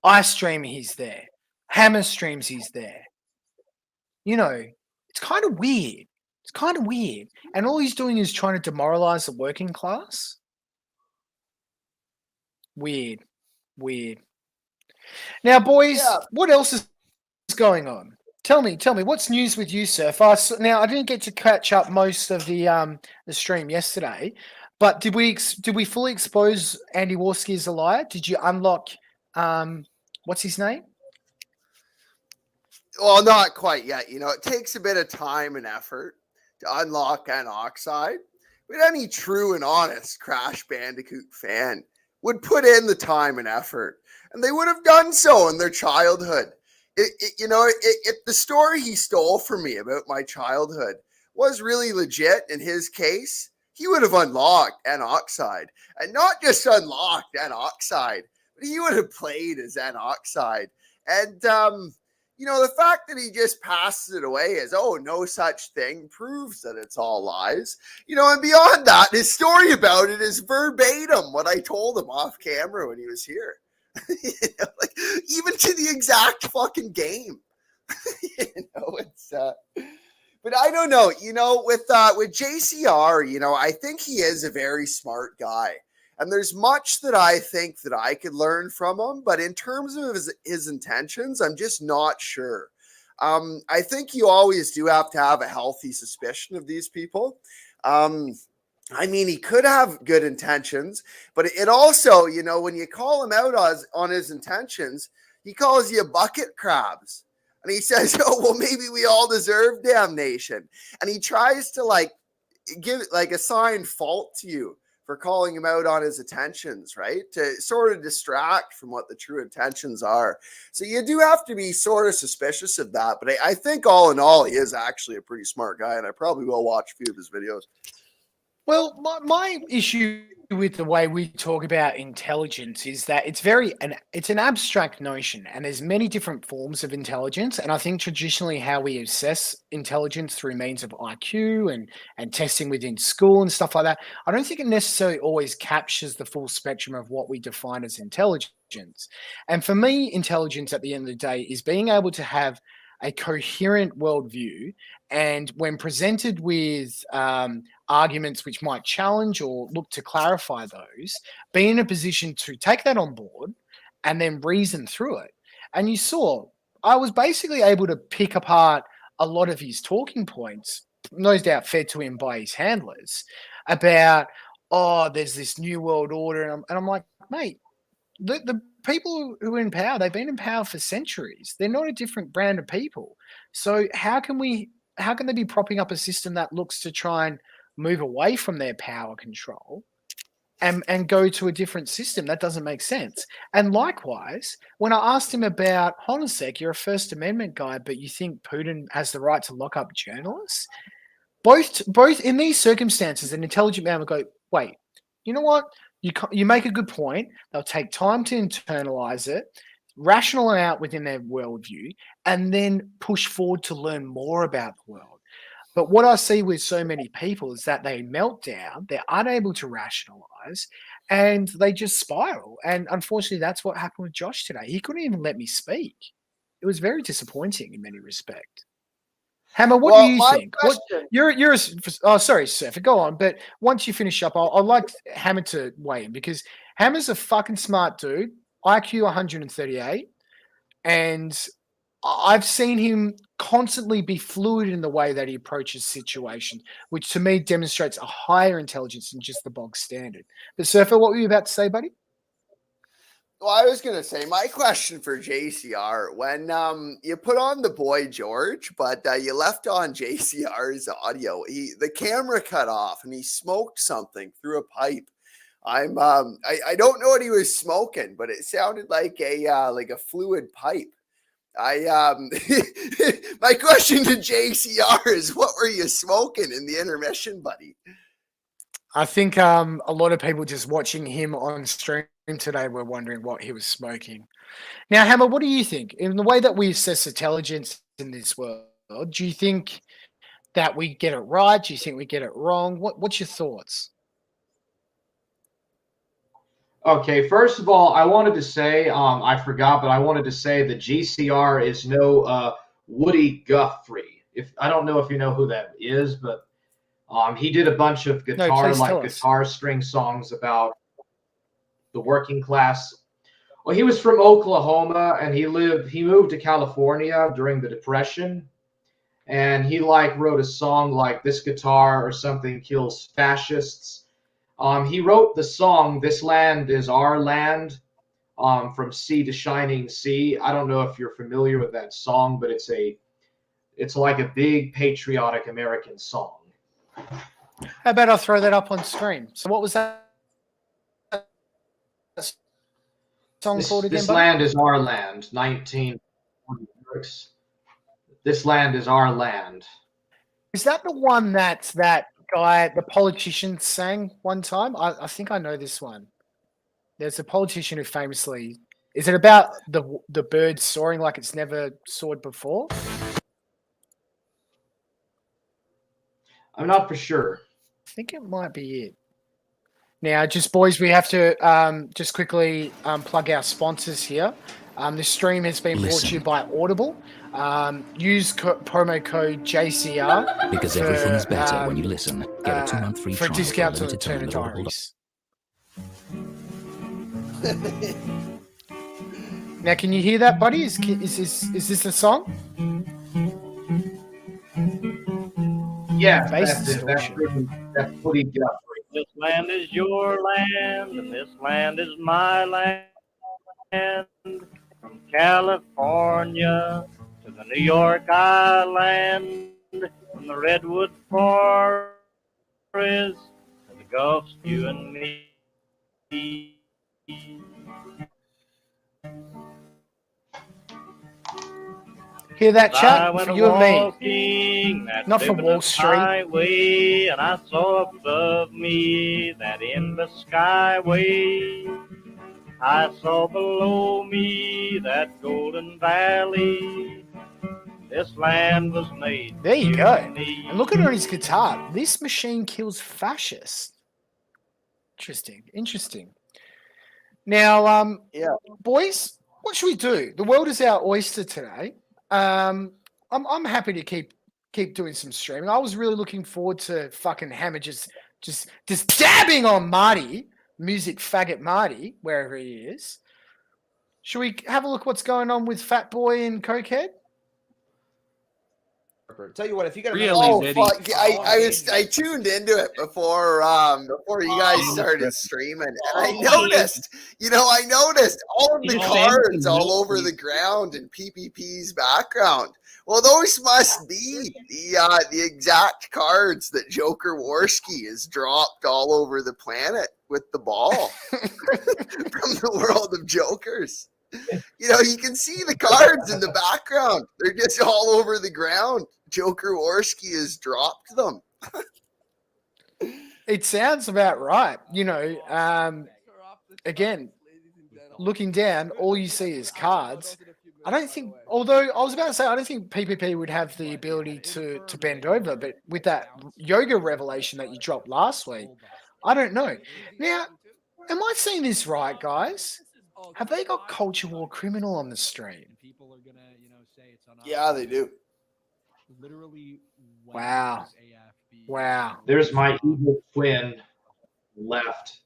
Ice stream, he's there. Hammer streams, he's there. It's kind of weird. And all he's doing is trying to demoralize the working class. Weird. Now, boys, What else is going on? Tell me, what's news with you, Surf? Now I didn't get to catch up most of the stream yesterday, but did we fully expose Andy Warski as a liar? Did you unlock what's his name? Well, not quite yet. You know, it takes a bit of time and effort to unlock Anoxide, but any true and honest Crash Bandicoot fan would put in the time and effort, and they would have done so in their childhood. If the story he stole from me about my childhood was really legit in his case, he would have unlocked Anoxide, and not just unlocked Anoxide, but he would have played as Anoxide. And, the fact that he just passes it away as, oh, no such thing, proves that it's all lies. And beyond that, his story about it is verbatim what I told him off camera when he was here. Even to the exact fucking game. But I don't know, with JCR, I think he is a very smart guy. And there's much that I think that I could learn from him, but in terms of his intentions, I'm just not sure. I think you always do have to have a healthy suspicion of these people. He could have good intentions, but it also, when you call him out on his intentions, he calls you bucket crabs. And he says, oh, well, maybe we all deserve damnation. And he tries to assign fault to you for calling him out on his intentions, right? To sort of distract from what the true intentions are. So you do have to be sort of suspicious of that. But I think all in all, he is actually a pretty smart guy. And I probably will watch a few of his videos. Well, my issue with the way we talk about intelligence is that it's an abstract notion, and there's many different forms of intelligence. And I think traditionally how we assess intelligence through means of IQ and testing within school and stuff like that, I don't think it necessarily always captures the full spectrum of what we define as intelligence. And for me, intelligence at the end of the day is being able to have a coherent worldview, and when presented with arguments which might challenge or look to clarify those, be in a position to take that on board and then reason through it. And you saw, I was basically able to pick apart a lot of his talking points, no doubt fed to him by his handlers, about, oh, there's this new world order. And I'm like, mate, the people who are in power, they've been in power for centuries. They're not a different brand of people. So how can they be propping up a system that looks to try and move away from their power control and go to a different system? That doesn't make sense. And likewise, when I asked him about, hold on a sec, you're a First Amendment guy, but you think Putin has the right to lock up journalists? Both in these circumstances, an intelligent man would go, wait, you know what? You make a good point. They'll take time to internalize it, rational it out within their worldview, and then push forward to learn more about the world. But what I see with so many people is that they melt down, they're unable to rationalize, and they just spiral. And unfortunately, that's what happened with Josh today. He couldn't even let me speak. It was very disappointing in many respects. Hammer, what do you think? Sorry, Surfer, go on. But once you finish up, I'd like Hammer to weigh in, because Hammer's a fucking smart dude, IQ 138, and I've seen him constantly be fluid in the way that he approaches situation, which to me demonstrates a higher intelligence than just the bog standard. But Surfer, what were you about to say, buddy? Well, I was going to say, my question for JCR, when you put on the Boy George, but you left on JCR's audio, the camera cut off and he smoked something through a pipe. I don't know what he was smoking, but it sounded like a fluid pipe. My question to JCR is, what were you smoking in the intermission, buddy? I think a lot of people just watching him on stream today were wondering what he was smoking. Now, Hammer, what do you think? In the way that we assess intelligence in this world, do you think that we get it right? Do you think we get it wrong? What's your thoughts? Okay, first of all, I wanted to say, I forgot, but I wanted to say that JCR is no Woody Guthrie. I don't know if you know who that is, but he did a bunch of guitar string songs about the working class. Well, he was from Oklahoma, and he moved to California during the Depression, and he like wrote a song like "This Guitar" or something kills fascists. He wrote the song "This Land Is Our Land," from sea to shining sea. I don't know if you're familiar with that song, but it's like a big patriotic American song. How about I throw that up on screen? So what was that song called again? This buddy? land is our land. 1946. This land is our land. Is that the one that guy, the politician, sang one time? I think I know this one. There's a politician who famously. Is it about the bird soaring like it's never soared before? I'm not for sure. I think it might be it. Now, just boys, we have to just quickly plug our sponsors here. This stream has been brought to you by Audible. Use promo code JCR because everything's better when you listen. Get a 2-month free for a trial discount for a to limited time Turner with Audible. Diaries. Now, can you hear that, buddy? Is this the song? Yeah, Bass that's it. distortion. That's pretty good. This land is your land, and this land is my land. From California to the New York Island, from the Redwood Forest to the Gulf, you and me. Hear that, I chat? went For you and me. walking that Not from Wall limitless Street. highway, and I saw above me that endless skyway. I saw below me that golden valley. This land was made. There you for go. and me. And look at it on his guitar. This machine kills fascists. Interesting. Now, Yeah. boys, what should we do? The world is our oyster today. I'm happy to keep doing some streaming. I was really looking forward to fucking Hammer just dabbing on Marty, music faggot Marty, wherever he is. Should we have a look what's going on with Fat Boy and Cokehead? Tell you what, if you got Really, Oh Vinny? fuck! I tuned into it before you guys started streaming, and I noticed all of the cards all over the ground in PPP's background. Well, those must be the exact cards that Joker Warski has dropped all over the planet with the ball from the world of Jokers. You can see the cards in the background. They're just all over the ground. Joker Warski has dropped them. It sounds about right. Again, looking down, all you see is cards. I don't think, although I was about to say, I don't think PPP would have the ability to bend over, but with that yoga revelation that you dropped last week, I don't know. Now, am I seeing this right, guys? Have they got Culture War Criminal on the stream? Yeah, they do. Wow. There's my evil twin left.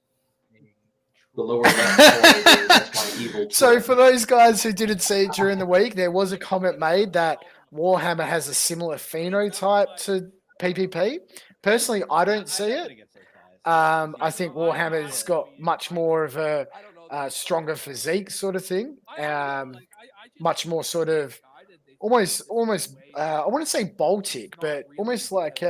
The lower left corner. That's my evil twin. So for those guys who didn't see it during the week, there was a comment made that Warhammer has a similar phenotype to PPP. Personally, I don't see it. I think Warhammer's got much more of a stronger physique sort of thing. Much more sort of almost I wouldn't say Baltic, but almost like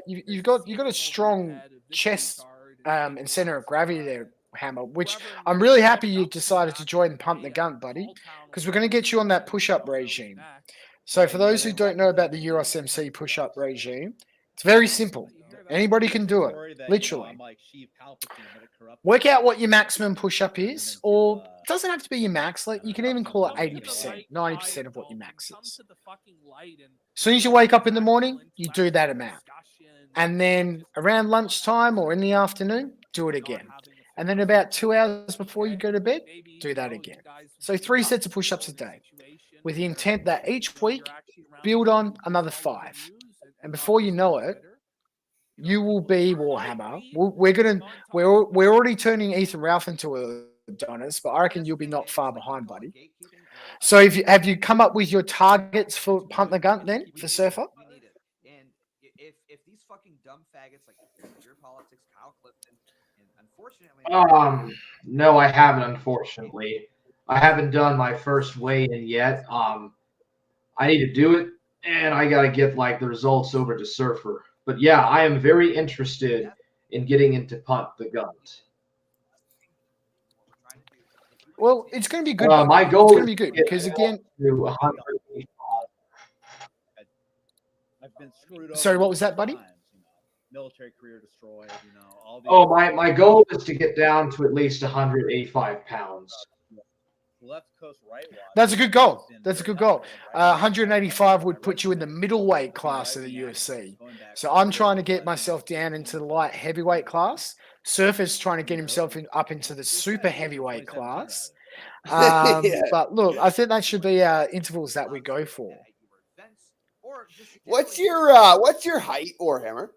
you've got a strong chest and center of gravity there, Hammer, which I'm really happy you decided to join Pump the Gun, buddy, because we're going to get you on that push-up regime. So for those who don't know about the Yiros MC push-up regime, it's very simple. Anybody can do it, literally. Work out what your maximum push-up is, or it doesn't have to be your max. Like you can even call it 80%, 90% of what your max is. As soon as you wake up in the morning, you do that amount. And then around lunchtime or in the afternoon, do it again. And then about 2 hours before you go to bed, do that again. So 3 sets of push-ups a day with the intent that each week, build on another 5. And before you know it, you will be Warhammer. We're already turning Ethan Ralph into a Adonis, but I reckon you'll be not far behind, buddy. So have you come up with your targets for Punt the Gun then for Surfer? We need it. And if these fucking dumb faggots like your politics, Kyle Clifton, and unfortunately, no, I haven't. Unfortunately, I haven't done my first weigh-in yet. I need to do it, and I got to get like the results over to Surfer. But yeah, I am very interested in getting into Punt the Guns. Well, it's going to be good. My goal is going to be good because again, to 100. I've been screwed over. Sorry, what was that, buddy? Times, military career destroyed. All these My goal is to get down to at least 185 pounds. left coast right. That's a good goal. That's a good goal. 185 would put you in the middleweight class of the UFC. So I'm trying to get myself down into the light heavyweight class. Surfer's trying to get himself up into the super heavyweight class. But look, I think that should be our intervals that we go for. What's your height, Warhammer?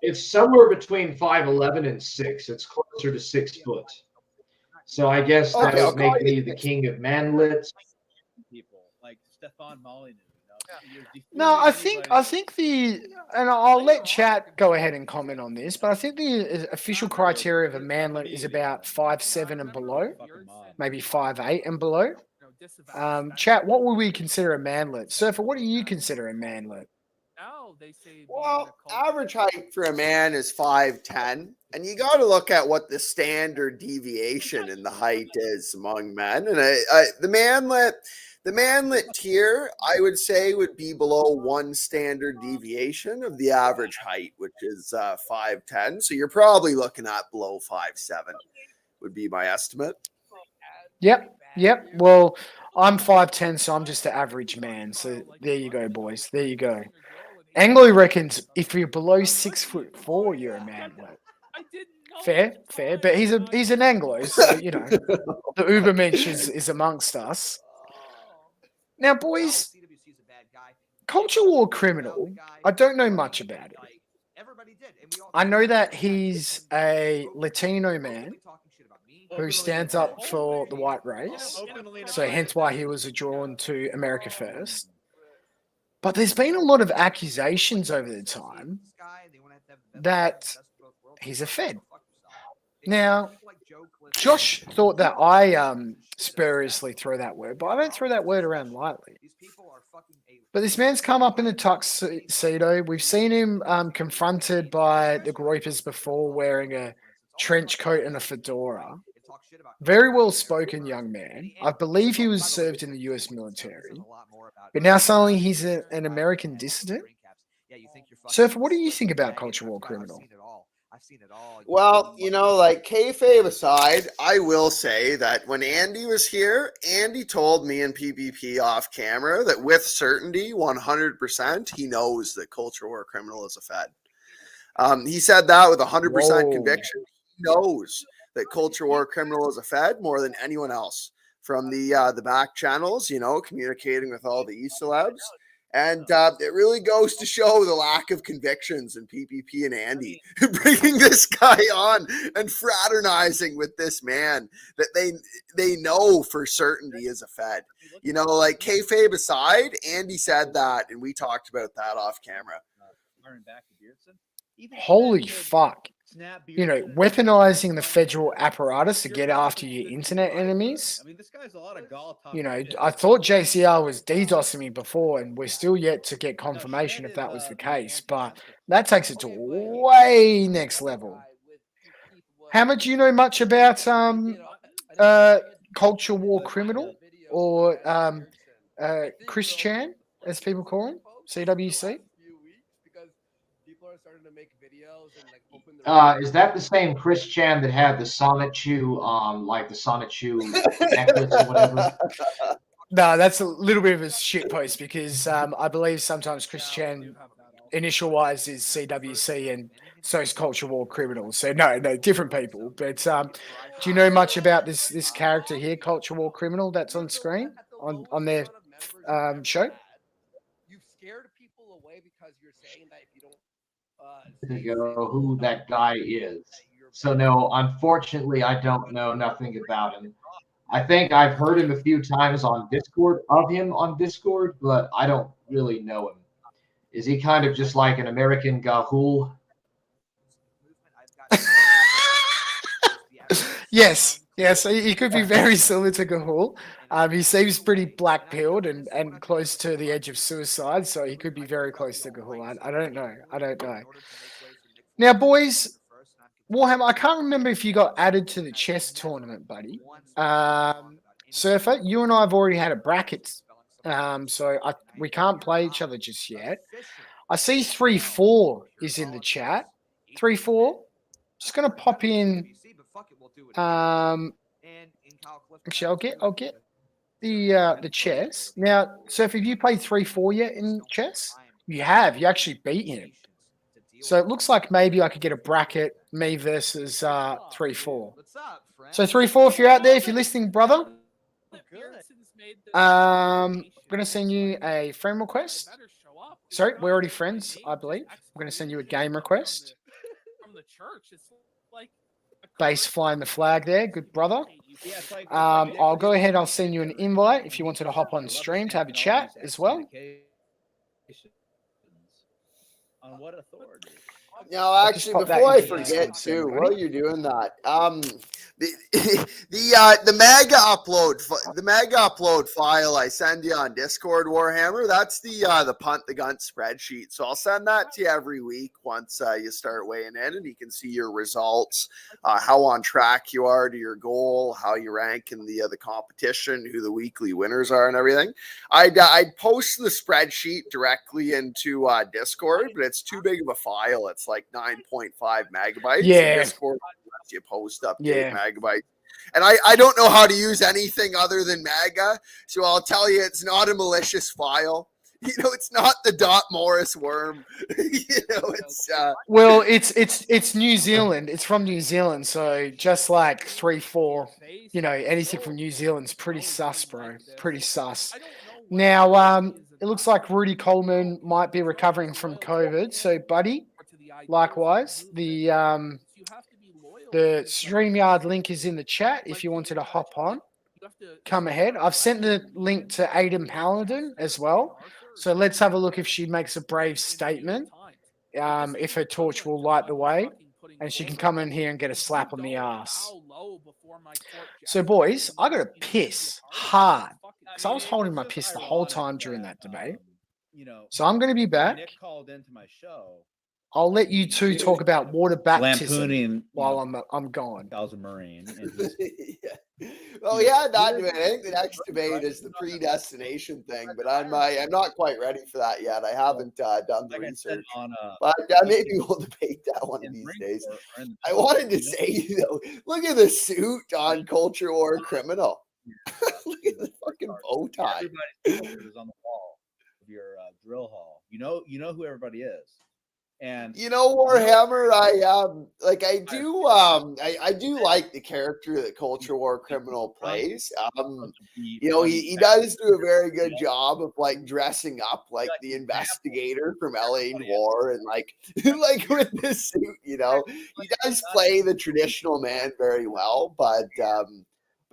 It's somewhere between 5'11" and 6. It's closer to 6 foot. So I guess that would make me the king of manlets. People like Stefan Molyneux. No, I think and I'll let chat go ahead and comment on this, but I think the official criteria of a manlet is about 5'7" and below, maybe 5'8" and below. Chat, what would we consider a manlet? Surfer, what do you consider a manlet? Well, average height for a man is 5'10", and you got to look at what the standard deviation in the height is among men. And the manlet tier, I would say, would be below one standard deviation of the average height, which is 5'10". So you're probably looking at below 5'7", would be my estimate. Yep. Well, I'm 5'10", so I'm just the average man. So there you go, boys. There you go. Anglo reckons if you're below 6'4", you're a manlet. Fair. But he's an Anglo, so the Ubermensch is amongst us. Now, boys, Culture War Criminal, I don't know much about it. I know that he's a Latino man who stands up for the white race, so hence why he was drawn to America First. But there's been a lot of accusations over the time that he's a Fed. Now, Josh thought that I spuriously throw that word, but I don't throw that word around lightly. But this man's come up in a tuxedo. We've seen him confronted by the Groypers before wearing a trench coat and a fedora. Very well-spoken young man. I believe he was served in the U.S. military. But now suddenly he's an American dissident? Surfer, what do you think about Culture War Criminal? Well, like kayfabe aside, I will say that when Andy was here, Andy told me in PPP off camera that with certainty, 100%, he knows that Culture War Criminal is a Fed. He said that with 100% conviction. He knows that Culture War Criminal is a Fed more than anyone else from the back channels, communicating with all the E-celebs. And it really goes to show the lack of convictions in PPP and Andy bringing this guy on and fraternizing with this man that they know for certainty is a Fed. Like kayfabe aside, Andy said that, and we talked about that off camera. Holy fuck. Weaponizing the federal apparatus to get after your internet enemies. I thought JCR was DDoSing me before, and we're still yet to get confirmation if that was the case, but that takes it to way next level. How do you know much about Culture War Criminal, or Chris Chan, as people call him, CWC? Is that the same Chris Chan that had the Sonnet Chew, like the Sonnet Chew necklace or whatever? No, that's a little bit of a shit post because I believe sometimes Chris Chan initial-wise is CWC and so is Culture War Criminal. So no, different people. But do you know much about this character here, Culture War Criminal, that's on screen on their show? You've scared people away because you're saying that if you don't to go who that guy is. So no, unfortunately, I don't know nothing about him. I think I've heard him a few times on Discord, but I don't really know him. Is he kind of just like an American Gahul? Yes, he could be very similar to Gahul. He seems pretty black-pilled and close to the edge of suicide, so he could be very close to Gahul. I don't know. Now, boys, Warhammer, I can't remember if you got added to the chess tournament, buddy. Surfer, you and I have already had a bracket, so we can't play each other just yet. I see 3-4 is in the chat. 3-4. Just gonna pop in. Actually, I'll get the chess now. Surfer, have you played 3-4 yet in chess? You have. You actually beat him. So it looks like maybe I could get a bracket, me versus 3-4. So 3-4, if you're out there, if you're listening, brother, I'm going to send you a friend request. Sorry, we're already friends, I believe. I'm going to send you a game request. Base flying the flag there, good brother. I'll go ahead, I'll send you an invite if you wanted to hop on stream to have a chat as well. On what authority? No, actually, before I forget too, while you're doing that, the mega upload file I send you on Discord, Warhammer, that's the punt the gun spreadsheet. So I'll send that to you every week once you start weighing in, and you can see your results, how on track you are to your goal, how you rank in the competition, who the weekly winners are, and everything. I'd post the spreadsheet directly into Discord, but it's too big of a file. It's like 9.5 megabytes. Yeah. Discord lets you post up to 8 megabytes. And I don't know how to use anything other than MAGA, so I'll tell you, it's not a malicious file. You know, it's not the .Morris worm. You know, it's well, it's New Zealand. It's from New Zealand, so just like 3-4, you know, anything from New Zealand's pretty sus, bro. Pretty sus. Now, it looks like Rudy Coleman might be recovering from COVID. So, buddy, likewise, the StreamYard link is in the chat if you wanted to hop on. Come ahead. I've sent the link to Aiden Paladin as well. So let's have a look if she makes a brave statement. If her torch will light the way, and she can come in here and get a slap on the ass. So, boys, I got to piss hard because I was holding my piss the whole time during that debate. So I'm going to be back. Nick called into my show. I'll let you two talk about water baptism Lampooning, while I'm gone. I was a Marine. yeah. Well, yeah, that debate. I think the next debate is the predestination thing, but I'm not quite ready for that yet. I haven't done the research, but maybe we'll debate that one of these days. I wanted to say, though, look at the suit on Culture War Criminal. Look at the fucking bow tie. Everybody is on the wall of your drill hall. You know who everybody is. And you know, Warhammer, I do like the character that Culture War Criminal plays. You know, he does do a very good job of like dressing up like the investigator from LA Noire and like with this suit, you know. He does play the traditional man very well, but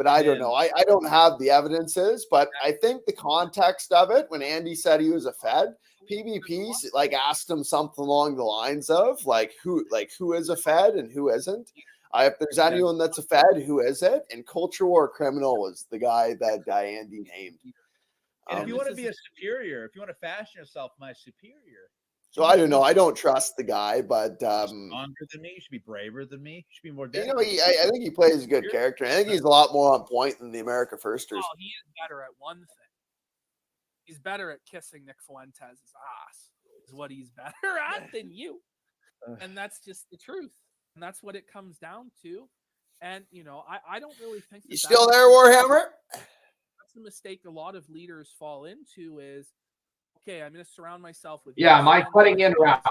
I don't know. I don't have the evidences, but I think the context of it, when Andy said he was a Fed, PvP like asked him something along the lines of who is a Fed and who isn't. If there's anyone that's a Fed, who is it? And Culture War Criminal was the guy that Andy named. And if you want to be a superior, if you want to fashion yourself my superior. So I don't know. I don't trust the guy, but stronger than me. You should be braver than me. You should be more. You know, I think he plays a good character. I think he's a lot more on point than the America Firsters. Oh, he is better at one thing. He's better at kissing Nick Fuentes' ass. Is what he's better at than you, and that's just the truth. And that's what it comes down to. And you know, I don't really think you still there, Warhammer. That's a mistake a lot of leaders fall into. Is okay, I'm going to surround myself with. Yeah, am I cutting in or out?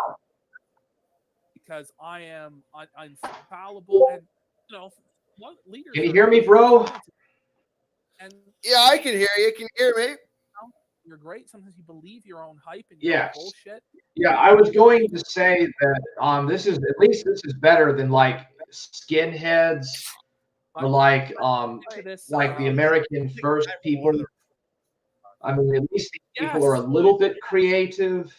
Because I'm infallible, and you know, what leaders. Can you hear me, bro? And yeah, I can hear you. Can you hear me? You're great. Sometimes you believe your own hype and your own bullshit. Yeah, I was going to say that this is at least this is better than like skinheads or like the American First people. I mean, at least these people are a little bit creative.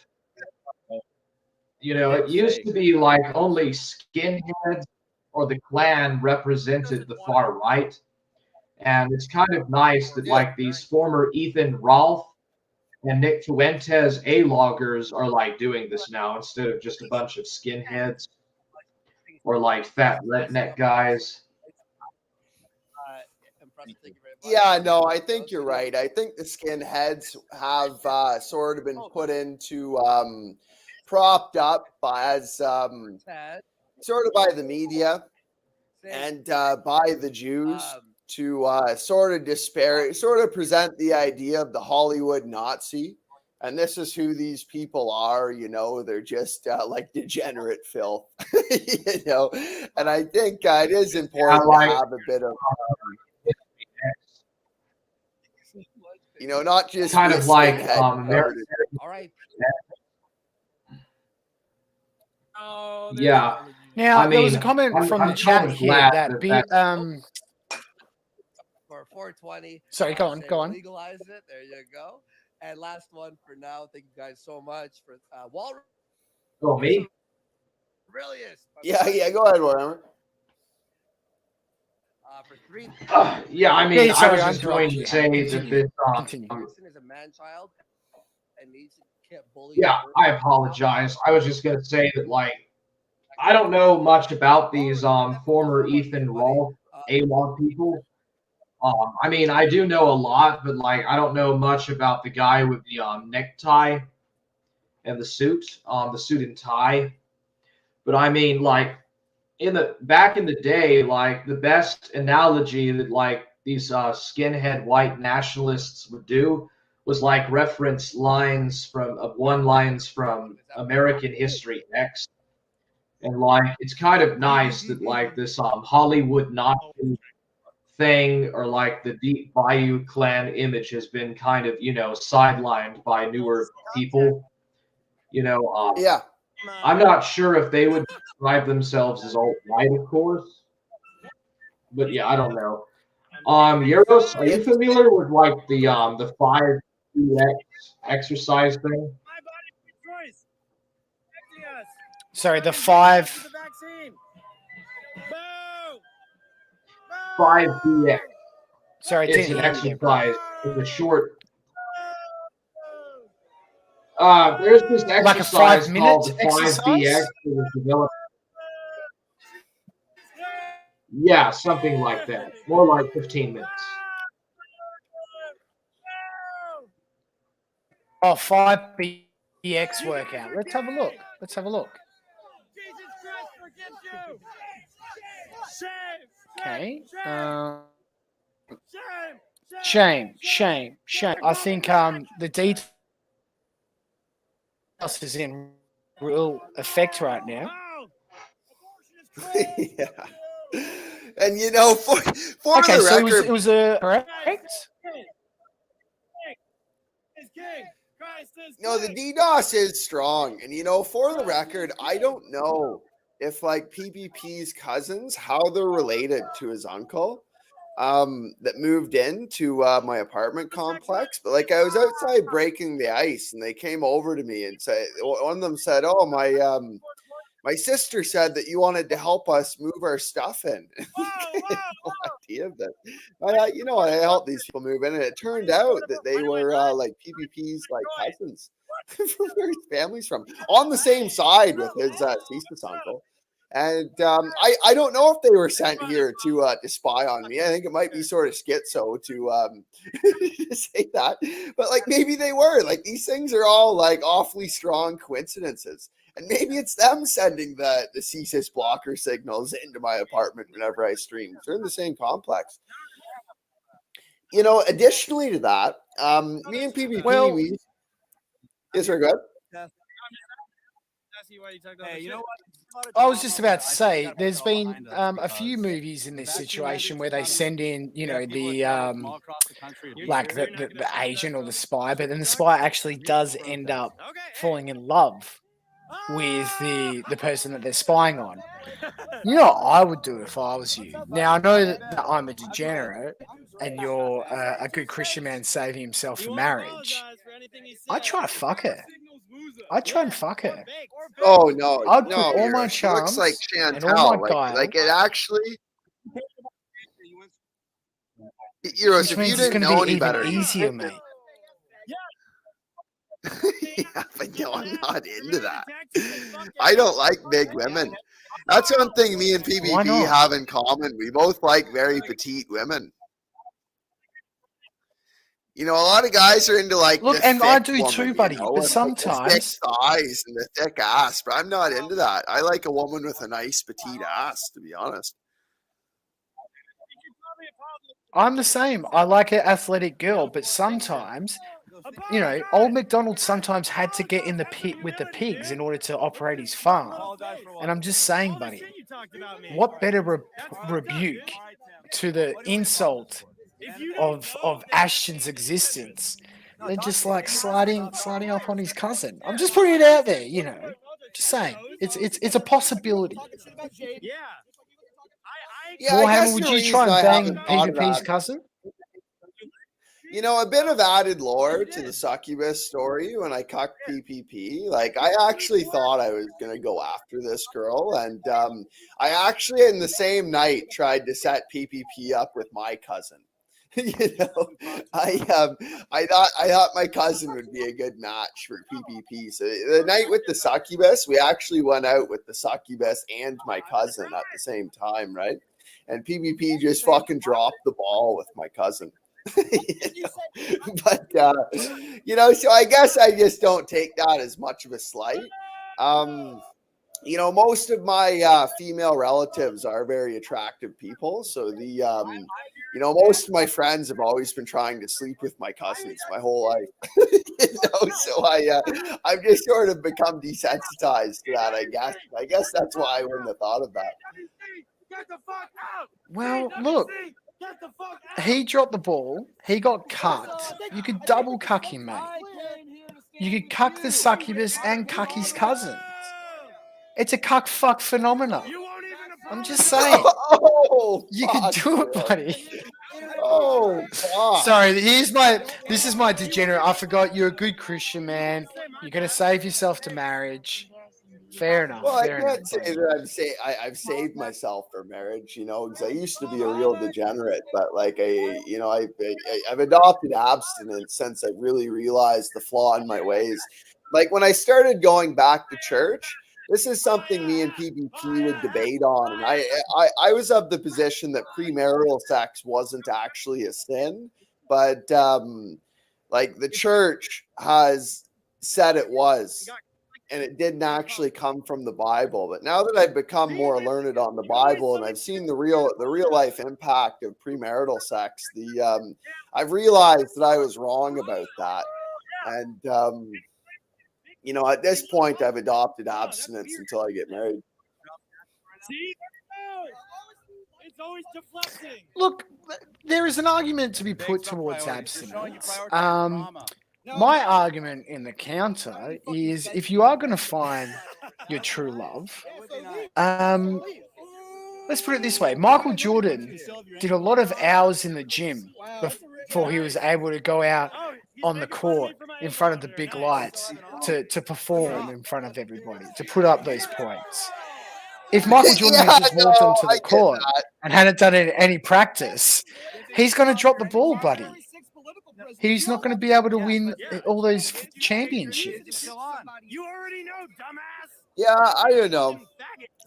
You know, it used to be like only skinheads or the Klan represented the far right. And it's kind of nice that like these former Ethan Rolfe and Nick Fuentes A-loggers are like doing this now instead of just a bunch of skinheads or like fat redneck guys. Yeah, no, I think you're right. I think the skinheads have sort of been put into propped up as sort of by the media and by the Jews to sort of present the idea of the Hollywood Nazi. And this is who these people are, you know, they're just like degenerate filth, you know. And I think it is important to have a bit of, you know, not just kind of like American. All right. Yeah. Now, I there was a mean, comment I'm from the kind chat of here glad that For 420. Sorry, go on, go on. Legalize it. There you go. And last one for now. Thank you guys so much for Walrus. Oh, me? Brilliant. Yeah, go ahead, whatever. For 3. Yeah, I mean, Yeah, sorry, I I was just going to say that this. Person is a man child and needs to get bullied. Yeah, I apologize. I was just going to say that, like, I don't know much about these former Ethan Rolfe A-log people. I mean, I do know a lot, but like, I don't know much about the guy with the necktie and the suit and tie. But I mean, like, back in the day, like the best analogy that like these skinhead white nationalists would do was like reference lines from American History X. And like it's kind of nice that like this Hollywood Nazi thing or like the Deep Bayou Clan image has been kind of, you know, sidelined by newer people. You know, yeah. I'm not sure if they would describe themselves as alt-right, of course. But yeah, I don't know. Yiros, are you familiar with like the 5DX exercise thing? Sorry, the 5. 5DX. Sorry, It's didn't an hear you there, bro. exercise. It's a short. There's this Like a exercise 5-minute called the exercise? 5DX that was developed. Yeah, something like that. More like 15 minutes. Oh, 5BX workout. Let's have a look. Let's have a look. Okay. Shame. I think the details is in real effect right now. Yeah. And you know, for Okay, the so record, it was a correct. No, the DDoS is strong. And, you know, for the record, I don't know if, like, PPP's cousins, how they're related to his uncle that moved into my apartment complex. But, like, I was outside breaking the ice, and they came over to me and said, one of them said, oh, my sister said that you wanted to help us move our stuff in. I had no idea of that. You know, I helped these people move in, and it turned out that they were like PPP's like cousins from where his family's from, on the same side with his CSIS uncle. And I don't know if they were sent here to spy on me. I think it might be sort of schizo to say that, but like maybe they were. Like these things are all like awfully strong coincidences. And maybe it's them sending the CSIS blocker signals into my apartment whenever I stream. They're in the same complex. You know, additionally to that, me and PPP, yes, we're good. Hey, you know what? I was just about to say, there's been a few movies in this situation where they send in, you know, the like the agent or the spy, but then the spy actually does end up falling in love with the person that they're spying on. You know what I would do if I was you? Now, I know that I'm a degenerate and you're a good Christian man saving himself for marriage. I'd try to fuck her. I'd try and fuck her. Oh no, I'd no, put all my Yiros. She looks like charms and all my Chantel. guile, Like it actually. Yiros, which if means you it's didn't going to know be any even better, easier, mate. yeah, but no, I'm not into that. I don't like big women. That's one thing me and Why PvP not? have in common. We both like very petite women. You know, a lot of guys are into like Look, the and I thick do woman, too, you buddy. know, But with like the thick sometimes thighs and the thick ass. But I'm not into that. I like a woman with a nice petite ass, to be honest. I'm the same. I like an athletic girl, but sometimes, you know, old MacDonald sometimes had to get in the pit with the pigs in order to operate his farm. And I'm just saying, buddy, what better rebuke to the insult of Ashton's existence than just like sliding up on his cousin? I'm just putting it out there, you know. Just saying, it's a possibility. Yeah, I Warhammer, guess would the you reason try I and bang haven't thought of PvP's that, cousin? you know, a bit of added lore to the succubus story when I cucked PPP. Like, I actually thought I was gonna go after this girl, and I actually, in the same night, tried to set PPP up with my cousin. You know, I thought my cousin would be a good match for PPP. So the night with the succubus, we actually went out with the succubus and my cousin at the same time, right? And PPP just fucking dropped the ball with my cousin. You know? But you know, so I guess I just don't take that as much of a slight. You know, most of my female relatives are very attractive people, so the you know, most of my friends have always been trying to sleep with my cousins my whole life. You know, so I've just sort of become desensitized to that. I guess that's why I wouldn't have thought of that. Well, look, he dropped the ball. He got cucked. You could double cuck him, mate. You could cuck the succubus and cuck his cousins. It's a cuck fuck phenomena. I'm just saying. Oh, You could do it, buddy. Oh, God. Sorry, this is my degenerate. I forgot you're a good Christian man. You're gonna save yourself to marriage. Fair enough. Well, I fair enough. can't say that I've saved myself for marriage, you know, because I used to be a real degenerate, but like I've adopted abstinence since I really realized the flaw in my ways. Like when I started going back to church, this is something me and PvP would debate on, and I was of the position that premarital sex wasn't actually a sin, but like the church has said it was. And it didn't actually come from the Bible. But now that I've become more learned on the Bible and I've seen the real life impact of premarital sex, I've realized that I was wrong about that. And you know, at this point, I've adopted abstinence until I get married. Look, there is an argument to be put towards abstinence. My argument in the counter is if you are going to find your true love, let's put it this way. Michael Jordan did a lot of hours in the gym before he was able to go out on the court in front of the big lights to perform in front of everybody, to put up those points. If Michael Jordan had just walked onto the court and hadn't done any practice, he's going to drop the ball, buddy. He's not going to be able to win all those championships. Yeah, I don't know.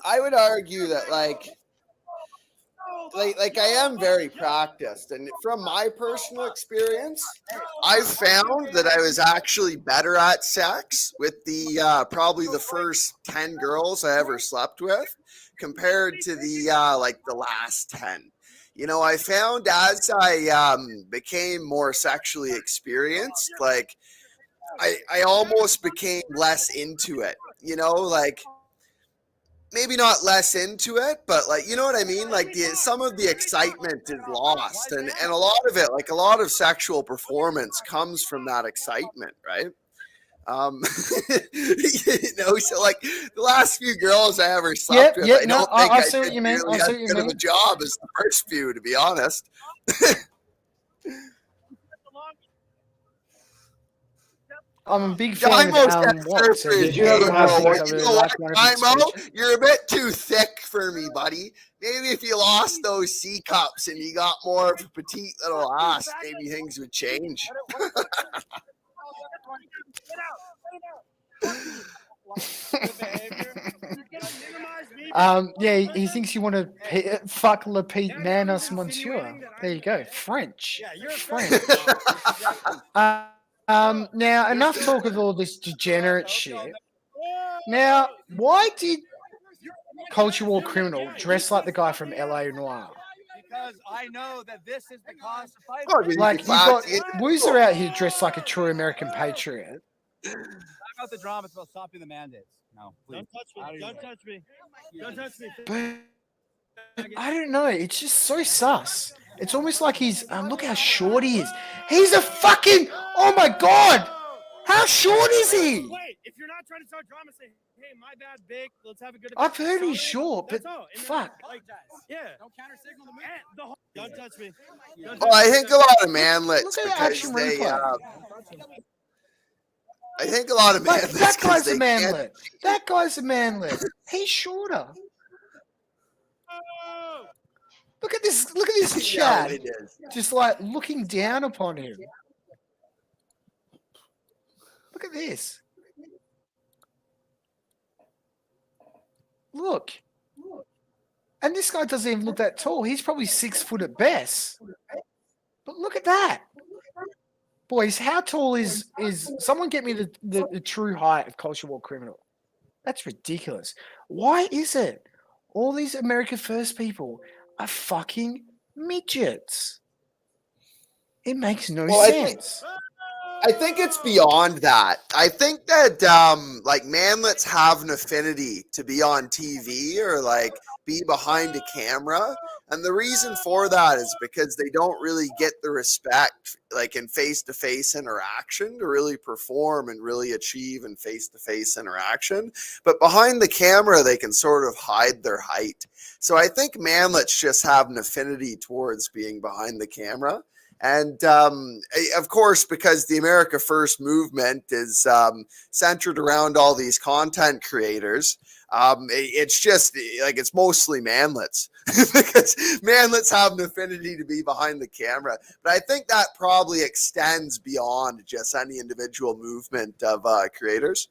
I would argue that like I am very practiced, and from my personal experience, I've found that I was actually better at sex with the probably the first 10 girls I ever slept with compared to the like the last 10. You know, I found as I became more sexually experienced, like I almost became less into it, you know, like maybe not less into it, but like, you know what I mean? Like some of the excitement is lost, and a lot of it, like a lot of sexual performance comes from that excitement, right? So like the last few girls I ever slept with, I don't think I see what did you mean. really I see as what you good of a mean. job as the first few, to be honest. I'm a big fan of Watts. And You one of the know things I really like one of his Dymo, speeches. you're a bit too thick for me, buddy. Maybe if you lost those C cups and you got more of a petite little ass, maybe things would change. Yeah, he thinks you want to fuck Le Pete Manos Monsieur. There you go, French. French. Now enough talk of all this degenerate shit. Now, why did Culture War Criminal dress like the guy from LA Noire? Because I know that this is the cause of fight. Like, you've got Woozer out here dressed like a true American patriot. Talk about the drama, it's about stopping the mandates. No, please. Don't touch me. Don't touch me. But I don't know. It's just so sus. It's almost like he's. Look how short he is. He's a fucking. Oh my god! How short is he? Wait, if you're not trying to start drama, say, hey, my bad, big. Let's have a good. I've heard he's short, but fuck. Yeah. Don't counter signal the move. Don't touch me. Well, I think a lot of manlets because they. I think a lot of manlets. That guy's a manlet. That guy's a manlet. He's shorter. Look at this. Look at this Chad. Just like looking down upon him. Look at this. Look. And this guy doesn't even look that tall. He's probably 6 foot at best. But look at that. Boys, how tall is someone get me the true height of Culture War Criminal? That's ridiculous. Why is it all these America First people are fucking midgets? It makes no sense. I think it's beyond that. I think that like manlets have an affinity to be on TV or like be behind a camera. And the reason for that is because they don't really get the respect like in face-to-face interaction to really perform and really achieve in face-to-face interaction. But behind the camera, they can sort of hide their height. So I think manlets just have an affinity towards being behind the camera. And of course, because the America First movement is centered around all these content creators, it's just like it's mostly manlets because manlets have an affinity to be behind the camera. But I think that probably extends beyond just any individual movement of creators.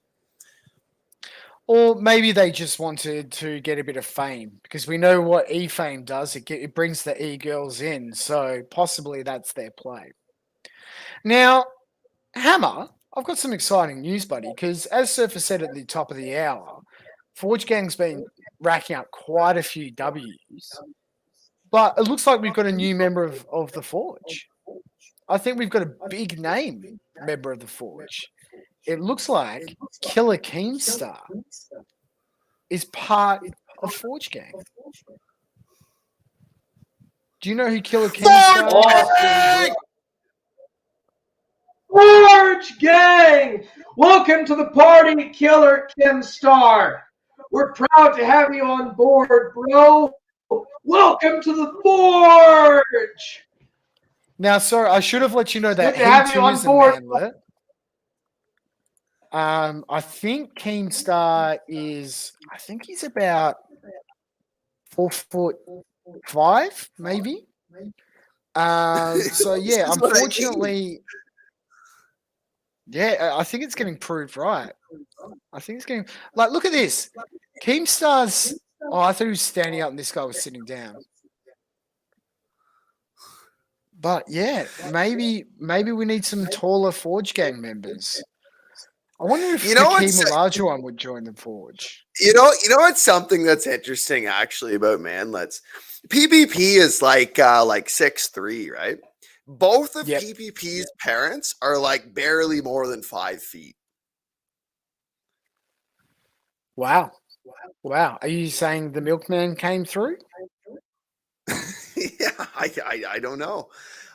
Or maybe they just wanted to get a bit of fame because we know what E-Fame does. It brings the E-girls in. So possibly that's their play. Now, Hammer, I've got some exciting news, buddy, because as Surfer said at the top of the hour, Forge Gang's been racking up quite a few W's. But it looks like we've got a new member of the Forge. I think we've got a big name member of the Forge. It looks like Killer Keemstar is part of Forge Gang. Do you know who Killer Keemstar is? Forge Gang! Welcome to the party, Killer Keemstar. We're proud to have you on board, bro. Welcome to the Forge. Now, sorry, I should have let you know that Good to have you on board. I think Keemstar is. I think he's about 4'5", maybe. So yeah, unfortunately, yeah, I think it's getting proved right. I think it's getting like, look at this, Keemstar's. Oh, I thought he was standing up and this guy was sitting down. But yeah, maybe we need some taller Forge Gang members. I wonder if Hakeem Olajuwon would join the Forge. You know what's something that's interesting actually about manlets? PPP is like 6'3", right? Both of PPP's parents are like barely more than 5 feet. Wow. Are you saying the milkman came through? Yeah, I don't know.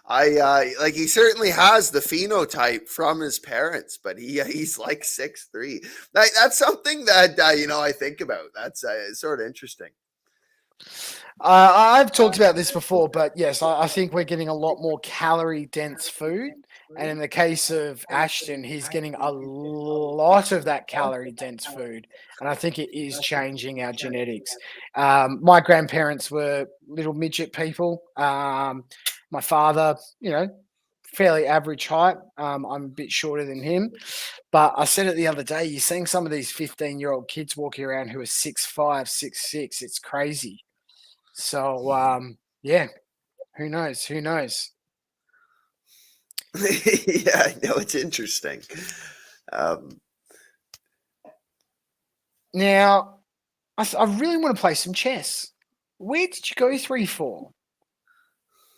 Like he certainly has the phenotype from his parents, but he's like 6'3". That's something that I think about. That's sort of interesting. I've talked about this before, but yes, I think we're getting a lot more calorie dense food. And in the case of Ashton, he's getting a lot of that calorie dense food. And I think it is changing our genetics. My grandparents were little midget people. My father, fairly average height. I'm a bit shorter than him. But I said it the other day, you're seeing some of these 15-year-old kids walking around who are 6'5", 6'6". It's crazy. So, yeah, who knows? Who knows? Yeah, I know, it's interesting. Now, I really want to play some chess. Where did you go 3-4?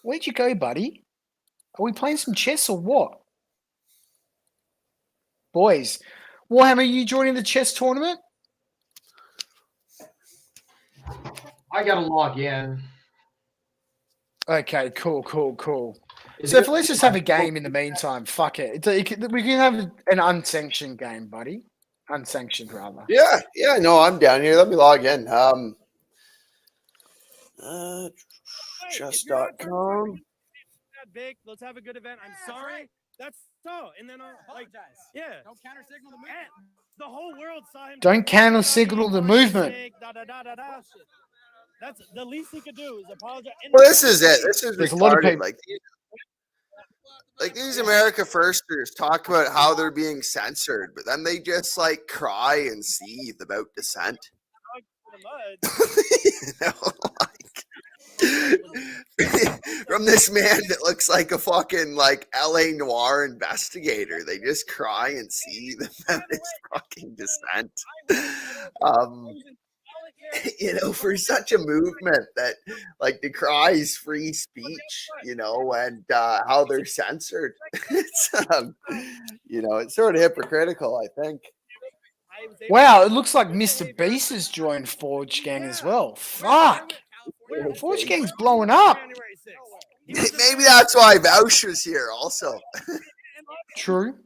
Where'd you go, buddy? Are we playing some chess or what? Boys, Warhammer, are you joining the chess tournament? I gotta log in. Okay, cool. So let's just have a game in the meantime. Fuck it. We can have an unsanctioned game, buddy. Unsanctioned, rather. Yeah, no, I'm down here. Let me log in. Chess.com. That big. Let's have a good event. I'm sorry. That's so. And then apologize. Yeah. Don't counter signal the movement. The whole world saw him. Don't counter signal the movement. That's the least he could do is apologize. Well, this is it. This is There's a lot of retarded. people. Like these America Firsters talk about how they're being censored, but then they just like cry and seethe about dissent. From this man that looks like a fucking like LA Noir investigator, they just cry and seethe about his fucking dissent. For such a movement that like decries free speech, and how they're censored. It's it's sort of hypocritical, I think. Wow, it looks like Mr. Beast has joined Forge Gang as well. Fuck. Forge Gang's blowing up. Maybe that's why Voucher's here also. True.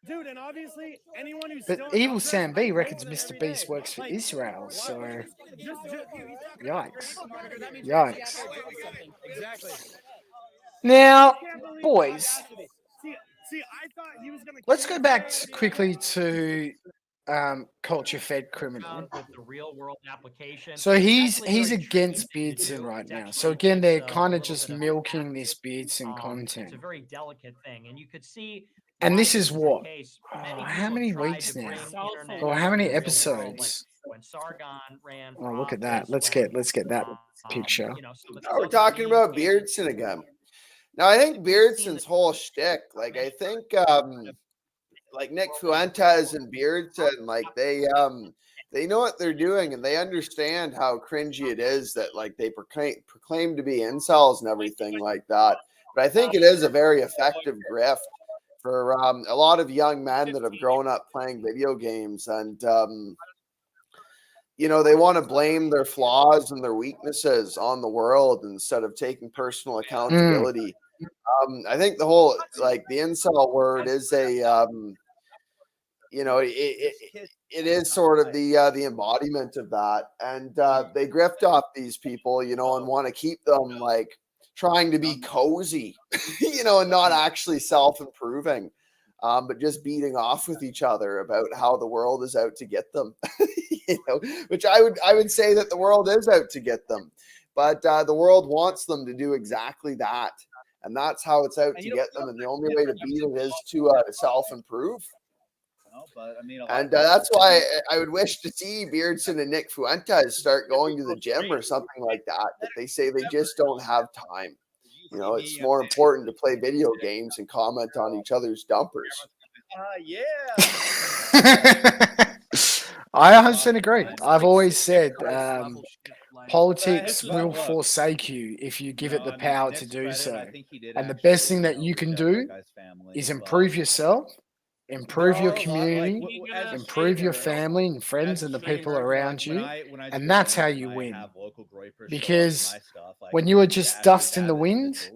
Dude, and obviously anyone who's But Evil Sam B reckons Mr. Beast works for Israel, so yikes. Exactly. Now, boys, See, I thought he was gonna. let's go back quickly to culture fed criminal. So he's against Beardson right now. So again, they're kind of just milking this Beardson content. It's a very delicate thing, and you could see. And this is what? How many weeks now? Or how many episodes? Oh, look at that. Let's get that picture. Oh, we're talking about Beardson again. Now, I think Beardson's whole shtick, like I think like Nick Fuentes and Beardson, like they know what they're doing and they understand how cringy it is that like they proclaim to be incels and everything like that. But I think it is a very effective grift for a lot of young men that have grown up playing video games, and they want to blame their flaws and their weaknesses on the world instead of taking personal accountability. I think the whole like the incel word is a it is sort of the embodiment of that, and they grift off these people, and want to keep them like trying to be cozy, and not actually self-improving, but just beating off with each other about how the world is out to get them, which I would say that the world is out to get them, but the world wants them to do exactly that, and that's how it's out to get them, and the only way to beat it is to self-improve. And that's why I would wish to see Beardson and Nick Fuentes start going to the gym or something like that. But they say they just don't have time. It's more important to play video games and comment on each other's dumpers. I 100% agree. I've always said politics will forsake you if you give it the power to do so. And the best thing that you can do is improve yourself, improve your community, improve your family and friends and the people around you, and that's how you win. Because when you are just dust in the wind,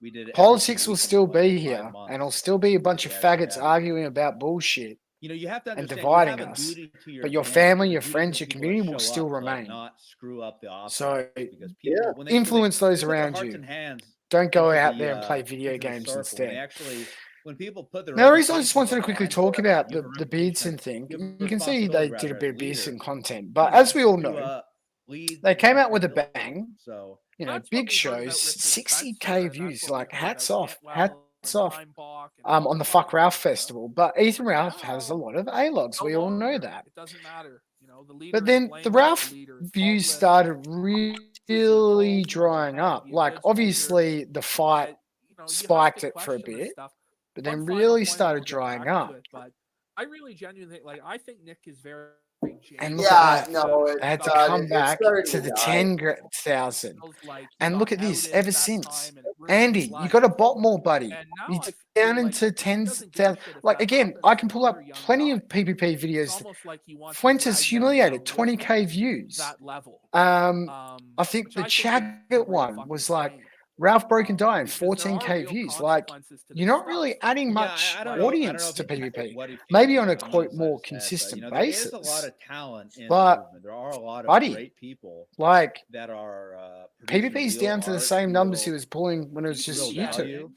We did it Politics will week still for be 5 here, and months. it'll still be a bunch of We actually faggots had- arguing about bullshit You know, you have to and understand dividing you have a us. duty to your But your band, family, a your duty to friends, the your people that community will show still up to, like, remain. not screw up the off So because people when they influence those put their around hearts you. and hands Don't go into out the, there and play video into the games circle, when they instead. actually when people put their Now, the own reason I just faces wanted to on the quickly line talk for it, about you have a the reputation Beatson as thing, you have a you can see responsibility, they did a rather, bit as of Beatson leaders, content. you But know, as we all to know, lead they came out with a forward. bang. So You know, That's what big we heard about shows, Richard 60K Spencer, and that's views. what we Like, heard hats about off, Cantwell hats and off. Steinbach and all On the that Fuck Ralph stuff. festival, but Ethan Ralph has a Now, lot of A-logs. no We all know longer. that. It doesn't matter. You know, the leader But is then the blameless, Ralph the leader is views faultless. started Is really involved, drying had to up. be a Like, good soldier. obviously, the fight You have spiked to it for a question this bit, stuff. but One then final really point, and started we'll get drying back up. to it, but I really genuinely think, like, I think Nick is very And genuine. look at that. no, They had to it come back started to the to die. 10,000. Feels like he And got look at this, outed ever at that since. time, and it ruined his Andy, you life. got to bot more, buddy. And now He's I feel down like into he doesn't give a 10,000. shit if Like, that again, happens I to can pull up another young plenty guy. of PvP It's videos. almost like he wants to Fuentes drag them humiliated, down with him 20K to views. that level. I think Which the I think is a Chaggart real one fucking was like shame. Ralph Broken Dying, Because there are 14K real views. Like, consequences to you're this not stuff. really adding Yeah, much I don't know. I don't know audience if to he feels PvP. what he feels Maybe on a on the quote other side more of his head, but, consistent you know, there is a lot basis. of talent in the But, movement. There are a lot of buddy, great people like, that are producing PvP's real down to the art, same numbers he real was pulling when it was real just Yeah, YouTube. value.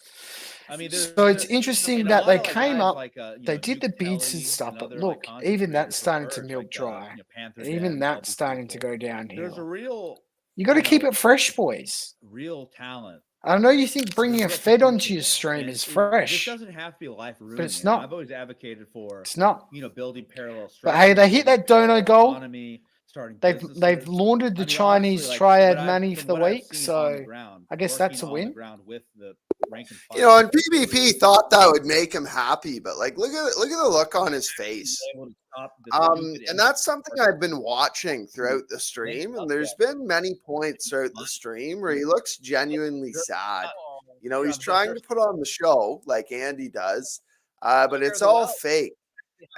I mean, there's So it's there's interesting and a that lot they of like came guys up, like you they know, did the Duke beats and Kelly stuff, and but other like look, content even that's creators have starting to emerged, milk like dry. you know, Panther Even Den, all that's these starting to people. go There's a downhill. real, You got to you keep know, it fresh, boys. real talent. I know you think There's bringing a a real Fed onto potential your there, stream and is this fresh, doesn't have to be life but ruining. it's You know, not. I've always advocated for, It's not. you know, building parallel But hey, structures, they hit building that dono parallel goal. economy, starting They've businesses. laundered the I mean, Chinese honestly, like triad money for from the what I've week, seen on the so ground, I guess working that's a on the win. ground with the rank and You know, file and of PvP thought that would make him happy, but like, look at the look on his face. able to stop the stupid And that's something I've been watching throughout the stream, and there's been many points throughout the stream where he looks genuinely sad. You know, he's trying to put on the show like Andy does, but it's all fake,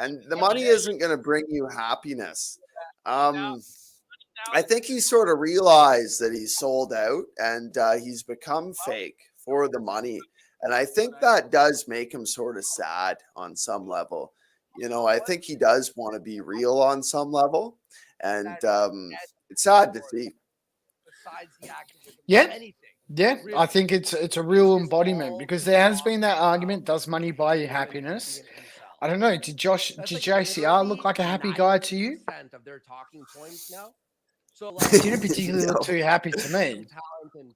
and the money isn't going to bring you happiness. I think he sort of realized that he's sold out, and he's become fake for the money, and I think that does make him sort of sad on some level. You know, I think he does want to be real on some level, and it's sad to see. Yeah, yeah. I think it's a real embodiment because there has been that argument: does money buy you happiness? I don't know. Did JCR look like a happy guy to you? Of their talking points now. So He didn't particularly look too happy to me,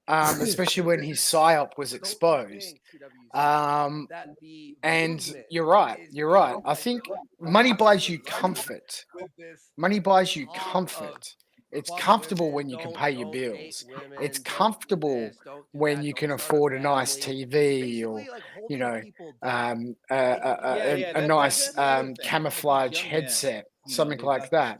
especially when his psyop was exposed. And you're right. You're right. I think money buys you comfort. Money buys you comfort. It's comfortable when you can pay your bills. It's comfortable when you can afford a nice TV or, you know, a nice camouflage headset, something like that.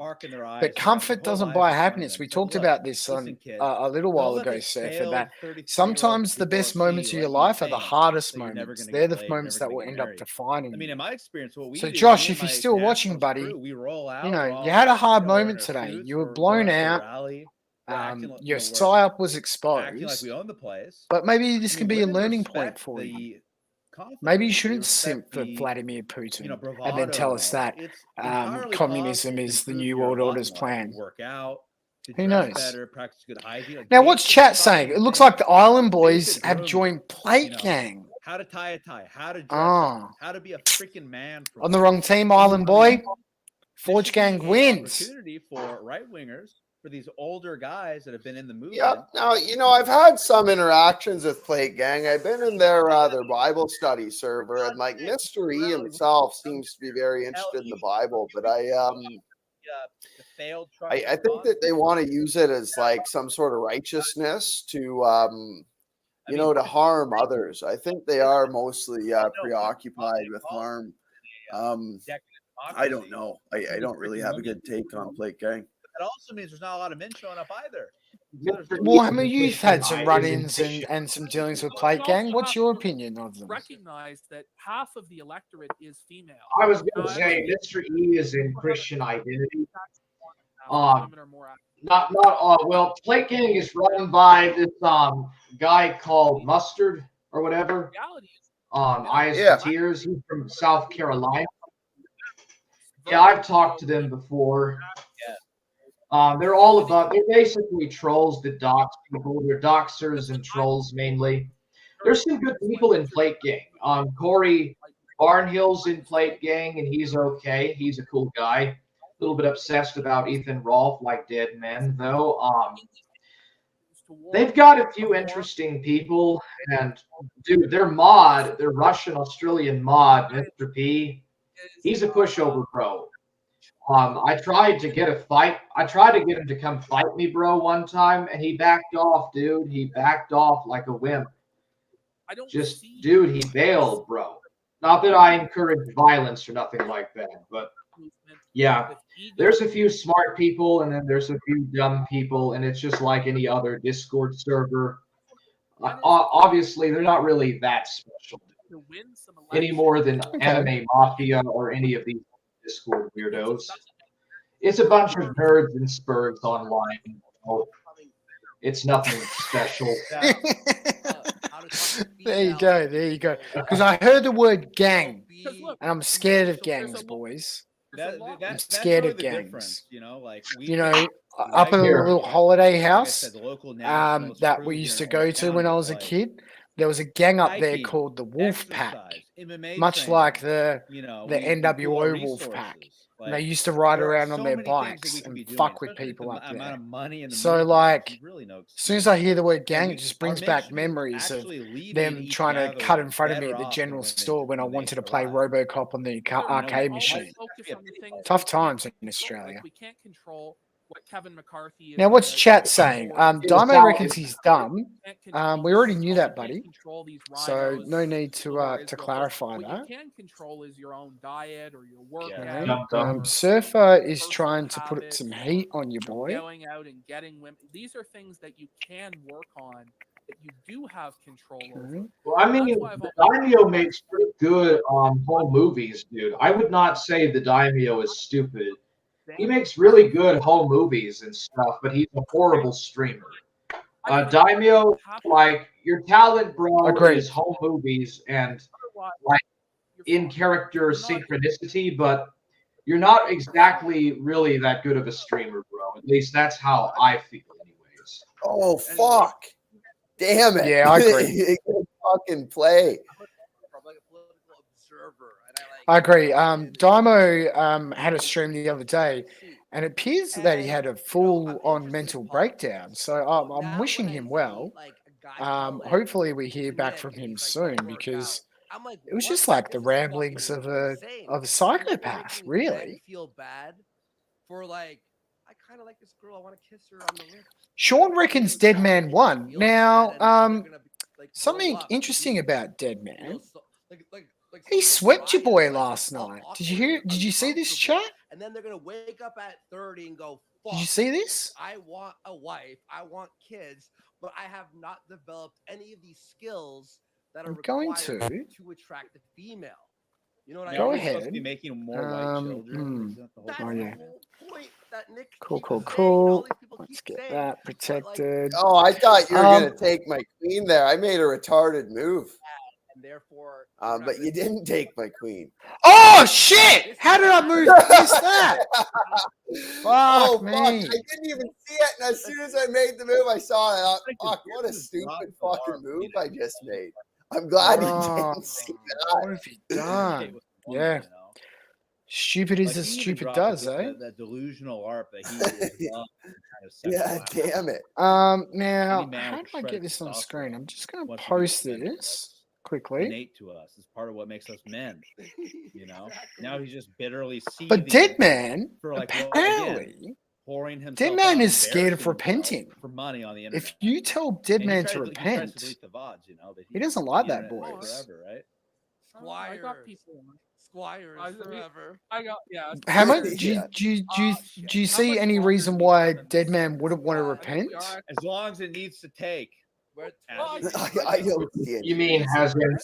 But comfort doesn't buy happiness. We talked about this on a little while ago, Surfer, that sometimes the best moments of your life are the hardest moments. They're the moments that will end up defining you. I mean, in my experience, what we So, do, Josh, me if and you're my still task watching, force buddy, crew, we roll out, you we're know, all, you had a hard you know, we're in moment our today. suits, You were we're blown going to the out. rally, we're acting like, Your you know, psyop was acting like exposed. we own the place. But maybe this I can mean, be a women learning point respect for you. the confidence. Maybe you They shouldn't simp respect for the, Vladimir you Putin know, and then tell us bravado. that It's entirely communism possible to is the improve New your World bottom Order's line, plan. to work out, to Who dress knows? better, practice good hygiene. Like Now, what's basic chat saying? fucking It looks things. like the Island Boys Basic have grooming, joined Plate you know, Gang. how to tie a tie, how to dress Ah, up, how to be a freaking man for on the once. wrong team, I Island mean, Boy. this Forge should Gang be an wins. opportunity for right wingers, for these older guys that have been in the movement. Yeah. Now, you know, I've had some interactions with Plate Gang. I've been in their Bible study server, and like Mr. E himself seems to be very interested in the Bible, but I think that they want to use it as like some sort of righteousness to you know, to harm others. I think they are mostly preoccupied with harm. I don't know. I don't really have a good take on Plate Gang. That also means there's not a lot of men showing up either. Well, I mean, you've had some run-ins and some dealings with Plate Gang. What's your opinion of them? Recognize that half of the electorate is female. I was going to say Mr. E is in Christian identity. Well, Plate Gang is run by this guy called Mustard or whatever. Reality is Eyes Yeah. for Tears. He's from South Carolina. Yeah, I've talked to them before. They're all about. They're basically trolls that dox people. They're doxers and trolls mainly. There's some good people in Plate Gang. Corey Barnhill's in Plate Gang, and he's okay. He's a cool guy. A little bit obsessed about Ethan Rolfe, like Dead Men, though. They've got a few interesting people, and dude, their Russian-Australian mod, Mr. P, he's a pushover, bro. I tried to get him to come fight me, bro, one time, and he backed off, dude. He backed off like a wimp. Dude, he bailed, bro. Not that I encourage violence or nothing like that, but yeah, there's a few smart people, and then there's a few dumb people, and it's just like any other Discord server. Obviously, they're not really that special any more than Anime Mafia or any of these Discord weirdos. It's a bunch of nerds and spurs online. It's nothing special. There you go. There you go. Because I heard the word gang, and I'm scared of gangs, boys. I'm scared of gangs. Up in a little holiday house that we used to go to when I was a kid, there was a gang up there called the Wolf Pack, much like the NWO Wolf Pack. And they used to ride around on their bikes and fuck with people up there. So, like, as soon as I hear the word gang, it just brings back memories of them trying to cut in front of me at the general store when I wanted to play RoboCop on the arcade machine. Tough times in Australia. We can't control what Kevin McCarthy is. Now, what's chat saying? Dymo reckons he's dumb. We already knew that, buddy. So no need to clarify that. What you can control is your own diet or your work. Surfer is trying to put some heat on you, boy. Going out and getting women. These are things that you can work on, that you do have control over. Well, I mean, the Daimyo makes pretty good home movies, dude. I would not say the Daimyo is stupid. He makes really good home movies and stuff, but he's a horrible streamer. Daimyo, like, your talent, bro, is home movies and like in-character synchronicity, but you're not exactly really that good of a streamer, bro. At least that's how I feel, anyways. Oh, fuck. Damn it. Yeah, I agree. Fucking play. I agree. Dymo had a stream the other day, and it appears that he had a full-on mental breakdown. So I'm wishing him well. Hopefully we hear back from him soon, because it was just like the ramblings of a psychopath, really. Feel bad for like, I kind of like this girl. I want to kiss her on the lips. Sean reckons Dead Man won. Now, something interesting about Dead Man. He swept your boy last night. Did you hear? Did you see this chat? And then they're gonna wake up at 30 and go, fuck, did you see this? I want a wife, I want kids, but I have not developed any of these skills that are required to attract a female. You know what I mean? Go ahead. To be making more white children. That's oh yeah. the point that Nick cool. Let's get that protected. Oh, I thought you were gonna take my queen there. I made a retarded move. And therefore, but you didn't take my queen. Oh shit! How did I miss that? Fuck me! I didn't even see it, and as soon as I made the move, I saw it. I thought, fuck, what a stupid fucking move I just made. I'm glad you didn't see that. What have you done? Yeah. Stupid is as stupid does, eh? That delusional ARP that he yeah, damn it. Now, how do I get this on screen? I'm just going to post this quickly. Innate to us. It's part of what makes us men. You know. Now he's just bitterly seething. But Dead Man, for like, apparently, pouring himself Dead Man is scared of repenting. For money on the internet. If you tell Dead Man to repent, he doesn't like that, boys. Forever, right? I got people. Squires forever. I got How much do you see any reason why Dead Man wouldn't want to repent? As long as it needs to take. I don't see it. You mean as in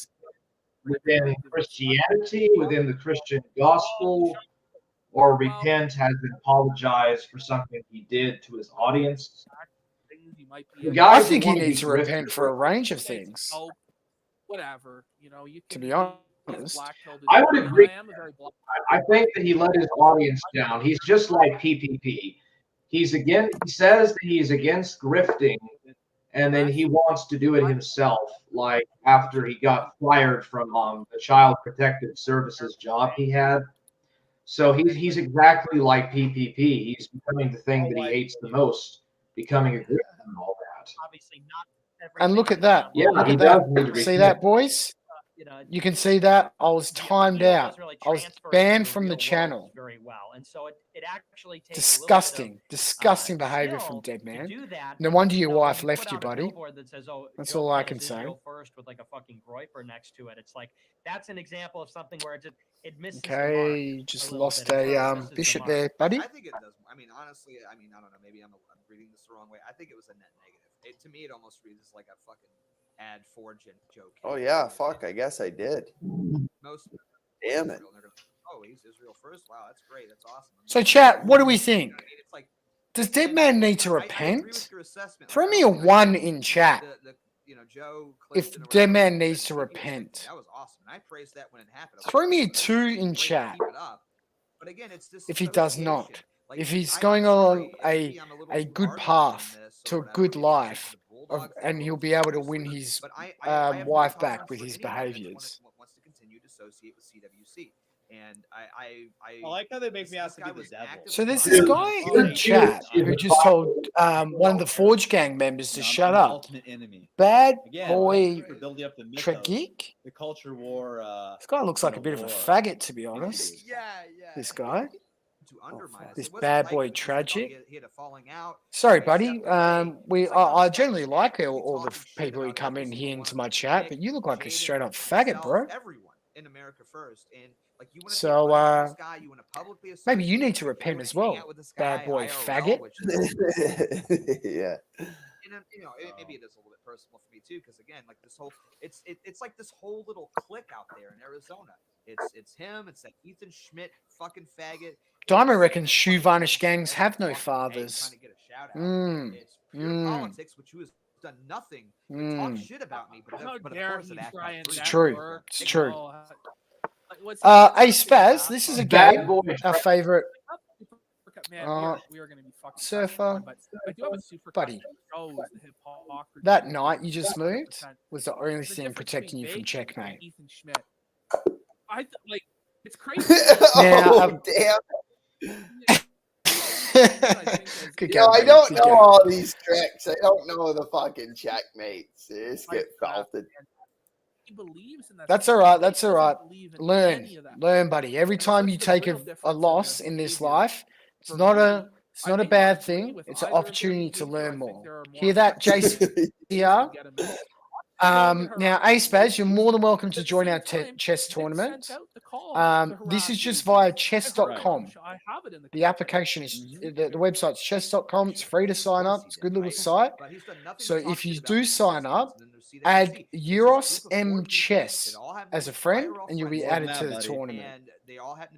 within Christianity, within the Christian gospel, or repent as in apologize for something he did to his audience? I think he needs to repent for a range of things. whatever. You know, you To can be be as honest. black-pilled as I you would want. agree. I am a very black. I think that he let his audience down. He's just like PPP. He says that he's against grifting, and then he wants to do it himself. Like after he got fired from the Child Protective Services job he had. So he's exactly like PPP. He's becoming the thing that he hates the most, becoming a grifter and all that. Obviously, not And look at that. Yeah, Look he at does that. need to be See that, boys? You can see that. I was timed out. I was banned from the channel. very well, and so it actually takes Disgusting behavior from Dead Man. No wonder your wife left you, buddy. That's all I can say. First with like a fucking groiper next to it. It's like that's an example of something where it misses Okay, you just lost a bishop there, buddy. I think it does. I mean, honestly, I don't know. Maybe I'm reading this the wrong way. I think it was a net negative. To me, it almost reads as like a fucking ad forging joke. Oh yeah, fuck. I guess I did. Most Damn it. Oh, he's Israel first. Wow, that's great. That's awesome. So, chat, what do we think? Does Dead Man need to repent? Throw me a 1 in chat. If Dead Man needs to repent. That was awesome. I praised that when it happened. Throw me a 2 in chat. But again, it's this if he does not. If he's going on a good path to a good life, and he'll be able to win his wife back with his behaviors. Wants to continue to associate with CWC. And I like how they make me ask to be the devil. So there's this guy in chat who just told one of the Forge Gang members to shut up. Ultimate enemy. Bad Again, boy for building up the mythos, Tregeek? the culture war. This guy looks like a bit of a faggot, to be honest. Yeah. This guy. To undermine This bad boy like Tragic. he had a falling out. Sorry, buddy. I generally like all the people who come in here into my chat, but you look like a straight up faggot, bro. Everyone in America first, and like you want to So publicly maybe you need to repent as well, bad boy faggot. Yeah. And maybe it is a little bit personal for me too, because again, like this whole, it's like this whole little clique out there in Arizona. It's him. It's that Ethan Schmidt fucking faggot. Diamond reckons shoe varnish gangs have no fathers. Trying to get a shout out. It's pure politics, which has done nothing but talk shit about me. But of course it It's true. It's true. Hey, Spaz, this is a game. Our favorite we are going to be fucking surfer, I do have a super buddy. That night you just moved was the only thing protecting you from checkmate. Ethan Schmidt. It's crazy. Now, Damn. Good Yo, game, I don't good know game. all these tricks. I don't know the fucking checkmates. They just get felted. He believes in that. That's all right. That's all right. Learn, buddy. Every time you take a loss in this life, it's not a bad thing. It's an opportunity to learn more. Hear that, JCR? Now, Spaz, you're more than welcome to join our chess tournament. This is just via chess.com. The application is the website's chess.com. It's free to sign up. It's a good little site. So if you do sign up, add Yiros M Chess as a friend, and you'll be added to the tournament.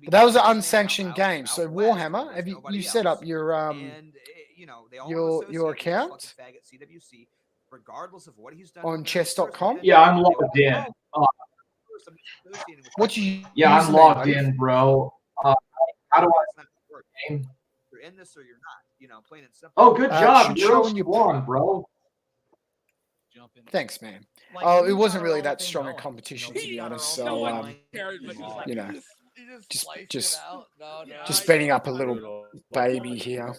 But that was an unsanctioned game. So Warhammer, have you set up your account? Regardless of what he's done on chess.com? Yeah, I'm logged in. What you? Yeah, I'm logged in, bro. How do I? You're in this or you're not. Plain and simple. Oh, good job. You won, bro. Thanks, man. Oh, it wasn't really that strong a competition, to be honest. So, just betting up a little baby here.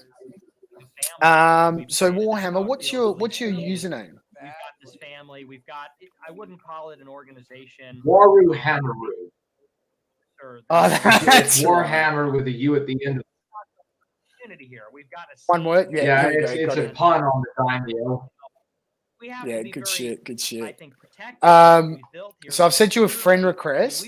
So Warhammer, what's your username? We've got this family. We've got. I wouldn't call it an organization. Waru Hammeru. Oh, that's Warhammer with a U at the end. Here, we've got one word. Yeah, it's a pun on the daimyo. Yeah, good shit. Good shit. So I've sent you a friend request.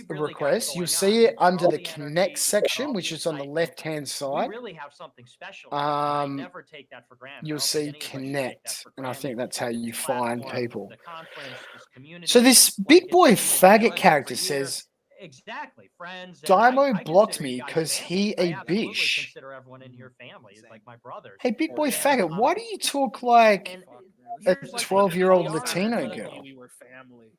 You'll see it under the connect section, which is on the left-hand side. We really have something special. Never take that for granted. You'll see connect, and I think that's how you find people. So this big boy faggot character says, exactly, friends. Daimo blocked me because he a bitch. Consider everyone in your family is like my brothers. Hey, big boy faggot, why do you talk like a 12-year-old Latino girl? We were family.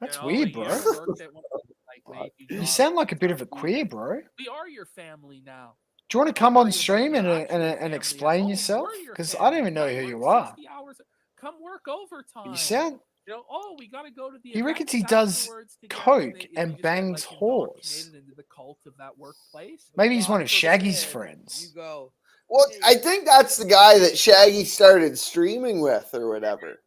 That's You know, weird, you bro. ever worked at one of those, like, late You jobs? sound like a bit of a queer, bro. We are your family now. Do you want to come on Worry about stream your and actual family and at explain home. yourself? We're your Because I don't family. even know Come who you work are. 60 hours. Come work overtime. You sound. You know, oh, we got to go to the He reckons events he does afterwards together, coke they and just get, bangs like, whores. indoctrinated into the cult of that workplace. Maybe he's one God of Shaggy's forbid friends. You go. Well, I think that's the guy that Shaggy started streaming with or whatever.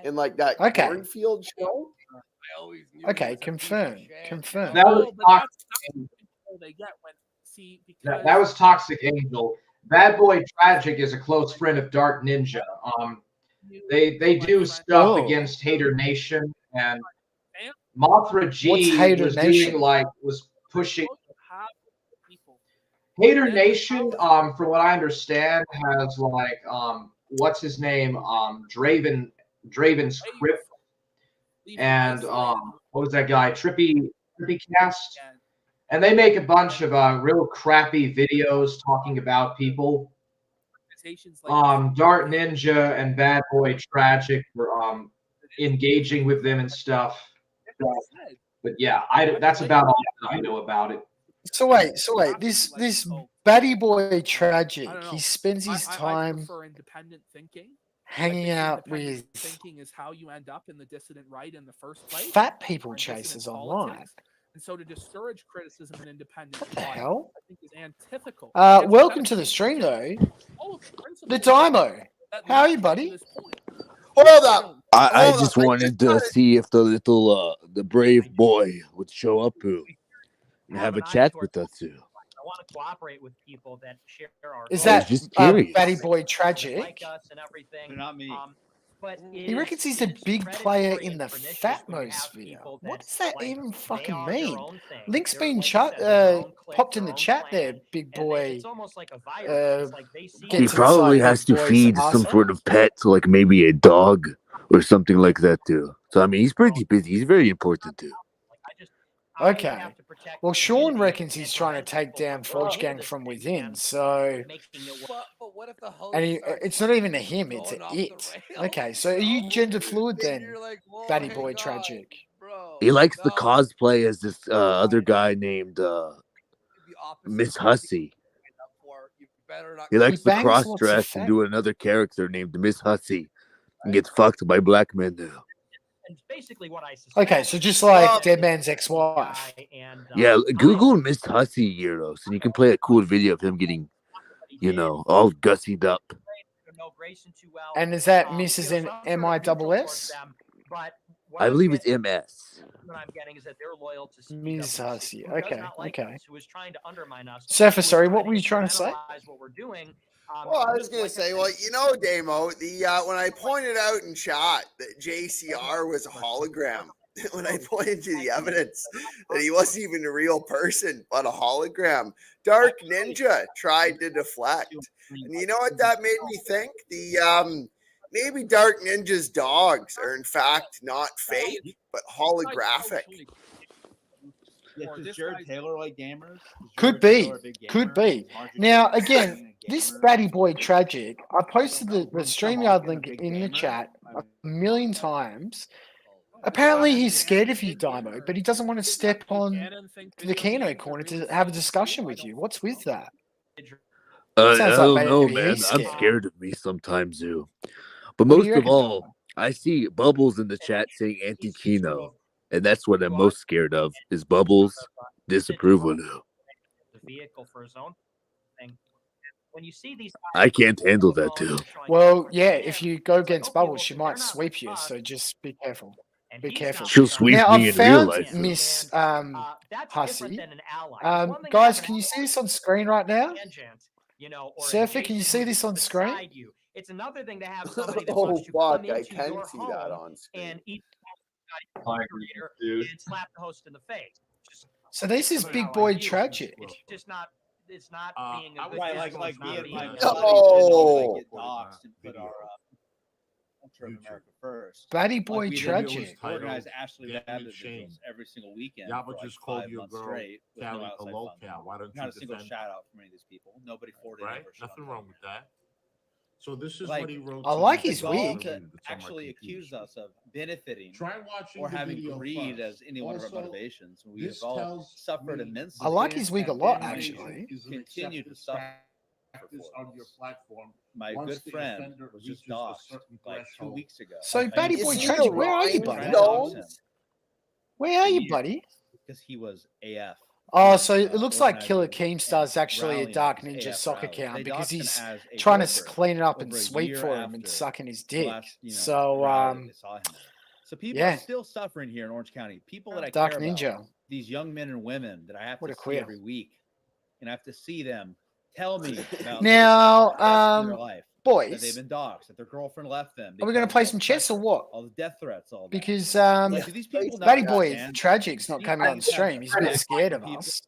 In like that Okay. cornfield show. I always knew Okay, confirm. Confirm. That was No, but that's the control they get when because that was Toxic Angel. Bad Boy Tragic is a close friend of Dark Ninja. They do stuff against Hater Nation, and Mothra G What's Hater was Nation? doing was pushing. Hater Nation, from what I understand, has what's his name, Draven's Crypt, and what was that guy, Trippy Cast, and they make a bunch of real crappy videos talking about people. Dart Ninja and Bad Boy Tragic were engaging with them and stuff. But yeah, that's about all that I know about it. So wait, this Batty Boy Tragic, he spends his time prefer independent thinking. hanging out with Thinking is how you end up in the dissident right in the first place. fat people or in dissident chasers online. politics. And so to discourage criticism and independent What the thought, hell? I think is antithetical. Welcome to the stream though. The Dymo. How are you, buddy? Hold up. I just wanted to see if the little the brave boy would show up and have a chat with us too. I want to cooperate with people that share our. Is I was that just curious. Batty Boy Tragic? Like us and everything. Not me. But He reckons he's a big player in the Fatmosphere. What does that even fucking mean? Link's been popped in the chat there, big boy. It's almost like a virus. Like they see He probably has to feed some sort of pet, like maybe a dog or something like that too. So I mean, he's pretty busy. He's very important too. Okay. Well, Sean reckons he's trying to take down Forge Gang from within. So, But what if the host and starts it's not even a him; it's going a off the it. rails? Okay, so are you gender fluid then, You're like, whoa, Batty hang Boy on, Tragic? bro. He likes the No. cosplay as this other guy named Miss Hussey. You better not He likes to bangs cross lots of dress and do another character named Miss Hussey and gets fucked by black men now. And basically what I suspect. Okay, so just like Dead Man's ex-wife. Yeah, Google Miss Hussey Yiros and you can play a cool video of him getting, all gussied up. And is that Mrs. in MISS? I believe it's MS. What I'm getting is that they're loyal to Ms. Hussey. who does Okay, not like okay. us, who is trying to undermine us. Surfer, who is sorry, trying what were you trying to say? instrumentalize what we're doing. Well, I was gonna say, Damo, when I pointed out in chat that JCR was a hologram, when I pointed to the evidence that he wasn't even a real person but a hologram, Dark Ninja tried to deflect, and you know what that made me think? Maybe Dark Ninja's dogs are in fact not fake but holographic. Yeah, does Jared Taylor like gamers? Could be. Could be. Now, again, this Batty Boy Tragic, I posted the StreamYard link in the chat a million times. Apparently, he's scared of you, Dymo, but he doesn't want to step on to the Kino corner to have a discussion with you. What's with that? I Sounds don't like know, maybe man. he's I'm scared. scared of me sometimes, too. But What do most you of reckon, all, I see Bubbles in the chat saying anti-Kino. And that's what I'm most scared of, is Bubbles' disapproval. The vehicle for his own thing. When you see these, I can't handle that, too. Well, yeah, if you go against Bubbles, she might sweep you, so just be careful. Be careful. She'll sweep Now, me I've in real found life. though. Miss Hussey. Guys, can you see this on screen right now? Surfer, can you see this on screen? It's another thing to have somebody that Oh, wants to fuck, come I into can your see that home on screen. and eat Dude. and slap the host in the face. Just, So this is Big Boy Tragic. it's just not. It's not being a I good would physical, like it's not me and being my a- Oh. get doxxed and put our country of America first. Batty Boy Like we did Tragic. organize Ashley Get Babbitt you shamed. videos every single weekend. Y'all for would like just call 5 your months girl straight with no Callie a outside low funding. cow. Why don't Not you a single defend- shout out from any of these people. Nobody forwarded Right? ever shut Nothing up. wrong with that. So this is Like, what he wrote. I to like me. his It's wig. something that's on my actually computer. accuse us of benefiting Try watching or the having video greed first. as any one of our Also, motivations. We have this all tells suffered me immensely. I like his wig a lot, fan actually. is an Continue to accepted suffer practice for on your this. platform. My once good the friend offender was just reaches a doxxed certain like 2 threshold. weeks ago. So, I Batty mean, Boy Is he Tragic, the where are you, Ryan buddy? trying to dox him Jones? Where are for you, years buddy? because he was AF. Oh, so it looks like organizing Killer and Keemstar's actually a rallying Dark this Ninja AF sock rally. account They because doxed him he's as a trying to broker clean it up and over a sweep year for him and after sucking his the dick. last, So, rally that they saw him at. So people yeah. are still suffering here in Orange County. People that I Dark care Ninja. about, these young men and women that I have What to a see queer. every week, and I have to see them tell me about Now, the stress in their life, that they've boys, been doxxed, that their girlfriend left them. are we going to because play of all some the chess or pressure, what? all the death threats, all that. Because Like, do these people not Batty Boy understand? Tragic's not These coming on people have stream. He's a bit respect scared for of people, us.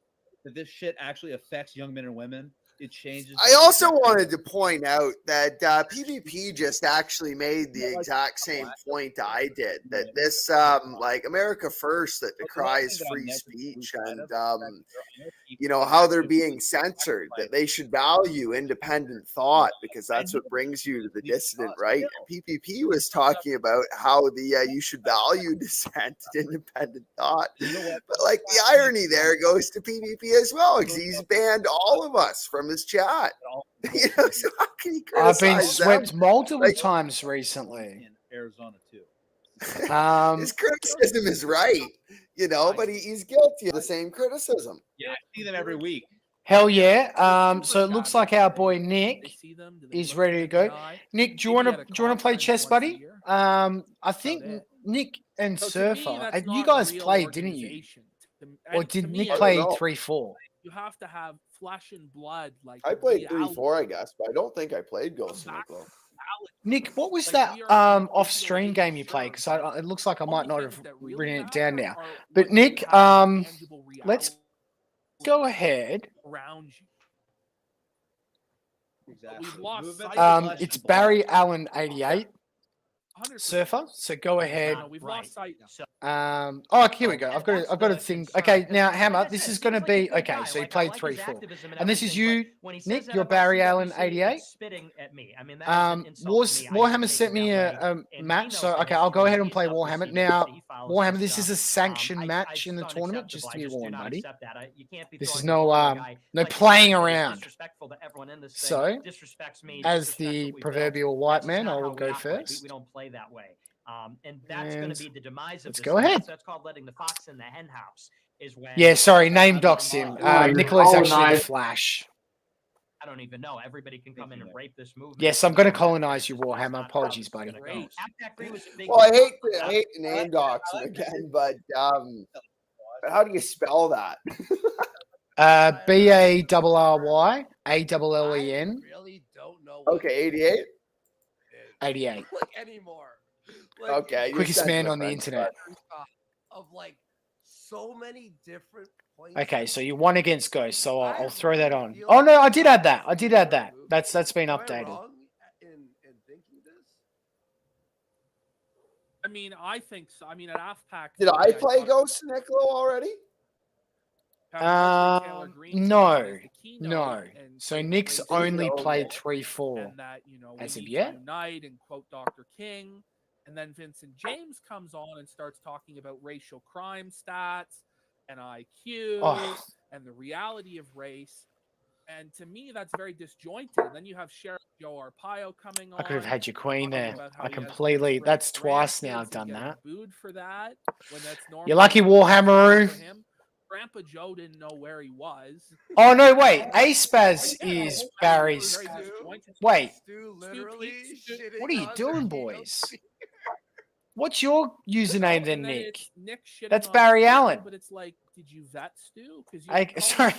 that this shit actually affects young men and women. It changes. I also wanted to point out that PvP just actually made the exact same point I did. That this, like America First, that decries free speech and, you know, how they're being censored. That they should value independent thought because that's what brings you to the dissident right. And PvP was talking about how the you should value dissent and independent thought. But like the irony there goes to PvP as well because he's banned all of us from his chat. You know, so how can you I've been criticize swept them? multiple Like, times recently. in Arizona too. his criticism is right, you know, but he's guilty of the same criticism. Yeah, I see them every week. Hell yeah. So it looks like our boy Nick is ready to go. Nick, do you want to play chess, buddy? I think Nick and So to me, Surfer, that's you not guys real played, didn't you? organization. Or And to did me, Nick I play don't know. 3-4? You have to have flesh and blood, like I played reality. 3-4, I guess, but I don't think I played Ghost of Nick. Nick, what was Like, that we are on off-stream digital game you played? Because it looks like I might not have that really written it down now. matter are But what you Nick, have in tangible let's reality go ahead. around you. Exactly. We've lost sight. It's Barry Allen 88 100%. Surfer. So go ahead. No, we've lost sight. Oh, here we go. I've got a thing. Okay, now Hammer, this is going to be okay. So you played 3-4, and this is you, Nick. You're Barry Allen 88. Spitting at me. I mean, that is an insult to me. I Warhammer take sent it me that a way. And match. he So knows okay, this. I'll go When ahead he and play gets up to Warhammer see now. this, he follows Warhammer, this this is a stuff. sanctioned I match in the just tournament, just to be unacceptable. I warned, do not buddy. accept that. You can't be This is throwing no a guy no like playing that. It's around. disrespectful to everyone in this thing. So, Disrespects me. as disrespects the what we built. proverbial white That's just man, not I how will we go operate. first. We don't play that way. And that's going And to be the demise of let's this go thing. ahead. That's called letting the fox in the hen house. Is when Yeah, sorry, name doxed him. Nicola's actually the Flash. I don't even know. Everybody can come in and rape this movie. Yes, I'm going to colonize you, Warhammer. Apologies, buddy. Well, I hate to name dox him again, but how do you spell that? BARRY ALLEN. Really don't know. Okay, 88. 88. Like anymore. Like, Okay, you're Quickest man sensitive, on the friend. internet. of like so many different points. Okay, so you won against Ghost, so I'll throw that on. Oh no, I did add that. That's been updated. In thinking this? I mean, I think so. I mean, at AFPAC. Did I play Ghost of Niccolo already? No. So Nick's only played 3-4 And that, you know, we as of need yet. to unite and quote Dr. King. And then Vincent James comes on and starts talking about racial crime stats and IQ and the reality of race. And to me, that's very disjointed. And then you have Sheriff Joe Arpaio coming on. I could have had your queen talking there. about how I he has completely. great That's twice now grandkids I've and done getting that. Booed for that when that's You're lucky, Warhammer. for him. Grandpa Joe didn't know where he was. Oh no, wait. A-Spaz is Barry's. Wait. What are you doing, boys? What's your username then, Nick? That's Barry Allen. But it's like, did you vet Stu? Because Sorry.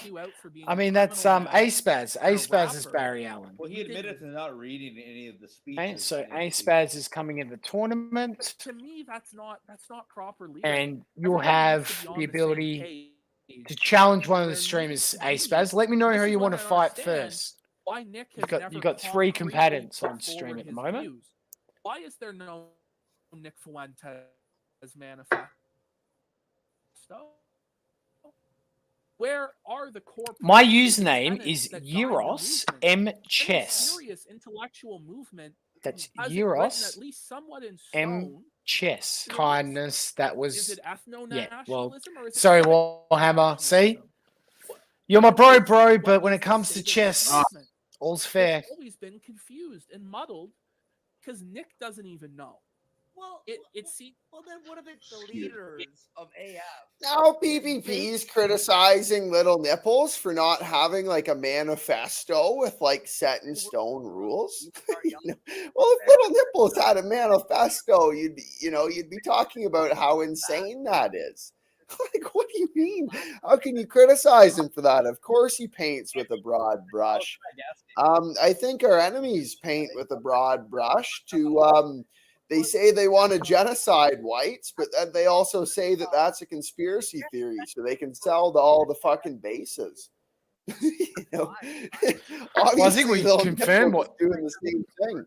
I mean, that's A-Spaz. A-Spaz is Barry Allen. Well, he admitted to not reading any of the speeches. Okay, so A-Spaz is coming in the tournament. To me, that's not proper leadership. And you'll have the ability to challenge one of the streamers, A-Spaz. Let me know who you want to fight first. Why Nick has You've got 3 combatants on stream at the moment. Views. Why is there no Nick Fuentes manifesto? Where are the core? My principles and username tenets is that guide the Yiros movement? M Any Chess. serious intellectual movement That's has it written Yiros at least somewhat in M stone. Chess. Yiros? Kindness. That Is was it yeah. Well, ethno-nationalism or is it sorry, civic Warhammer. See, nationalism? you're my bro, bro. What But when is it the comes to state of this chess, movement? all's fair. It's always been confused and muddled because Nick doesn't even know. Well, it seems. Well, then what if it's the leaders of AF? Now PvP's criticizing Little Nipples for not having like a manifesto with like set in stone rules. You know? Well, if Little Nipples had a manifesto, you'd be talking about how insane that is. Like, what do you mean? How can you criticize him for that? Of course he paints with a broad brush. I think our enemies paint with a broad brush to they say they want to genocide whites, but then they also say that that's a conspiracy theory, so they can sell to all the fucking bases. You know, Well, I think obviously we they'll confirmed what. doing the same thing.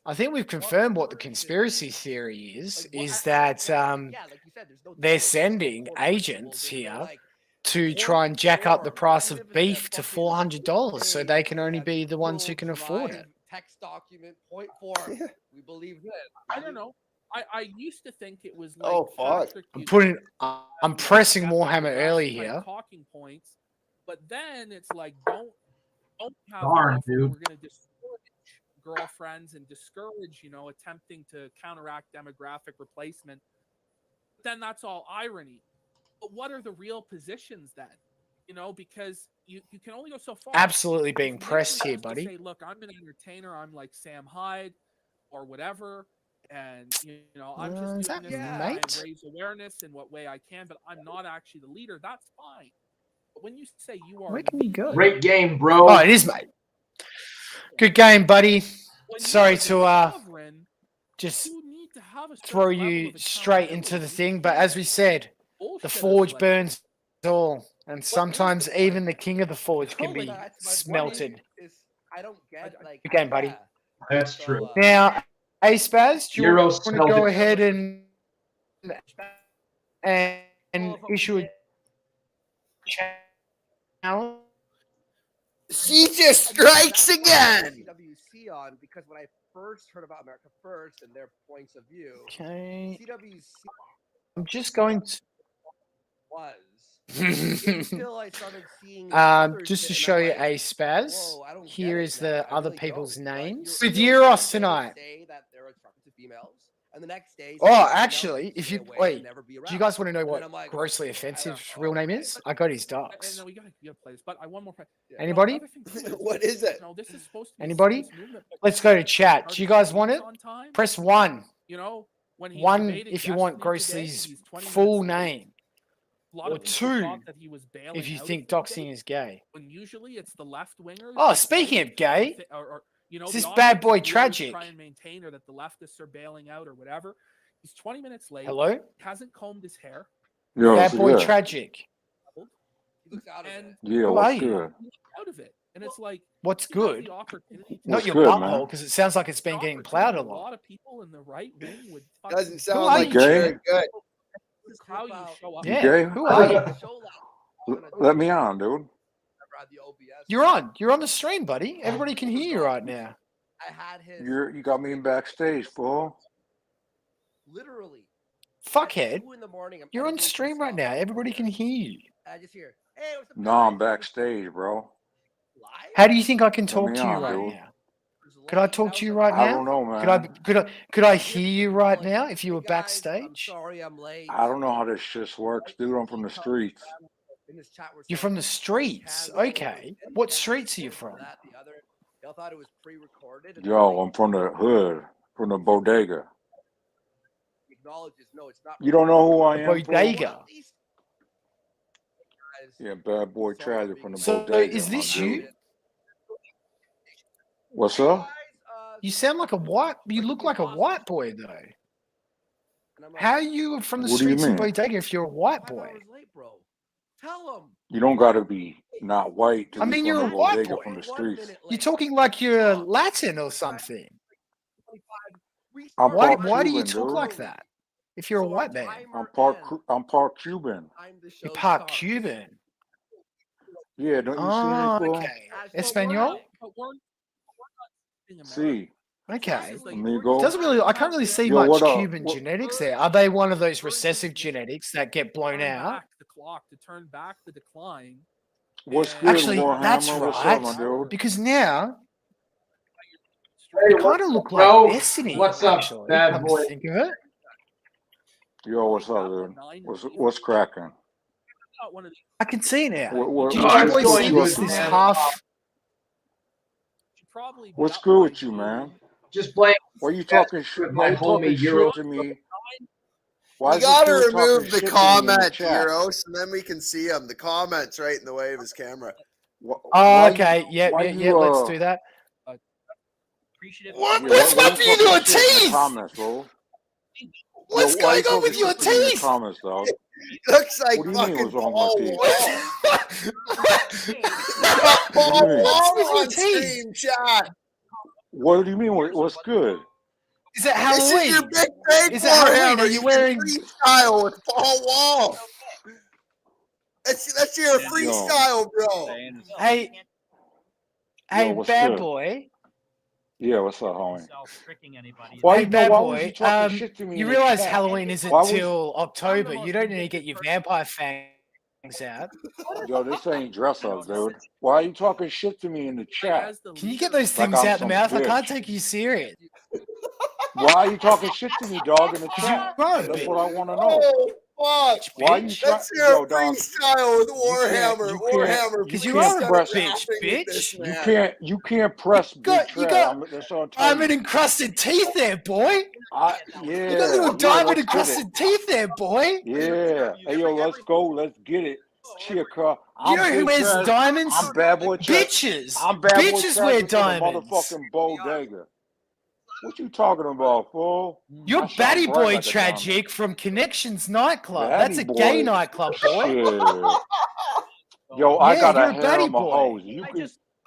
I think we've confirmed what the conspiracy theory is that they're sending agents here to try and jack up the price of beef to $400 so they can only be the ones who can afford it. Text document point 4. We believe this. I don't know. I used to think it was like Oh fuck! Patrick I'm pressing Warhammer early here. talking points, but then it's like don't have Darn, enough, dude. we're gonna discourage girlfriends and discourage attempting to counteract demographic replacement. Then that's all irony. But what are the real positions then? Because you can only go so far. Absolutely being If Nick pressed was here, just to buddy. Say, look, I'm an entertainer. I'm like Sam Hyde or whatever. And I'm just doing this to try and raise awareness in what way I can, but I'm not actually the leader. That's fine. But when you say you are, Where can you go? Great game, bro. Oh, it is, mate. Good game, buddy. Sorry to just throw you straight into the thing, but as we said, the forge burns all, and sometimes even the king of the forge can be smelted. I don't get like. Good game, buddy. That's true. Now, Spaz, do you want Yiros to smelled go it. ahead and issue a challenge? She just strikes again. CWC on because when I first heard about America First and their points of view, Okay. CWC I'm just going to. was until I started seeing just to show you a Spaz, here is the other people's names. With Yiros tonight. Say that they're attracted to females, and the next day. Oh, actually, if you wait, do you guys want to know what grossly offensive real name is? I got his docs. No, we gotta play this. But I one more. Anybody? What is it? This is supposed to be Anybody? Let's go to chat. Do you guys want it? Press 1. When he 1 debated if you want Destiny Grossly's today, he's 20 full minutes late. name. A lot Or of people 2 thought that he was bailing if you out think of the doxing debate, is gay. when usually it's the left wingers. Oh, that speaking say of gay, is this bad boy tragic. Try and maintain or that the leftists are bailing out or whatever. He's 20 minutes late. Hello? Hasn't combed his hair. Bad boy tragic. He looks out of it. Yeah, Who what's are you? good? Out of it, and it's like What's he has good? the opportunity Not What's your good, butthole, man? because it sounds like it's been getting plowed a lot. of people in the right wing would Doesn't sound are like you, very Jay? good. This is how you show up. You Yeah, gay? who are you? Let me on, dude. You're on. You're on the stream, buddy. Everybody can hear you right now. I had his You got me in backstage, fool. literally. Fuckhead. 2 in the morning. I'm You're on editing some stream right stuff. now. Everybody can hear you. I just hear, hey, what's up? No, I'm backstage, bro. How do you think I can Let talk me to you on, right dude. now? Could I talk to you right I now? don't know, man. Could I hear you right now if you were I'm backstage? sorry, I'm late. I don't know how this shit works, dude. I'm from the streets. In this chat, we're You're saying from the streets. Okay. What streets are you from? that, the other. Y'all thought it was pre-recorded. and Yo, I'm from the hood, from the bodega. he acknowledges, no, it's not. You don't know who I am, fool? Bodega. Yeah, bad boy tragic from the So bodega. is this my you? dude. What's up? You sound like a white. You look like a white boy though. How are you from the What do you streets of mean? Bodega if you're a white 5 boy? hours late, bro. Tell him. You don't gotta be not white to I be mean, from you're the a white bodega boy. from the 1 streets. minute You're late. talking like you're Latin or something. I'm Why part do you Cuban, talk dude. like that? if you're a white man? I'm part Cuban. You're part Cuban. Yeah, don't you see Oh, me, fool? okay. Espanol? See. Okay. Amigo. Doesn't really. I can't really see Yo, much what up? Cuban genetics there. Are they one of those recessive genetics that get blown out? Back the clock to turn back the decline. What's good, Actually, that's Warhammer? What's up, right. my dude? Because now Hey, you kind of look bro? like Destiny. What's up, Actually, bad come to boy? think of it. Yo, what's up, dude? What's cracking? I can see it now. What- Did what- you what's boys going see good, this? This man? half. What's good with you, man? Just playing. Why you talking shit? with Why my you talking homie Yiros. shit to me? Why You is this gotta dude talking remove the shit to me in the comment, chat? Yiros, and then we can see him. The comment's right in the way of his camera. Oh, okay. Yeah, let's do that. What? What's up with your in the teeth? comments, bro? What's Yo, why you going on talking with your shit to me in the teeth? comments, dog? Looks like What do you mean fucking what's wrong Paul with my Wall. teeth? Paul What do you mean? Wall with your on stream chat. What do you mean? What's good? Is it This is your Halloween? big break, Is it Halloween? Warhammer. Are you can wearing? freestyle with Paul Wall. That's your freestyle, bro. Hey, what's bad good? boy. Yeah, what's up, homie? Hey, bad why was you boy. talking shit to me You in the realize chat? Halloween isn't Why was- till October. You don't need to get your vampire fangs out. Yo, this ain't dress up, dude. Why are you talking shit to me in the chat? Can you get those Like things I'm out the some mouth? I can't bitch. take you serious. Why are you talking shit to me, dog, in the Because you chat? are a That's bitch. what I want to know. Oh, fuck. Why you trying? Let's hear Yo, a dog. freestyle with Warhammer. Warhammer, Because please you are a start press- bitch, rapping with this bitch. man. You can't press You big got Trey. That's what I'm telling diamond you. encrusted teeth there, boy. Yeah, You got little yeah, diamond let's get encrusted it. teeth there, boy. Yeah. Hey, yo, let's go. Let's get it. Chica. You know who wears diamonds? I'm bad boy Trey. Bitches. I'm bad boy Bitches Trey wear from the diamonds. motherfucking bodega. What you talking about, fool? You're I shine Batty bright Boy like a diamond. Tragic from Connections Nightclub. Batty That's a gay boy. nightclub, boy. Shit. Yo, I Yeah, got you're a a batty harem of boy. hoes.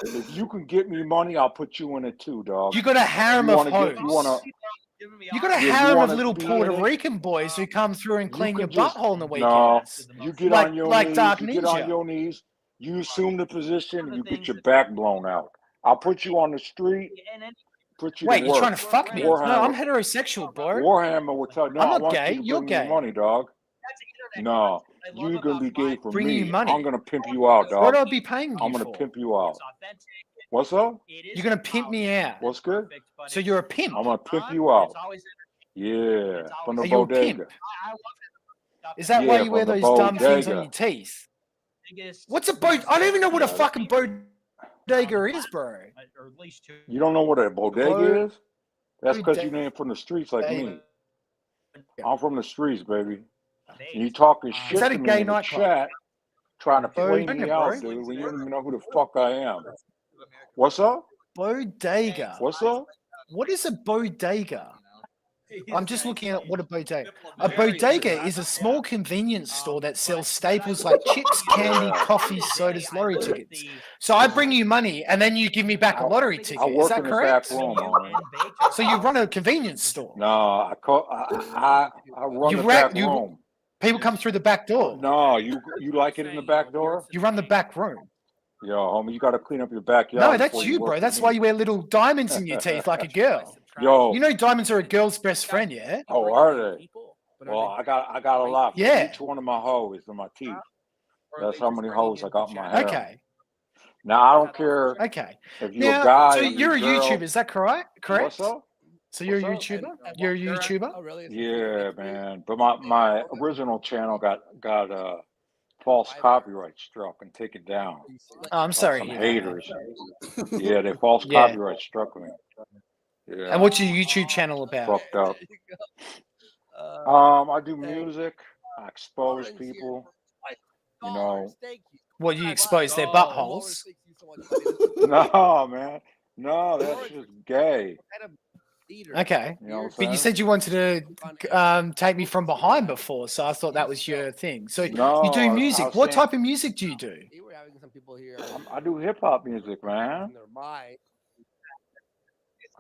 If you can get me money, I'll put you in it too, dog. You got a harem You of wanna hoes. You wanna? You got a Yeah, you harem of wanna little be Puerto in it? Rican boys who come through and clean your can just- butthole on the No, weekends. you get like on your like knees. Dark You get on Ninja. your knees. You assume the position, and you get your back blown out. I'll put you on the street. Put you Wait, to you're work. trying to fuck me? Warhammer. No, I'm heterosexual, bro. Warhammer will tell you. No, I'm I not want gay. you to You're bring gay. me money, dog. No, you're gonna be gay for Bring you me. money. I'm gonna pimp you out, dog. What do I be paying you I'm gonna for? pimp you out. What's up? You're gonna pimp me out. What's good? So you're a pimp. I'm gonna pimp you out. Yeah, from the Are you a bodega. pimp? Is that why Yeah, you wear from the those dumb things on bodega. your teeth? What's a bod? I don't even know what a fucking bodega is, bro. You don't know what a bodega Bo- is? That's because you bodega. ain't from the streets like me. I'm from the streets, baby. And you talking shit that a to me gay in the nightclub? chat, trying to play Bodega, me bro. out, dude, when you don't even know who the fuck I am. What's up? Bodega. What's up? What is a bodega? I'm just looking at what a bodega. A bodega is a small convenience store that sells staples like chips, candy, coffee, sodas, lottery tickets. So I bring you money and then you give me back a lottery I ticket. Is work that in the correct? back room, homie. So you run a convenience store. No, I run You the rack- back you- room. People come through the back door. No, you like it in the back door? You run the back room. Yo, homie, you got to clean up your backyard. No, that's before you, work bro. with That's me. why you wear little diamonds in your teeth like a girl. Yo, You know diamonds are a girl's best friend, yeah? oh, are they? Well, I got a lot. For Yeah. each one of my hoes in my teeth. That's how many hoes I got in my hair. Okay. Now I don't care Okay. if you're Now, a guy. so or you're a girl. YouTuber, is that correct? What's up? So you're a What's up? YouTuber? You're a YouTuber? really? Yeah, man. But my original channel got false copyright struck and taken down. Oh, I'm by sorry. some to hear that. haters. Yeah, they false Yeah. copyright struck me. Yeah. And what's your YouTube channel about? Fucked up. I do music. I expose people. You know. Well, you expose their buttholes. No, man. No, that's just gay. Okay. You know what I'm But you saying? said you wanted to take me from behind before, so I thought that was your thing. So No, you do I music. was What saying- type of music do you do? We're having some people here. I do hip hop music, man. in their mind.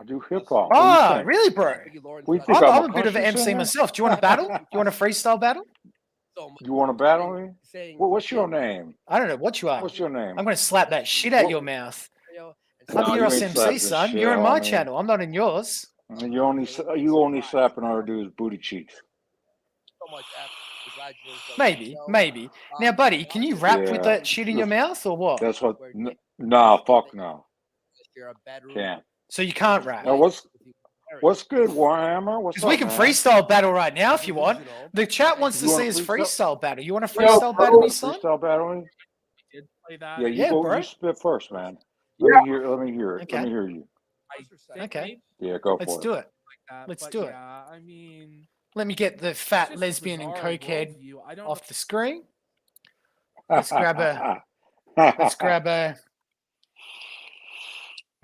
I do hip hop. Oh, really, bro? I'm a bit of an country MC singer? myself. Do you want to battle? You want a freestyle battle? You want to battle me? What's your name? I don't know what you are. What's your name? I'm going to slap that shit out your mouth. I'm Nah, you Yiros ain't MC, slapping son. shit You're in out my me. channel. I'm not in yours. And you only slapping all dudes booty cheeks. Maybe. Now, buddy, can you rap with that shit in your mouth or what? That's what. Nah, fuck no. Can't. So you can't rap. Now what's good, Warhammer? What's Because up, we can man? freestyle battle right now if you want. The chat wants to You see wanna us freestyle? freestyle battle. You want to freestyle battle me, son? Freestyle battling? Yeah, you go. bro. You spit first, man. Yeah. Let me hear it. Okay. Let me hear you. Okay. Yeah, go for Let's it. do it. Let's do it. I mean, Let me get the fat just a lesbian and bizarre cokehead worldview. I don't off the screen. Let's grab a.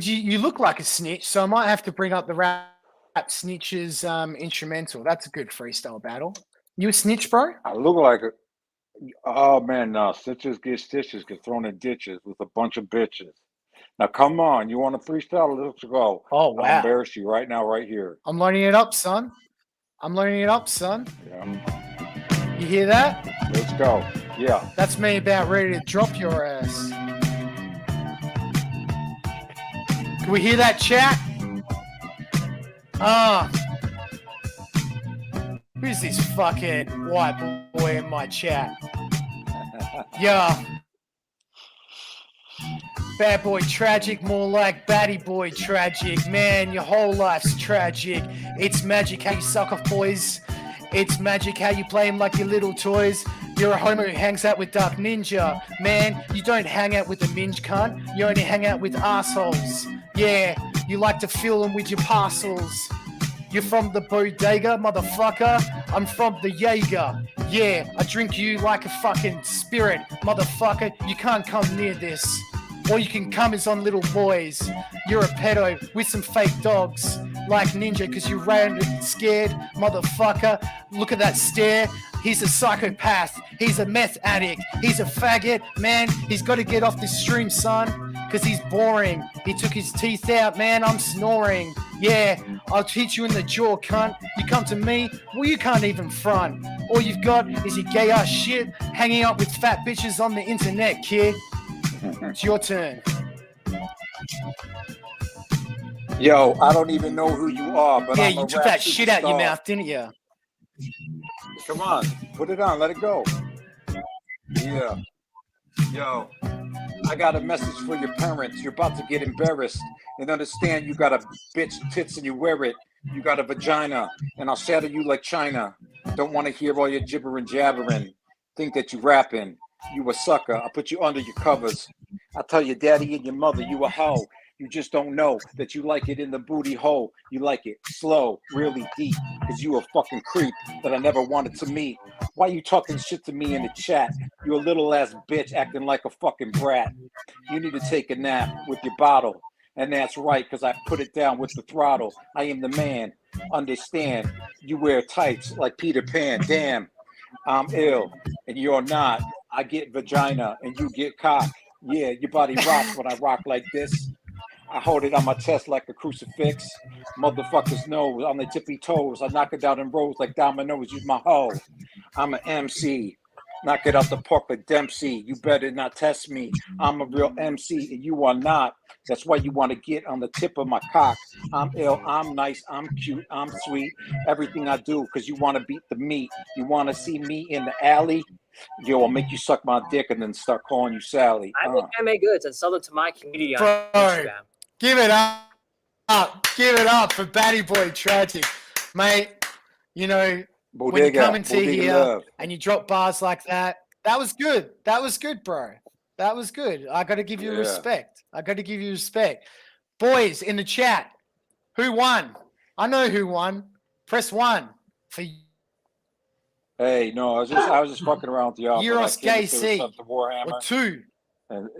You look like a snitch, so I might have to bring up the rap snitches instrumental. That's a good freestyle battle. You a snitch, bro? I look like a. Oh man, no. Stitches get stitches, get thrown in ditches with a bunch of bitches. Now come on, you want to freestyle? Let's go. Oh wow! I'll embarrass you right now, right here. I'm loading it up, son. Yeah. You hear that? Let's go. Yeah. That's me about ready to drop your ass. Can we hear that, chat? Who's this fucking white boy in my chat? Yeah. Bad boy tragic, more like baddie boy tragic. Man, your whole life's tragic. It's magic how you suck off boys. It's magic how you play them like your little toys. You're a homo who hangs out with Dark Ninja. Man, you don't hang out with a minge cunt. You only hang out with assholes. Yeah, you like to fill them with your parcels. You're from the bodega, motherfucker. I'm from the Jaeger. Yeah, I drink you like a fucking spirit, motherfucker. You can't come near this. All you can come is on little boys. You're a pedo with some fake dogs. Like Ninja, because you ran scared, motherfucker. Look at that stare. He's a psychopath. He's a meth addict. He's a faggot. Man, he's got to get off this stream, son. Because he's boring. He took his teeth out, man. I'm snoring. Yeah, I'll teach you in the jaw, cunt. You come to me, well, you can't even front. All you've got is your gay ass shit hanging out with fat bitches on the internet, kid. It's your turn. Yo, I don't even know who you are, but yeah, I'm you a took rap that shit out your superstar. mouth, didn't you? Come on, put it on, let it go. Yeah. Yo, I got a message for your parents. You're about to get embarrassed. And understand you got a bitch tits and you wear it. You got a vagina, and I'll shatter you like China. Don't want to hear all your gibber and jabbering. Think that you rapping. You a sucker. I'll put you under your covers. I'll tell your daddy and your mother you a hoe. You just don't know that you like it in the booty hole. You like it slow, really deep, because you a fucking creep that I never wanted to meet. Why you talking shit to me in the chat? You a little ass bitch acting like a fucking brat. You need to take a nap with your bottle. And that's right, because I put it down with the throttle. I am the man. Understand, you wear tights like Peter Pan. Damn, I'm ill, and you're not. I get vagina, and you get cock. Yeah, your body rocks when I rock like this. I hold it on my chest like a crucifix. Motherfuckers know on their tippy toes. I knock it down in rows like dominoes. Use my hoe. I'm an MC. Knock it out the park like Dempsey. You better not test me. I'm a real MC and you are not. That's why you want to get on the tip of my cock. I'm ill, I'm nice, I'm cute, I'm sweet. Everything I do because you want to beat the meat. You want to see me in the alley? Yo, I'll make you suck my dick and then start calling you Sally. I make MA goods and sell them to my community on Bro, Instagram. give it up for Batty Boy Tragic, mate. You know, when you Bodega, come into bodega here love. and you drop bars like that, that was good. That was good, bro. That was good. I got to give you respect. Boys in the chat, who won? I know who won. Press 1 for Hey, no, I was just fucking around with y'all. Yiros but I came to say KC. what's up to Warhammer Or 2.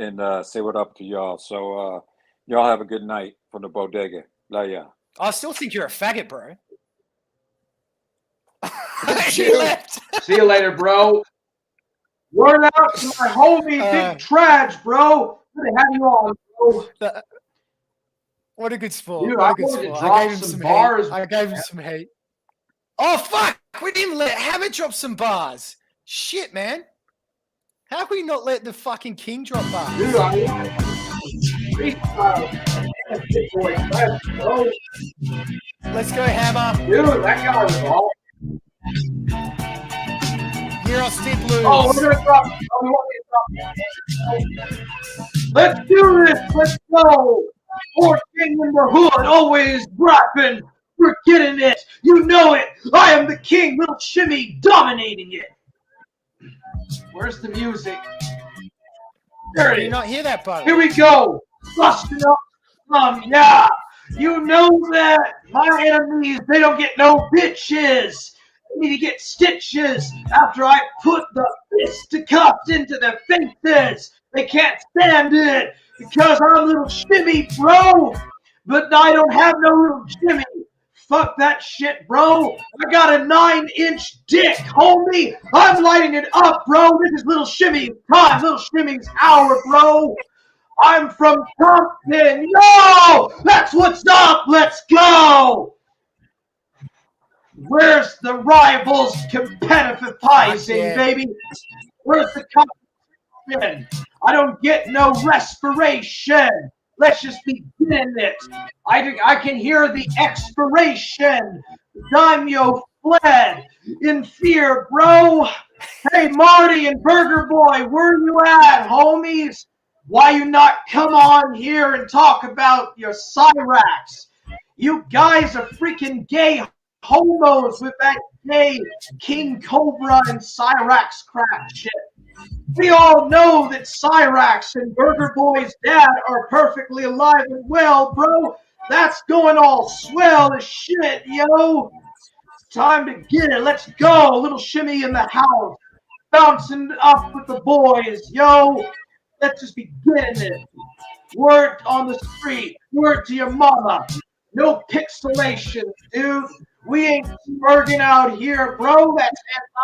and say what up to y'all. So y'all have a good night from the bodega. La ya. I still think you're a faggot, bro. She left. See you later, bro. Word out to my homie, Big Traj, bro. Good to have you on, bro. What a good sport. Dude, What I a good wanted to sport. drop I gave him some some bars. heat. I gave him some heat. Oh, fuck. We didn't let Hammer drop some bars. Shit, man. How can we not let the fucking king drop bars? Dude, Let's go, Hammer. Dude, that guy was all. Yiros did lose. Oh, we're gonna drop. Oh, we want to drop. Let's do this. Let's go. Fourth king in the hood, always rapping. We're getting it. You know it. I am the king. Little Shimmy dominating it. Where's the music? There Did it you is. not hear that, buddy? Here we go. Busting up some, yeah. You know that my enemies, they don't get no bitches. They need to get stitches after I put the fisticuffs into their faces. They can't stand it because I'm a little shimmy, bro. But I don't have no little shimmy. Fuck that shit, bro. I got a 9-inch dick, homie. I'm lighting it up, bro. This is little shimmy's time, little shimmy's hour, bro. I'm from Compton. Yo, that's what's up. Let's go. Where's the rivals competitivizing, Yeah. baby? Where's the competition? I don't get no respiration. Let's just begin it. I can hear the expiration. Daimyo fled in fear, bro. Hey, Marty and Burger Boy, where you at, homies? Why you not come on here and talk about your Cyrax? You guys are freaking gay homos with that gay King Cobra and Cyrax crap shit. We all know that Cyrax and Burger Boy's dad are perfectly alive and well, bro. That's going all swell as shit, yo. It's time to get it. Let's go. Little shimmy in the house. Bouncing up with the boys, yo. Let's just be getting it. Word on the street. Word to your mama. No pixelation, dude. We ain't smirking out here, bro. That's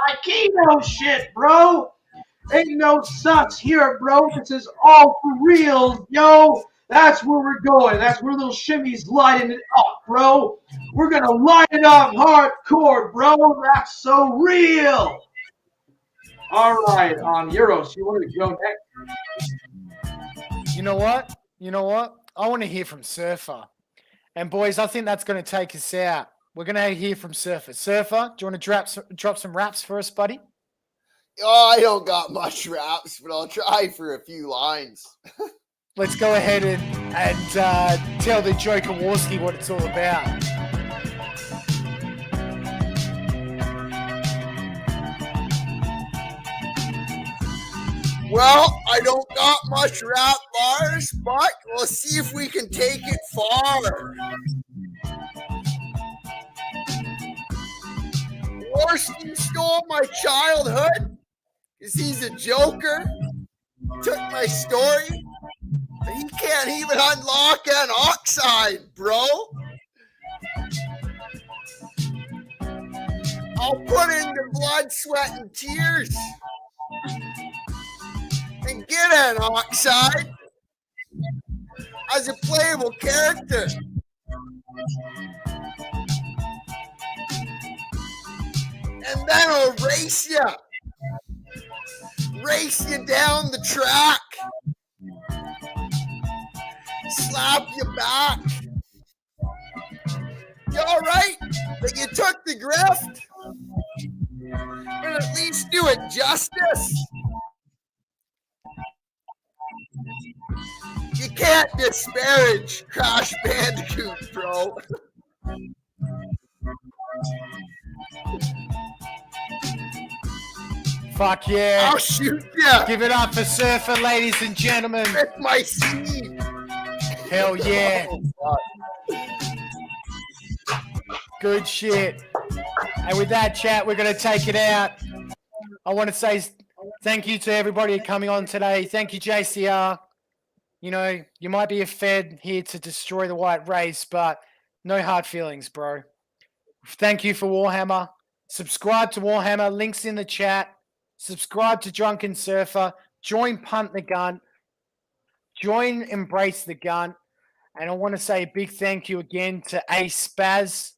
anti-Kino shit, bro. Ain't no sus here, bro. This is all for real, yo. That's where we're going. That's where little Shimmy's lighting it up, bro. We're gonna light it up hardcore, bro. That's so real. All right, Yiros, you want to go next? You know what? You know what? I want to hear from Surfer. And boys, I think that's going to take us out. We're going to hear from Surfer. Surfer, do you want to drop some raps for us, buddy? Oh, I don't got much raps, but I'll try for a few lines. Let's go ahead and tell the Joker Warski what it's all about. Well, I don't got much rap bars, but we'll see if we can take it far. Warski stole my childhood because he's a joker. Took my story. But he can't even unlock an oxide, bro. I'll put in the blood, sweat, and tears and get an oxide as a playable character. And then I'll race you down the track, slap you back. You all right that you took the grift? But at least do it justice. You can't disparage Crash Bandicoot, bro. Fuck yeah. I'll shoot ya. Give it up for Surfer, ladies and gentlemen. With my seed. Hell yeah. Good shit. And with that, chat, we're going to take it out. I want to say thank you to everybody coming on today. Thank you, JCR. You know, you might be a Fed here to destroy the white race, but no hard feelings, bro. Thank you for Warhammer. Subscribe to Warhammer. Links in the chat. Subscribe to Drunken Surfer. Join Punt the Gun. Join Embrace the Gun. And I want to say a big thank you again to A Spaz.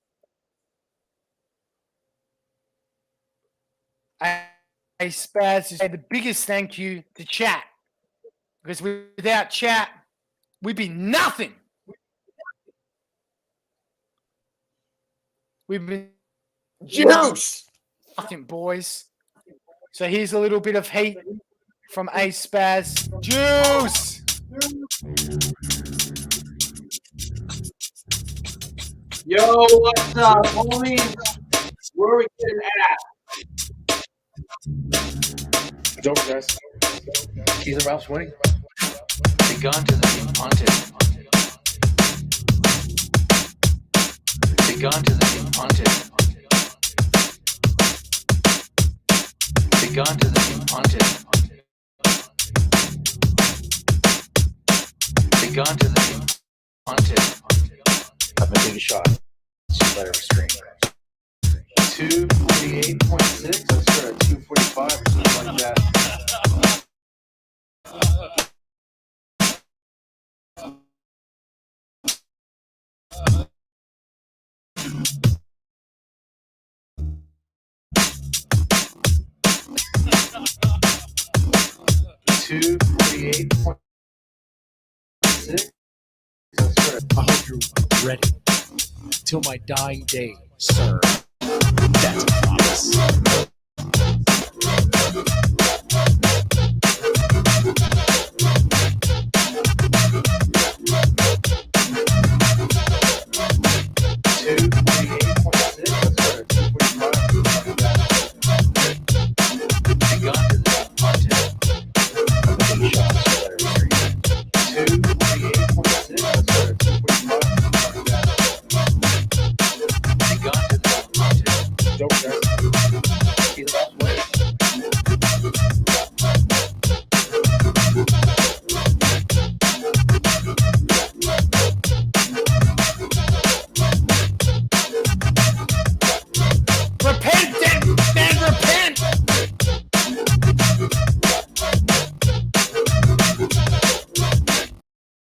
A Spaz is the biggest thank you to chat. Because without chat, we'd be nothing. We've been Juice. Nothing, boys. So here's a little bit of heat from A Spaz. Juice. Yo, what's up, homies? Where are we getting at? It's over, guys. Keys and Ralph's winning. Begun to the punted. Begun to the punted. Begun to the punted. Begun to the punted. I'm gonna take a shot. It's better stream. 248.6. Let's go to 245 or something like that. I hope you're ready till my dying day, sir. That's a promise.